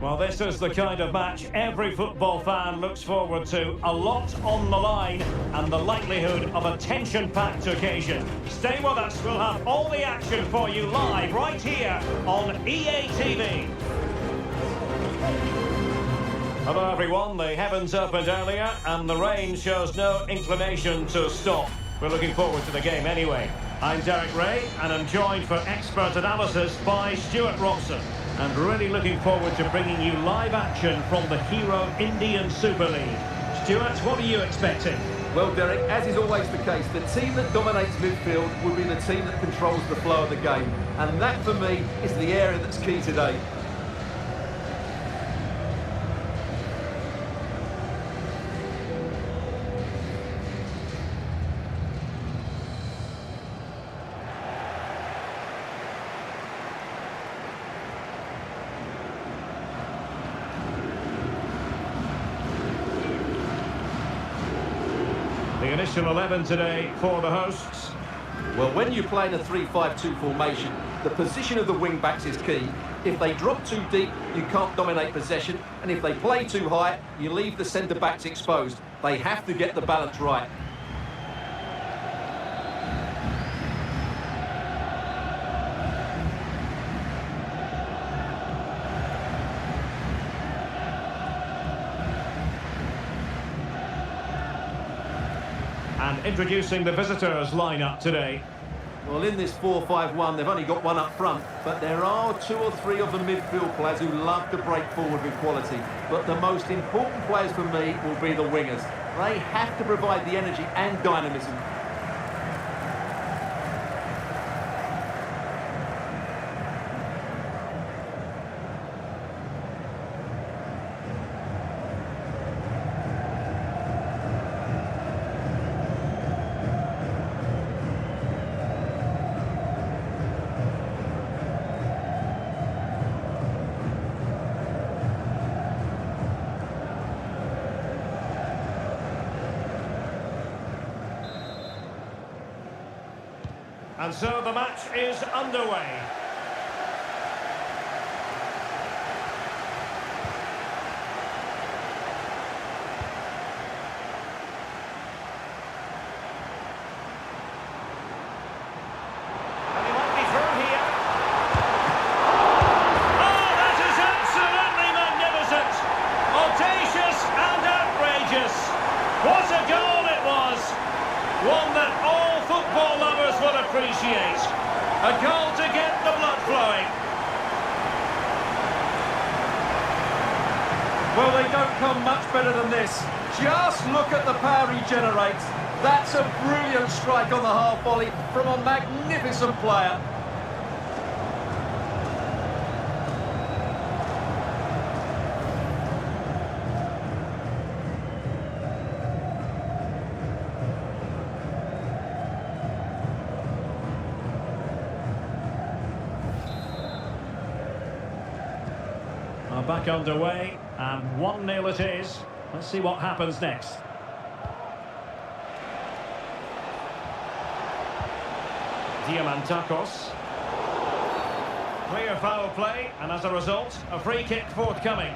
Well, this is the kind of match every football fan looks forward to. A lot on the line and the likelihood of a tension-packed occasion. Stay with us, we'll have all the action for you live right here on EA TV. Hello everyone, the heavens opened earlier and the rain shows no inclination to stop. We're looking forward to the game anyway. I'm Derek Ray and I'm joined for expert analysis by Stuart Robson. And really looking forward to bringing you live action from the Hero Indian Super League. Stuart, what are you expecting? Well, Derek, as is always the case, the team that dominates midfield will be the team that controls the flow of the game. And that, for me, is the area that's key today. The initial 11 today for the hosts. Well, when you play in a 3-5-2 formation, the position of the wing-backs is key. If they drop too deep, you can't dominate possession. And if they play too high, you leave the centre-backs exposed. They have to get the balance right. And introducing the visitors lineup today. Well, in this 4-5-1, they've only got one up front, but there are 2 or 3 of the midfield players who love to break forward with quality. But the most important players for me will be the wingers. They have to provide the energy and dynamism. And so the match is underway. And he might be through here. Oh, that is absolutely magnificent. Audacious and outrageous. What a goal it was. One that all football lovers will appreciate. A goal to get the blood flowing. Well, they don't come much better than this. Just look at the power he generates. That's a brilliant strike on the half volley from a magnificent player. Back underway, and 1-0 it is. Let's see what happens next. Diamantakos. Clear foul play, and as a result, a free kick forthcoming.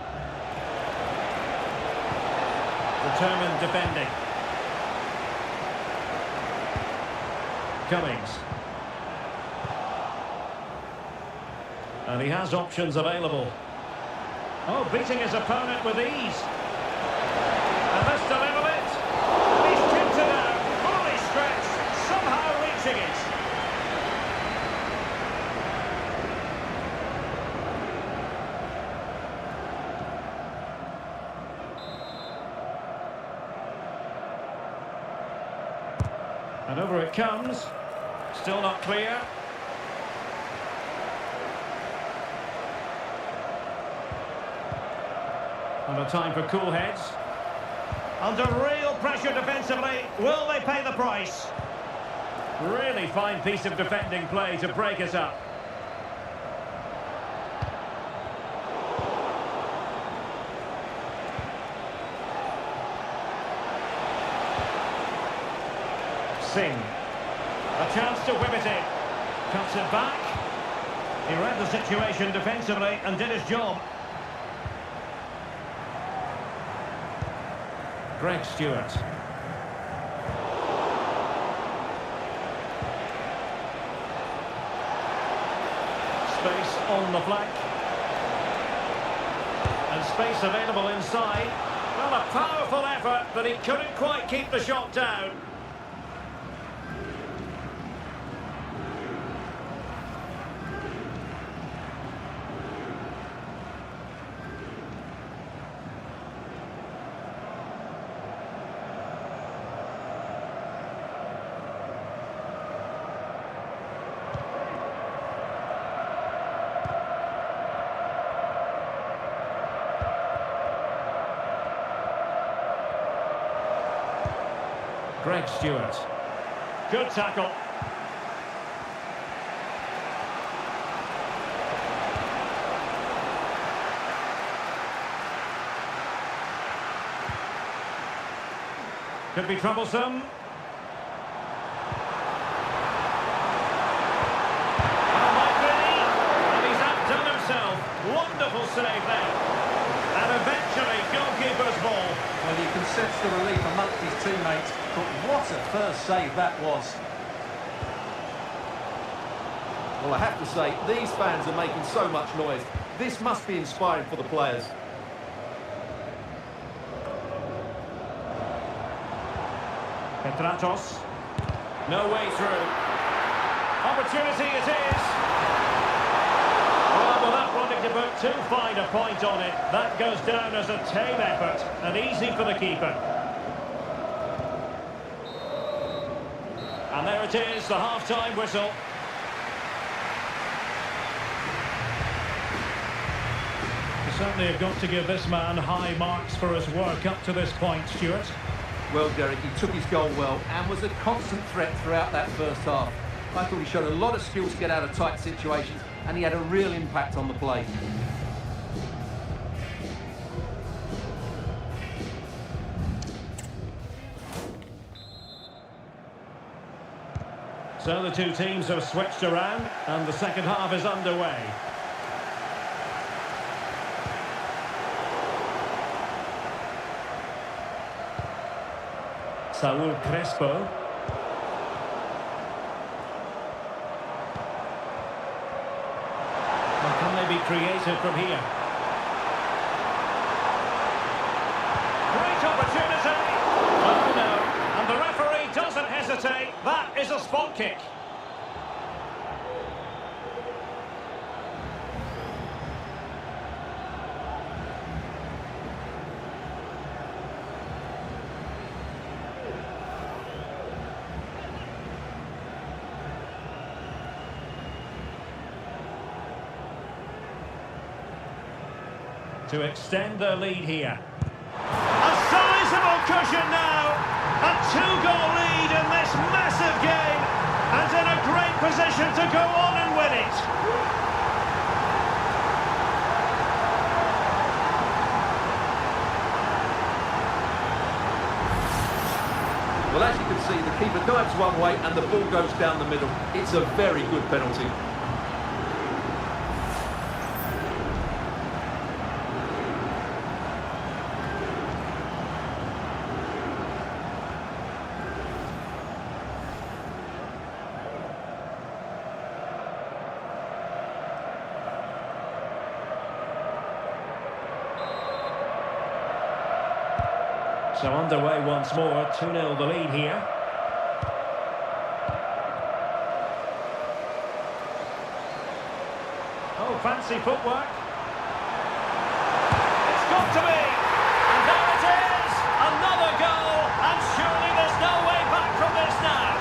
Determined defending. Cummings. And he has options available. Oh, beating his opponent with ease. And this to level it. And he's tipped it out, fully stretched, somehow reaching it. And over it comes. Still not clear. And a time for cool heads. Under real pressure defensively, will they pay the price? Really fine piece of defending play to break it up. Singh. A chance to whip it in. Cuts it back. He read the situation defensively and did his job. Greg Stewart. Space on the flank. And space available inside. Well, a powerful effort, but he couldn't quite keep the shot down. Greg Stewart. Good tackle. Could be troublesome. Might be. And he's outdone himself. Wonderful save there. And eventually, goalkeeper's ball. Well, you can sense the relief amongst his teammates, but what a first save that was. Well, I have to say, these fans are making so much noise. This must be inspiring for the players. Petratos. No way through. Opportunity it is. Well, that wanting to put too fine a point on it. That goes down as a tame effort and easy for the keeper. And there it is, the half-time whistle. You certainly have got to give this man high marks for his work up to this point, Stuart. Well, Derek, he took his goal well and was a constant threat throughout that first half. I thought he showed a lot of skill to get out of tight situations, and he had a real impact on the play. So the two teams have switched around and the second half is underway. Saúl Crespo. Well, can they be creative from here? Great opportunity! Oh no, and the referee doesn't hesitate. That is a spot kick. To extend their lead here. A sizable cushion now. A two-goal lead in this massive game. And in a great position to go on and win it. Well, as you can see, the keeper dives one way and the ball goes down the middle. It's a very good penalty. So underway once more, 2-0 the lead here. Oh, fancy footwork. It's got to be! And there it is! Another goal! And surely there's no way back from this now!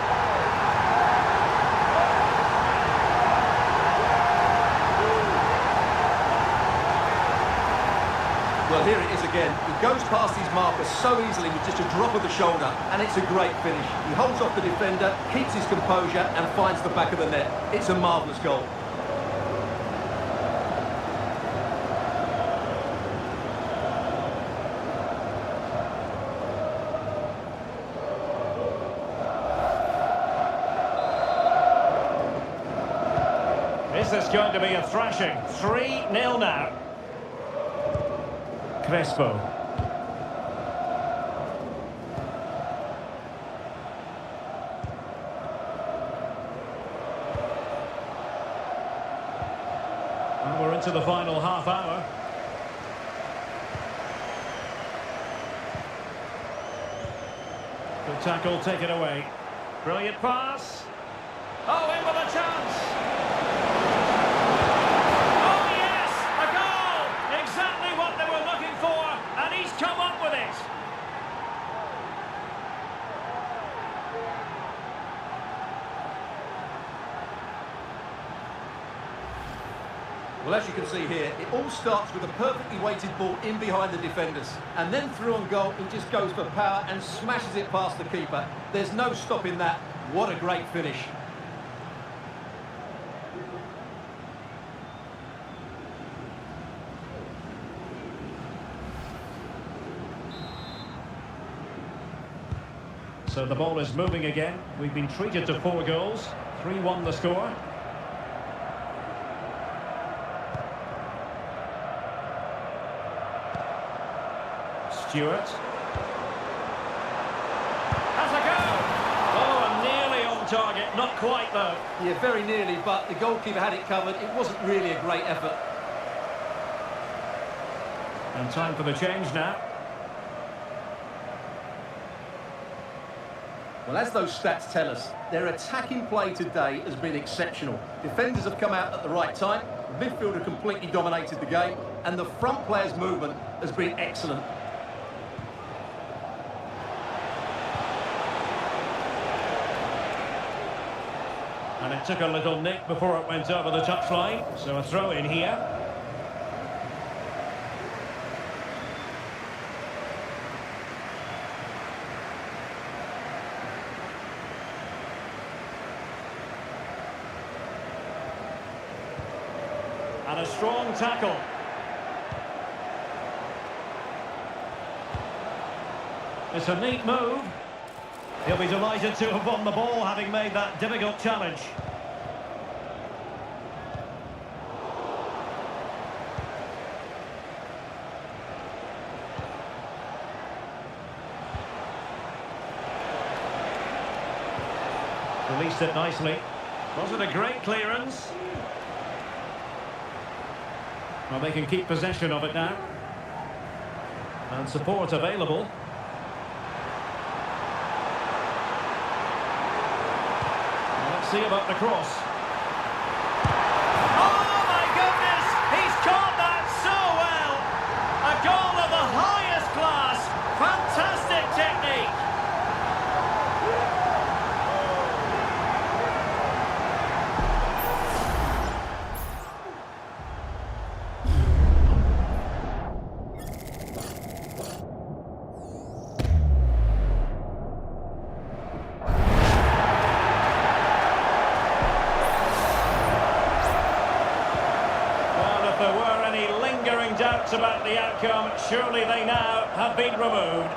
Well, here it is again. He goes past his marker so easily with just a drop of the shoulder, and it's a great finish. He holds off the defender, keeps his composure, and finds the back of the net. It's a marvellous goal. This is going to be a thrashing. 3-0 now. Crespo. Tackle taken away. Brilliant pass. Oh, in with a chance. Oh, yes! A goal! Exactly what they were looking for, and he's come up with it. Well, as you can see here, it all starts with a perfectly weighted ball in behind the defenders. And then through on goal, he just goes for power and smashes it past the keeper. There's no stopping that. What a great finish. So the ball is moving again. We've been treated to 4 goals. 3-1 the score. Stewart. Has a go! Oh, and nearly on target. Not quite, though. Yeah, very nearly, but the goalkeeper had it covered. It wasn't really a great effort. And time for the change now. Well, as those stats tell us, their attacking play today has been exceptional. Defenders have come out at the right time, the midfielder completely dominated the game, and the front players' movement has been excellent. And it took a little nick before it went over the touchline. So a throw in here. And a strong tackle. It's a neat move. He'll be delighted to have won the ball, having made that difficult challenge. Released it nicely. Wasn't a great clearance. Well, they can keep possession of it now. And support available. See about the cross. Oh my goodness! He's caught that so well! A goal of the highest class! Fantastic technique! Doubts about the outcome, surely they now have been removed.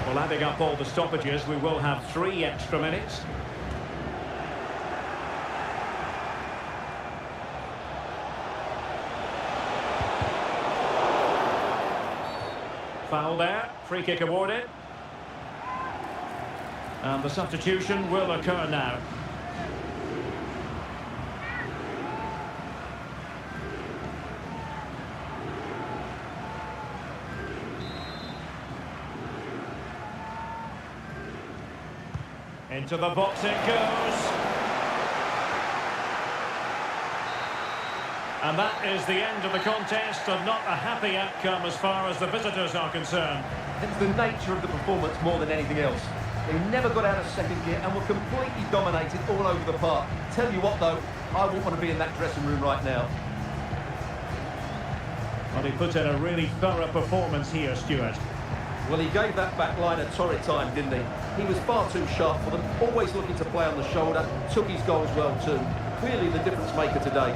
Well, adding up all the stoppages, we will have 3 extra minutes. Foul there, free kick awarded. And the substitution will occur now. Into the box it goes. And that is the end of the contest, and not a happy outcome as far as the visitors are concerned. It's the nature of the performance more than anything else. They never got out of second gear and were completely dominated all over the park. Tell you what though, I wouldn't want to be in that dressing room right now. Well, he put in a really thorough performance here, Stuart. Well, he gave that back line a torrid time, didn't he? He was far too sharp for them, always looking to play on the shoulder, took his goals well too. Clearly the difference maker today.